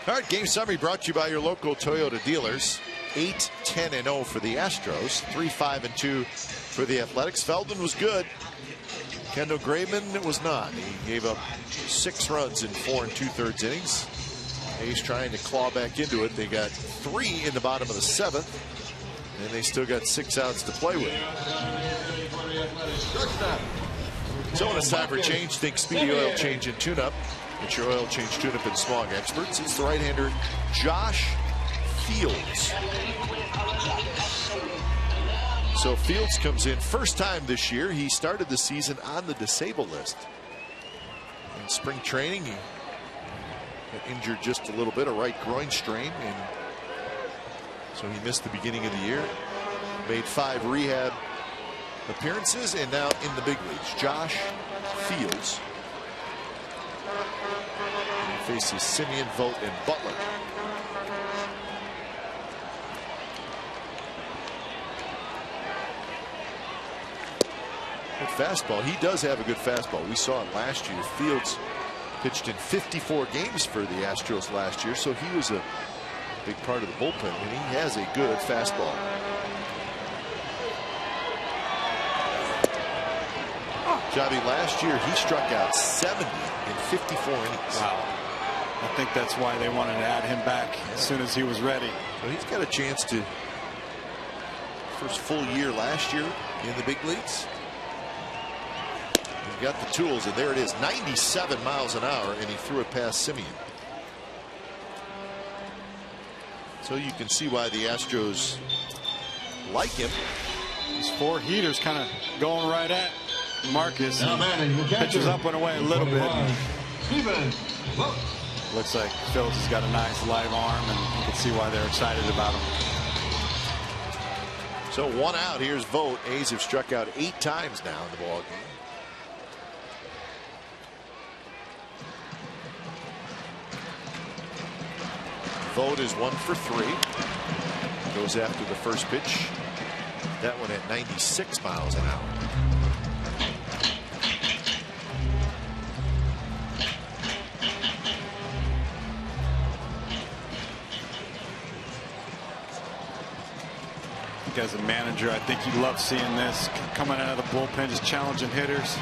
All right, game summary brought to you by your local Toyota dealers. 8-10-0 for the Astros, 3-5-2 for the Athletics. Feldman was good. Kendall Graveman was not. He gave up 6 runs in 4 2/3 innings. A's trying to claw back into it. They got 3 in the bottom of the 7th. And they still got 6 outs to play with. So when it's time for change, think Speedy Oil Change and Tune-Up. It's your oil change, tune-up, and smog experts. It's the right-hander Josh Fields. So Fields comes in first time this year. He started the season on the disabled list. In spring training, he got injured just a little bit, a right groin strain, and so he missed the beginning of the year. Made 5 rehab appearances, and now in the big leagues. Josh Fields. He faces Simeon, Vogt, and Butler. Good fastball. He does have a good fastball. We saw it last year. Fields pitched in 54 games for the Astros last year, so he was a big part of the bullpen, and he has a good fastball. Jobby, last year he struck out 70 in 54 innings. Wow. I think that's why they wanted to add him back as soon as he was ready. So he's got a chance to first full year last year in the big leagues. He's got the tools, and there it is, 97 miles an hour, and he threw it past Simeon. So you can see why the Astros like him. These 4 heaters kind of going right at Marcus. Pitches up and away a little bit. Looks like Phillips has got a nice live arm, and you can see why they're excited about him. So 1 out. Here's Vogt. A's have struck out 8 times now in the ball game. Vogt is 1 for 3. Goes after the first pitch. That one at 96 miles an hour. As a manager, I think you love seeing this, coming out of the bullpen, just challenging hitters.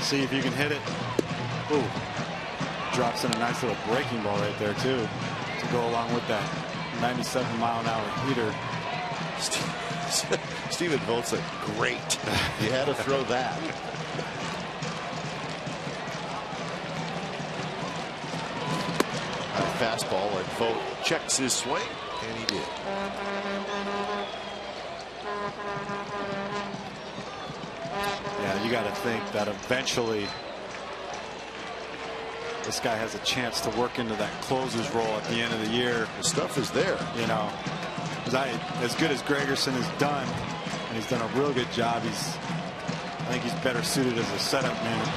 See if you can hit it. Ooh, drops in a nice little breaking ball right there too, to go along with that 97-mile-an-hour heater. Stephen Vogt's like, great. You had to throw that. Fastball, and Vogt checks his swing, and he did. Yeah, you got to think that eventually this guy has a chance to work into that closer's role at the end of the year. The stuff is there. You know, as good as Gregerson has done, and he's done a real good job, I think he's better suited as a setup man.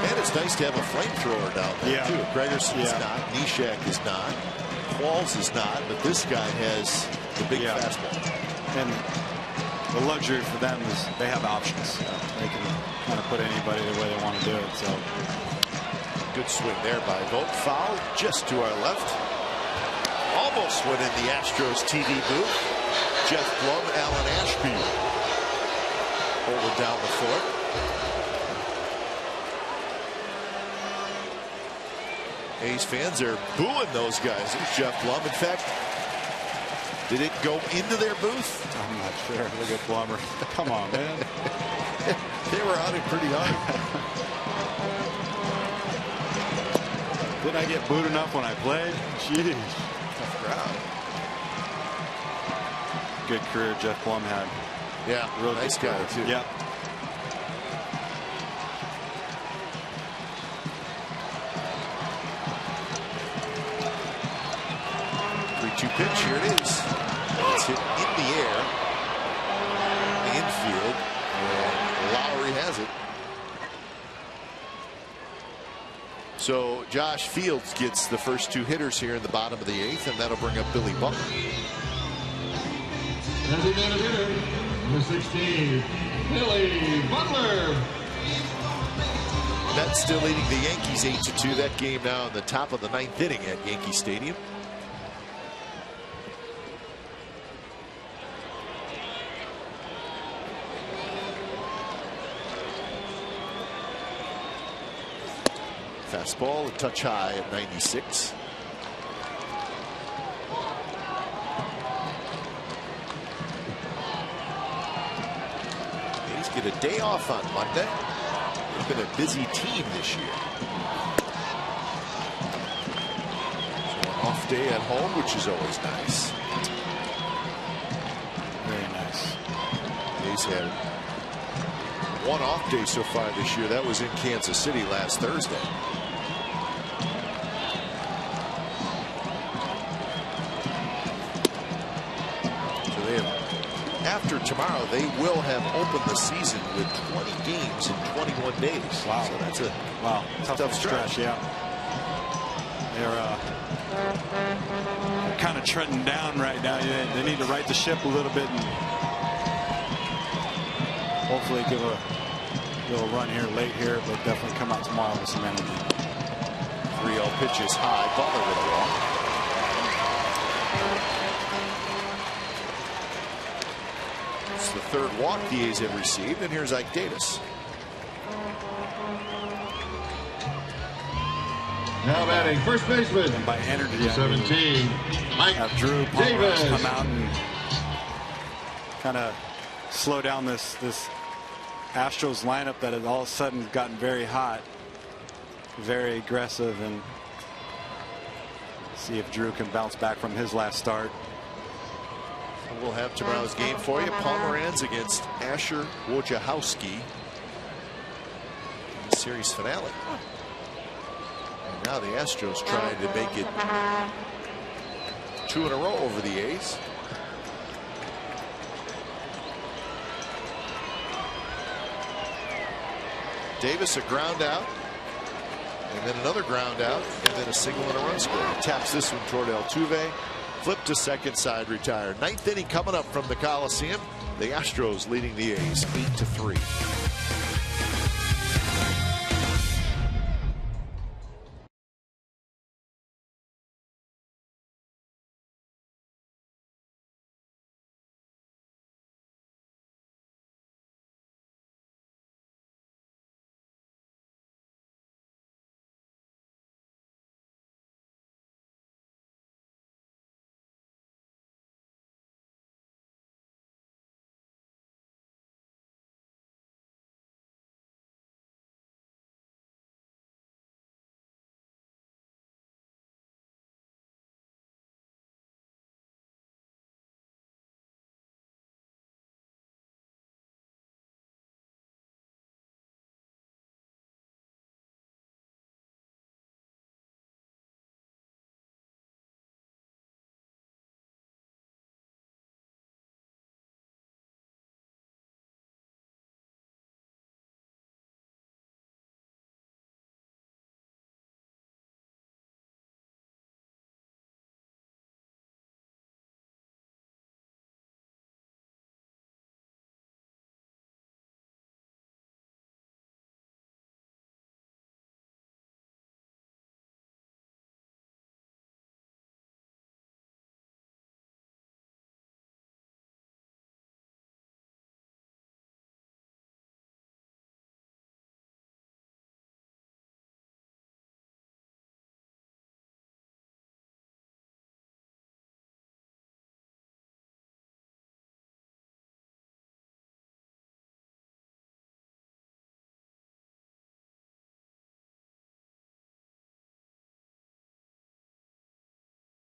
And it's nice to have a flamethrower down there, too. Gregerson is not, Neshek is not, Qualls is not, but this guy has the big fastball. And the luxury for them is they have options. They can kind of put anybody the way they want to do it. So good swing there by Vogt. Foul just to our left. Almost went in the Astros TV booth. Jeff Blum, Alan Ashby holding down the fort. A's fans are booing those guys. There's Jeff Blum. In fact, did it go into their booth? I'm not sure. Look at Blummer. Come on, man. They were on it pretty hard. Didn't I get booed enough when I played? Jeez. Tough crowd. Good career Jeff Blum had. Yeah, real nice guy, too. Yep. Pitch, here it is. It's hit in the air, the infield, and Lowry has it. So Josh Fields gets the first 2 hitters here in the bottom of the 8th, and that'll bring up Billy Butler. Designated hitter, number 16, Billy Butler. Mets still leading the Yankees 8-2. That game now in the top of the 9th inning at Yankee Stadium. Fastball, a touch high at 96. get a day off on Monday. They've been a busy team this year. So an off day at home, which is always nice. Very nice. A's had one off day so far this year. That was in Kansas City last Thursday. After tomorrow, they will have opened the season with 20 games in 21 days. Wow. So that's a tough stretch. Yeah. They're kind of treading down right now. They need to right the ship a little bit and hopefully give a little run here late here, but definitely come out tomorrow with some energy. 3-0 pitches high. Butler with a walk. It's the third walk the A's have received, and here's Ike Davis. Now batting first baseman. And by energy, 17. Ike have Drew Davis come out and kind of slow down this Astros lineup that has all of a sudden gotten very hot, very aggressive, and see if Drew can bounce back from his last start. We'll have tomorrow's game for you. Pomeranz against Asher Wojciechowski in the series finale. And now the Astros trying to make it 2 in a row over the A's. Davis a ground out, and then another ground out, and then a single and a run score. He taps this one toward Altuve. Flip to second side, retired. Ninth inning coming up from the Coliseum. The Astros leading the A's 8-3.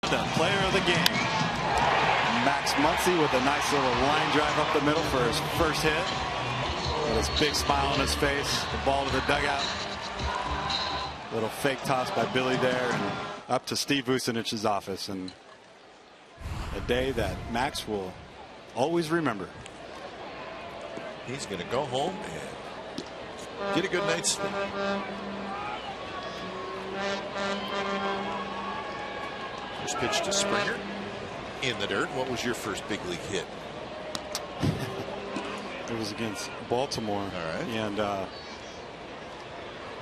The player of the game, Max Muncy, with a nice little line drive up the middle for his first hit. With his big smile on his face, the ball to the dugout. Little fake toss by Billy there, and up to Steve Vucinich's office. And a day that Max will always remember. He's going to go home and get a good night's sleep. First pitch to Springer in the dirt. What was your first big league hit? It was against Baltimore. All right. And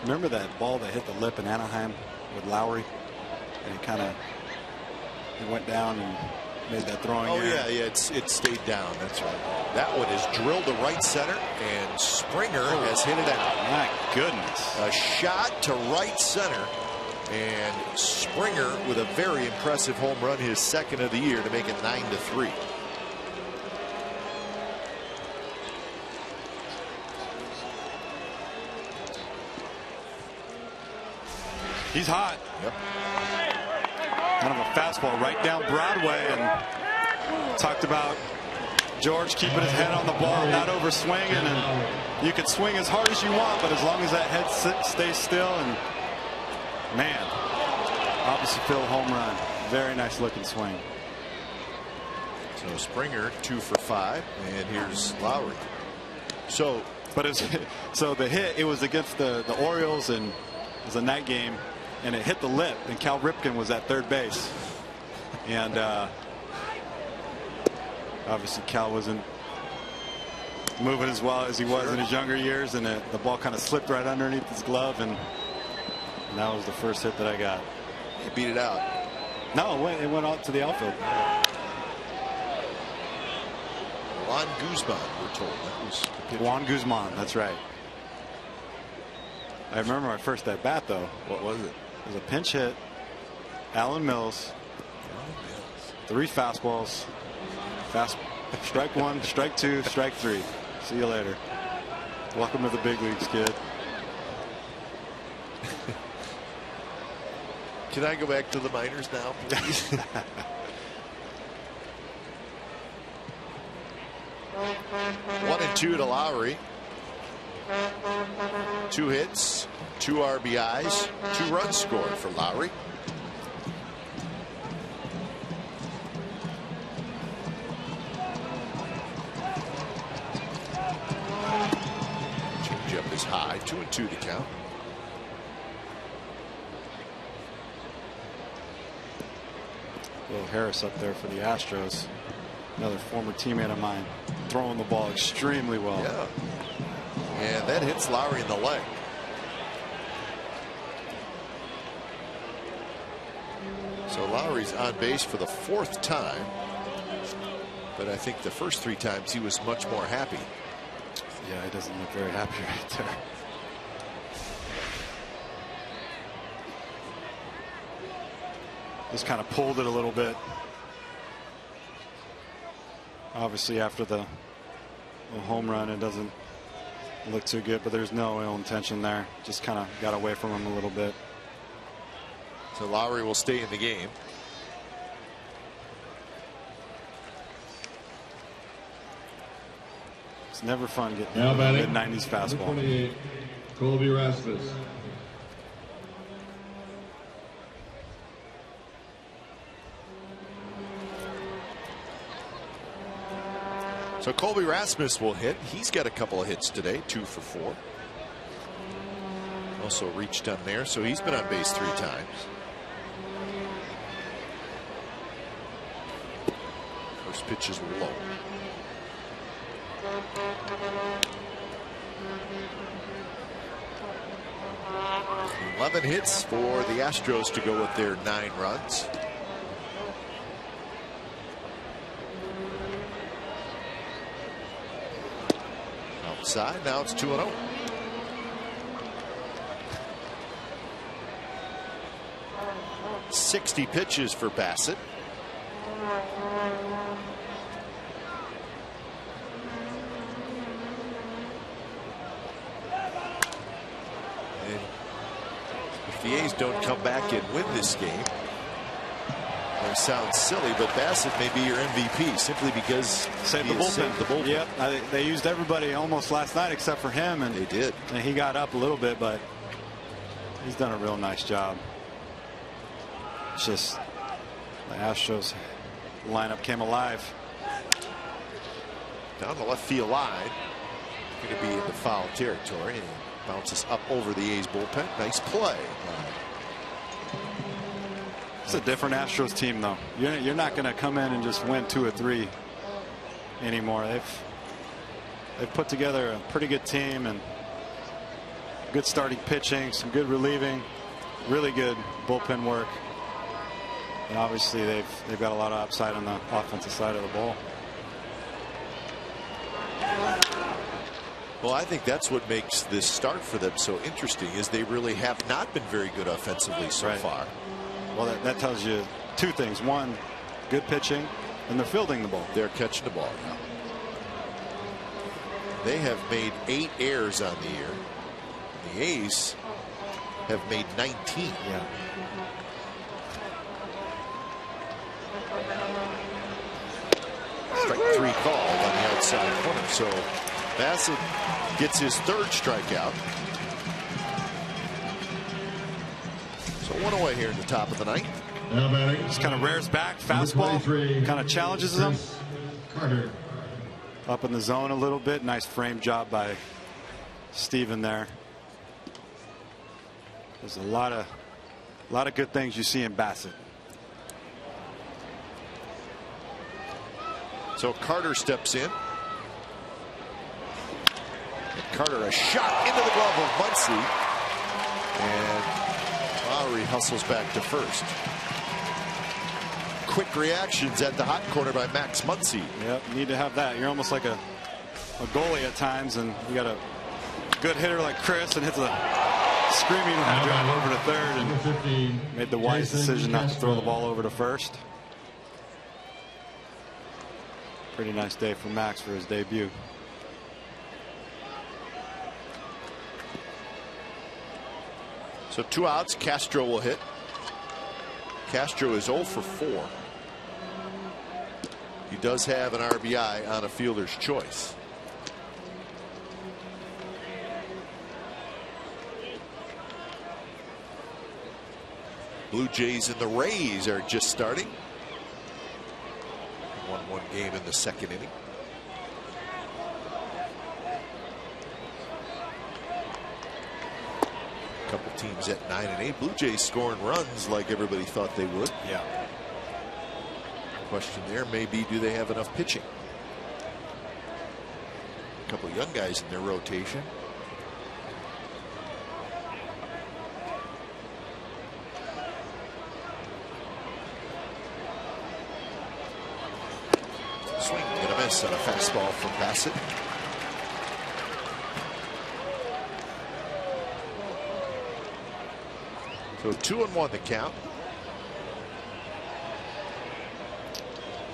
remember that ball that hit the lip in Anaheim with Lowry? And it went down and made that throwing error. Yeah, it stayed down. That's right. That one is drilled to right center, and Springer has hit it out. My goodness. A shot to right center, and Springer with a very impressive home run, his second of the year, to make it 9-3. He's hot. Yep. Kind of a fastball right down Broadway, and talked about George keeping his head on the ball, not over swinging, and you can swing as hard as you want, but as long as that head stays still. And man, opposite field home run, very nice looking swing. So Springer 2 for 5, and here's Lowry. So, but it's so the hit, it was against the Orioles, and it was a night game, and it hit the lip, and Cal Ripken was at third base, and obviously Cal wasn't moving as well as he was in his younger years, and the ball kind of slipped right underneath his glove, and that was the first hit that I got. He beat it out. No, it went out to the outfield. Juan Guzman, we're told. That was Juan Guzman, that's right. I remember my first at bat, though. What was it? It was a pinch hit. Alan Mills. 3 fastballs. Strike 1, strike 2, strike 3. See you later. Welcome to the big leagues, kid. Can I go back to the minors now, please? 1-2 to Lowry. 2 hits, 2 RBIs, 2 runs scored for Lowry. Changeup is high, 2-2 to count. Will Harris up there for the Astros. Another former teammate of mine, throwing the ball extremely well. Yeah. And that hits Lowry in the leg. So Lowry's on base for the 4th time. But I think the first 3 times he was much more happy. Yeah, he doesn't look very happy right there. Just kind of pulled it a little bit. Obviously, after the home run, it doesn't look too good, but there's no ill intention there. Just kind of got away from him a little bit. So Lowry will stay in the game. It's never fun getting Now a mid-90s fastball. 28, Colby Rasmus. So Colby Rasmus will hit. He's got a couple of hits today, 2 for 4. Also reached on there, so he's been on base 3 times. First pitch is low. $11 hits for the Astros to go with their 9 runs. Outside, now it's 2-0. $60 pitches for Bassett. And if the A's don't come back and win this game, it sounds silly, but Bassett may be your MVP simply because Saved the bullpen. Yep, they used everybody almost last night except for him, and they did. And he got up a little bit, but he's done a real nice job. It's just the Astros lineup came alive. Down the left field line, going to be in the foul territory, and bounces up over the A's bullpen. Nice play. It's a different Astros team, though. You're not going to come in and just win 2 or 3 anymore. They've put together a pretty good team and good starting pitching, some good relieving, really good bullpen work, and obviously they've got a lot of upside on the offensive side of the ball. Well, I think that's what makes this start for them so interesting, is they really have not been very good offensively so far. Well, that tells you 2 things. One, good pitching, and they're fielding the ball. They're catching the ball now. They have made 8 errors on the year. The A's have made 19. Yeah. Strike 3 called on the outside corner. So Bassett gets his 3rd strikeout. So 1 away here in the top of the 9th. Just kind of rears back, fastball, kind of challenges him. Up in the zone a little bit. Nice frame job by Steven there. There's a lot of good things you see in Bassett. So Carter steps in. And Carter, a shot into the glove of Muncy. And Lowry hustles back to first. Quick reactions at the hot corner by Max Muncy. Yep, you need to have that. You're almost like a goalie at times, and you got a good hitter like Chris and hits a screaming drive over to third and made the wise decision not to throw the ball over to first. Pretty nice day for Max for his debut. So 2 outs. Castro will hit. Castro is 0 for 4. He does have an RBI on a fielder's choice. Blue Jays and the Rays are just starting. 1-1 game in the 2nd inning. A couple teams at 9 and 8. Blue Jays scoring runs like everybody thought they would. Yeah. Question there may be, do they have enough pitching? A couple young guys in their rotation. Swing and a miss on a fastball from Bassett. So 2-1 the count.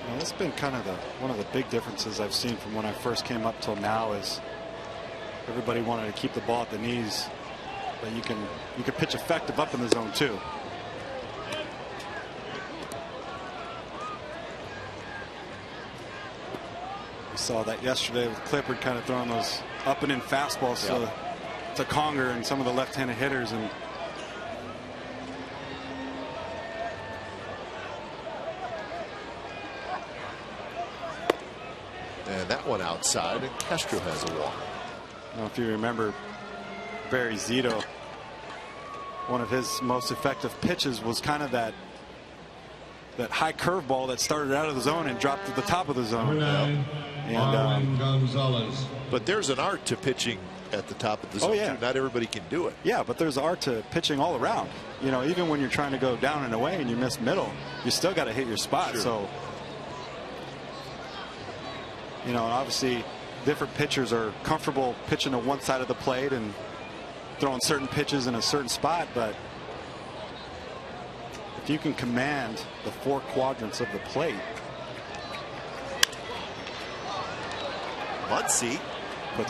Well, that's been kind of one of the big differences I've seen from when I first came up till now is everybody wanted to keep the ball at the knees, but you can pitch effective up in the zone too. We saw that yesterday with Clippard kind of throwing those up and in fastballs to Conger and some of the left-handed hitters, and that one outside, and Castro has a walk. I don't know if you remember Barry Zito. One of his most effective pitches was kind of that high curveball that started out of the zone and dropped to the top of the zone. But there's an art to pitching at the top of the zone. Too. Not everybody can do it. Yeah, but there's art to pitching all around. You know, even when you're trying to go down and away and you miss middle, you still got to hit your spot. Sure. So, you know, obviously different pitchers are comfortable pitching to one side of the plate and throwing certain pitches in a certain spot, but if you can command the 4 quadrants of the plate. Muncy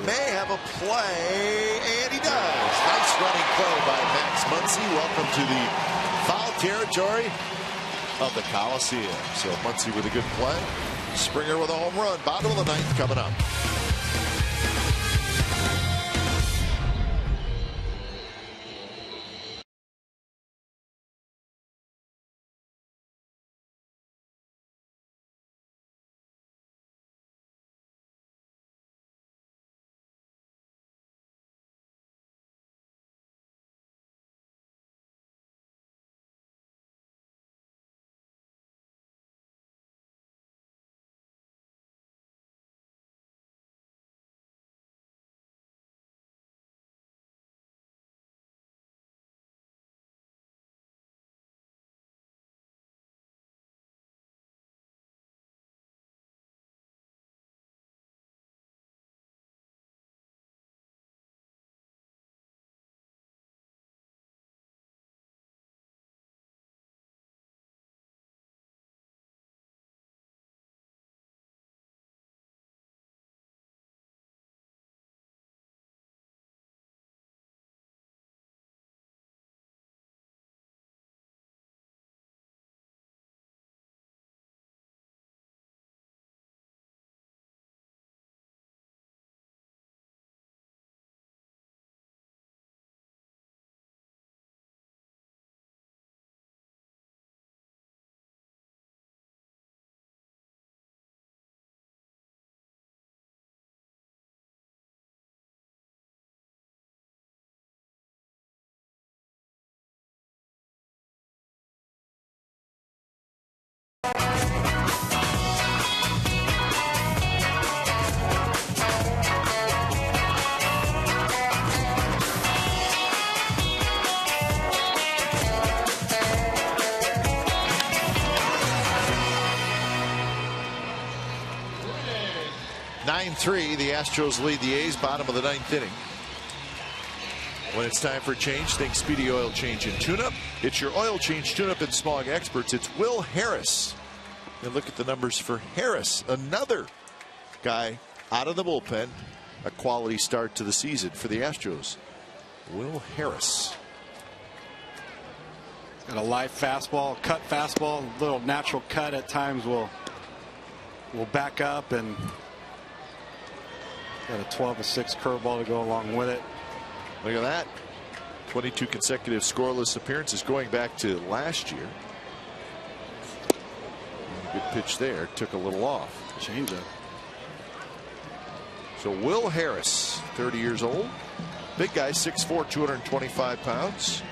may have a play, and he does. Nice running play by Max Muncy. Welcome to the foul territory of the Coliseum. So Muncy with a good play. Springer with a home run. Bottom of the 9th coming up. 7-3. The Astros lead the A's, bottom of the 9th inning. When it's time for change, think Speedy Oil Change and Tune-Up. It's your oil change tune-up and smog experts. It's Will Harris. And look at the numbers for Harris. Another guy out of the bullpen. A quality start to the season for the Astros. Will Harris. Got a live fastball, cut fastball, a little natural cut at times will back up, and got a 12-6 curveball to go along with it. Look at that. 22 consecutive scoreless appearances going back to last year. Good pitch there. Took a little off. Changeup. So Will Harris, 30 years old. Big guy, 6'4", 225 pounds.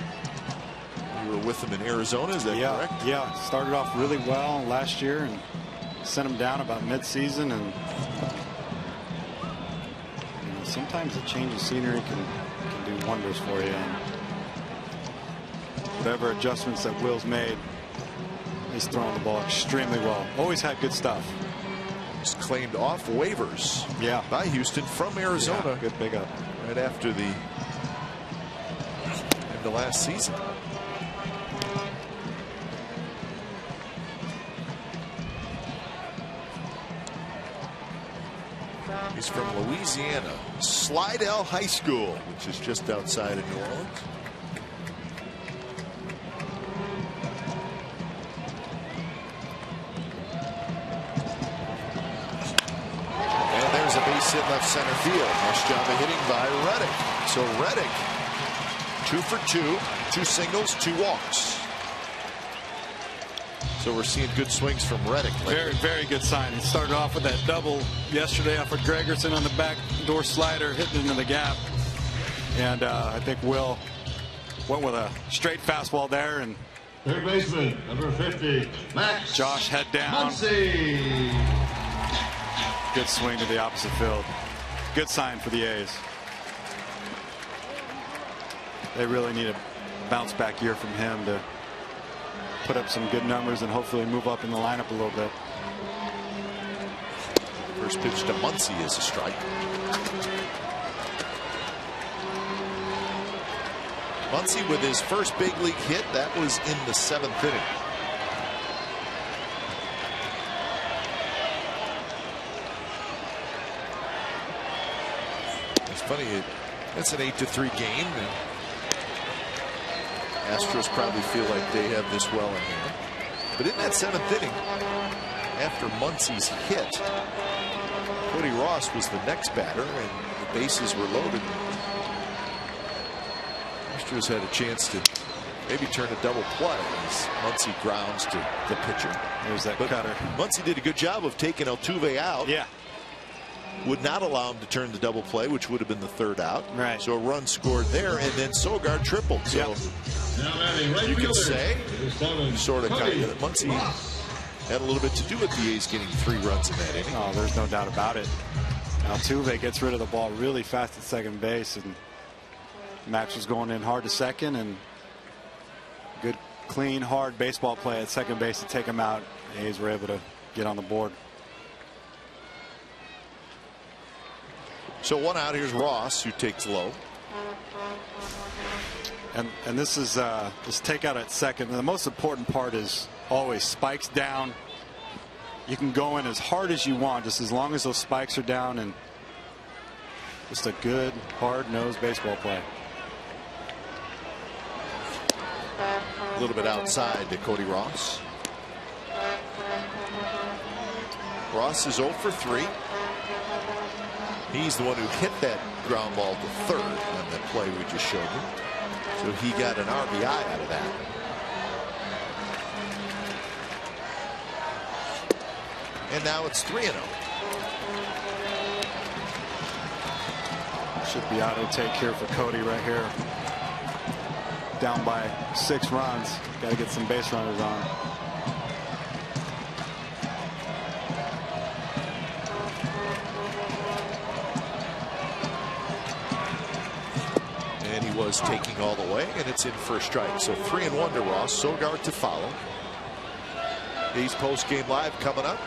You were with him in Arizona, is that correct? Yeah, started off really well last year and sent him down about mid-season. And sometimes a change of scenery can do wonders for you. And whatever adjustments that Will's made, he's throwing the ball extremely well. Always had good stuff. He's claimed off waivers by Houston from Arizona. Yeah, good pickup. Right after the end of last season. He's from Louisiana, Slidell High School, which is just outside of New Orleans. And there's a base hit left center field. Nice job of hitting by Reddick. So Reddick, 2 for 2, 2 singles, 2 walks. So we're seeing good swings from Reddick. Very, very good sign. He started off with that double yesterday off of Gregerson on the back door slider, hitting into the gap. And I think Will went with a straight fastball there. And third baseman, number 50, Max. Josh head down. Muncy. Good swing to the opposite field. Good sign for the A's. They really need a bounce back year from him to put up some good numbers and hopefully move up in the lineup a little bit. First pitch to Muncy is a strike. Muncy with his first big league hit, that was in the 7th inning. It's funny, it's an 8-3 game. Astros probably feel like they have this well in hand. But in that 7th inning, after Muncy's hit, Cody Ross was the next batter, and the bases were loaded. Astros had a chance to maybe turn a double play as Muncy grounds to the pitcher. There's that cutter. Muncy did a good job of taking Altuve out. Yeah. Would not allow him to turn the double play, which would have been the 3rd out. Right. So a run scored there, and then Sogard tripled. So you can say, sort of kind of, Muncy had a little bit to do with the A's getting 3 runs in that inning. Oh, there's no doubt about it. Altuve gets rid of the ball really fast at second base, and Max was going in hard to second, and good, clean, hard baseball play at second base to take him out. The A's were able to get on the board. So 1 out. Here's Ross, who takes low. And this is this takeout at second. And the most important part is always spikes down. You can go in as hard as you want, just as long as those spikes are down, and just a good, hard-nosed baseball play. A little bit outside to Cody Ross. Ross is 0 for 3. He's the one who hit that ground ball to 3rd on that play we just showed you. So he got an RBI out of that. And now it's 3-0. Should be auto take here for Cody right here. Down by 6 runs. Got to get some base runners on. Was taking all the way, and it's in for a strike. So 3-1 to Ross. Sogard to follow. A's post-game live coming up.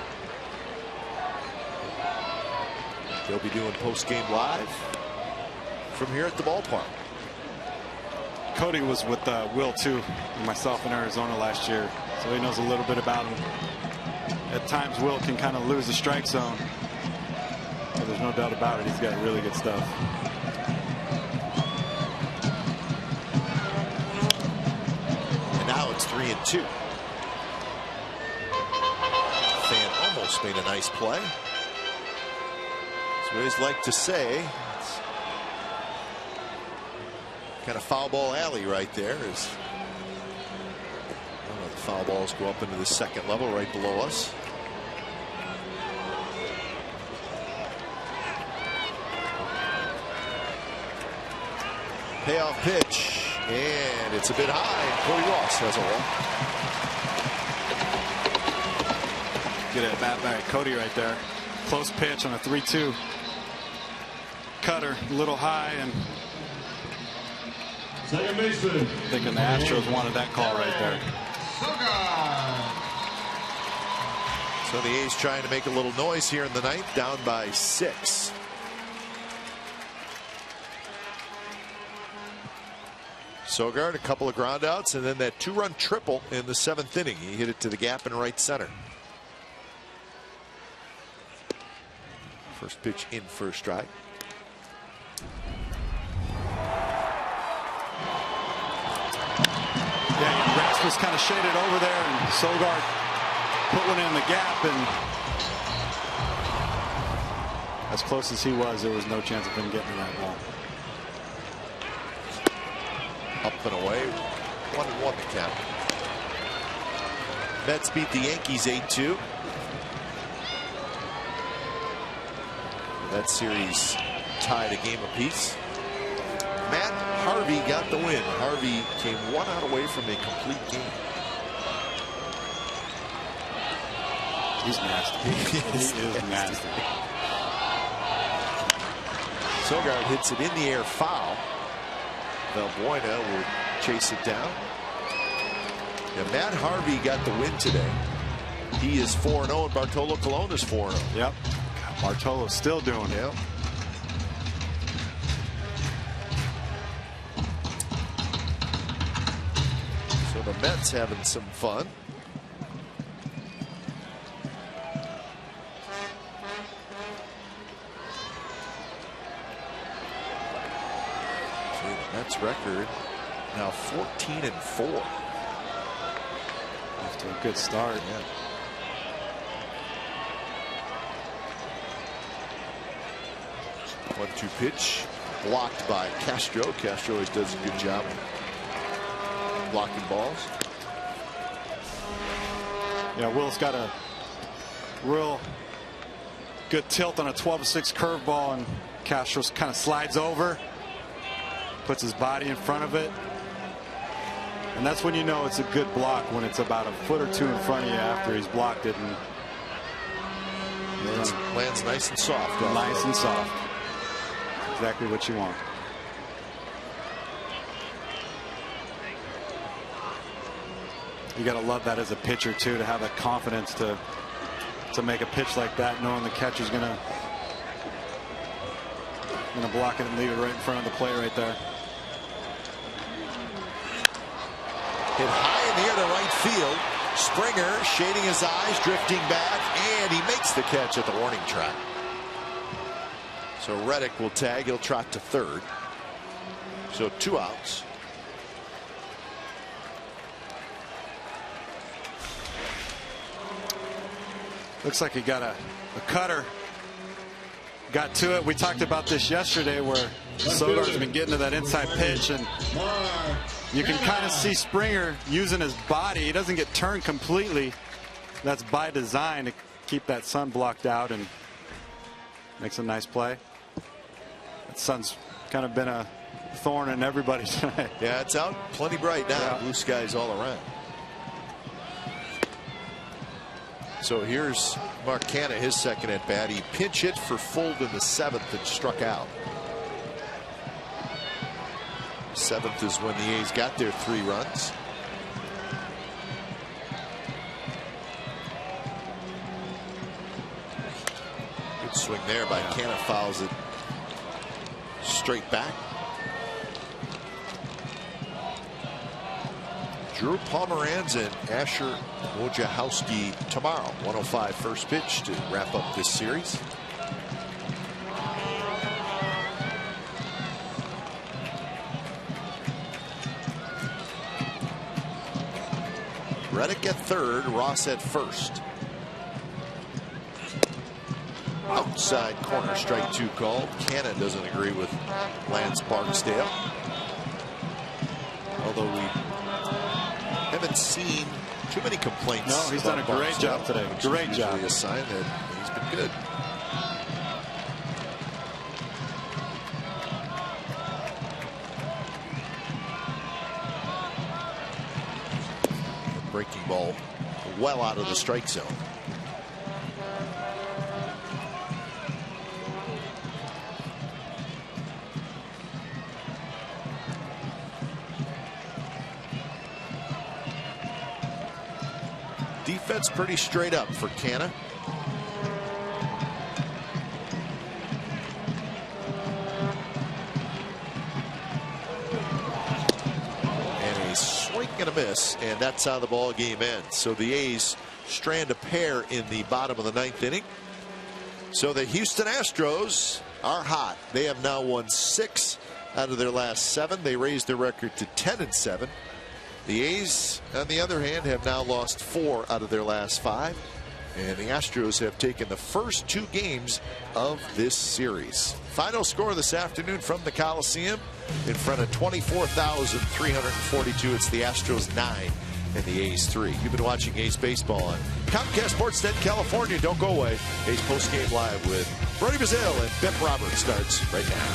They'll be doing post-game live from here at the ballpark. Cody was with Will too, and myself in Arizona last year, so he knows a little bit about him. At times Will can kind of lose the strike zone, but there's no doubt about it, he's got really good stuff. And now it's 3-2. Fan almost made a nice play. That's what he's like to say. It's kind of foul ball alley right there. As the foul balls go up into the second level right below us. Payoff pitch, and it's a bit high, and Cody Ross has a walk. Good at bat by Cody right there. Close pitch on a 3-2. Cutter, a little high, and Second baseman. thinking the Astros wanted that call right there. So the A's trying to make a little noise here in the ninth, down by 6. Sogard, a couple of ground outs, and then that 2-run triple in the 7th inning. He hit it to the gap in right center. First pitch in for a strike. Yeah, grass was kind of shaded over there, and Sogard put one in the gap, and as close as he was, there was no chance of him getting to that ball. Up and away. 1-1 the count. Mets beat the Yankees 8-2. That series tied a game apiece. Matt Harvey got the win. Harvey came 1 out away from a complete game. He's nasty. He is nasty. Sogard hits it in the air foul. Valbuena will chase it down. Yeah, Matt Harvey got the win today. He is 4-0, and Bartolo Colon is 4-0. Yep. Bartolo's still doing it. Yep. So the Mets having some fun. Mets record now 14-4. Off to a good start. Yeah. One-two pitch blocked by Castro. Castro always does a good job blocking balls. Yeah, Will's got a real good tilt on a 12-6 curveball, and Castro kind of slides over, puts his body in front of it, and that's when you know it's a good block, when it's about a foot or two in front of you after he's blocked it, and lands nice and soft. Nice and soft. Exactly what you want. You got to love that as a pitcher too, to have that confidence to make a pitch like that, knowing the catcher's gonna block it and leave it right in front of the plate right there. Hit high in the air to right field. Springer shading his eyes, drifting back, and he makes the catch at the warning track. So Reddick will tag. He'll trot to third. So 2 outs. Looks like he got a cutter. Got to it. We talked about this yesterday, where Sogard's been getting to that inside pitch, and you can kind of see Springer using his body. He doesn't get turned completely. That's by design to keep that sun blocked out, and makes a nice play. That sun's kind of been a thorn in everybody tonight. Yeah, it's out plenty bright now. Yeah. Blue skies all around. So here's Mark Canha, his second at bat. He pinch hit for Fuld in the 7th and struck out. 7th is when the A's got their 3 runs. Good swing there by Canna, fouls it straight back. Drew Pomeranz and Asher Wojciechowski tomorrow. 1:05 first pitch to wrap up this series. Reddick at third, Ross at first. Outside corner, strike 2 called. Canna doesn't agree with Lance Barksdale. Although we haven't seen too many complaints. No, he's done a great job today. Great job. A sign that he's been good. Breaking ball well out of the strike zone. Defense pretty straight up for Canna. And a swing and a miss, and that's how the ball game ends. So the A's strand a pair in the bottom of the 9th inning. So the Houston Astros are hot. They have now won 6 out of their last 7. They raised their record to 10-7. The A's, on the other hand, have now lost 4 out of their last 5. And the Astros have taken the first 2 games of this series. Final score this afternoon from the Coliseum in front of 24,342. It's the Astros 9 and the A's 3. You've been watching A's Baseball on Comcast Sportsnet California. Don't go away. A's postgame live with Brody Brazil and Bip Roberts starts right now.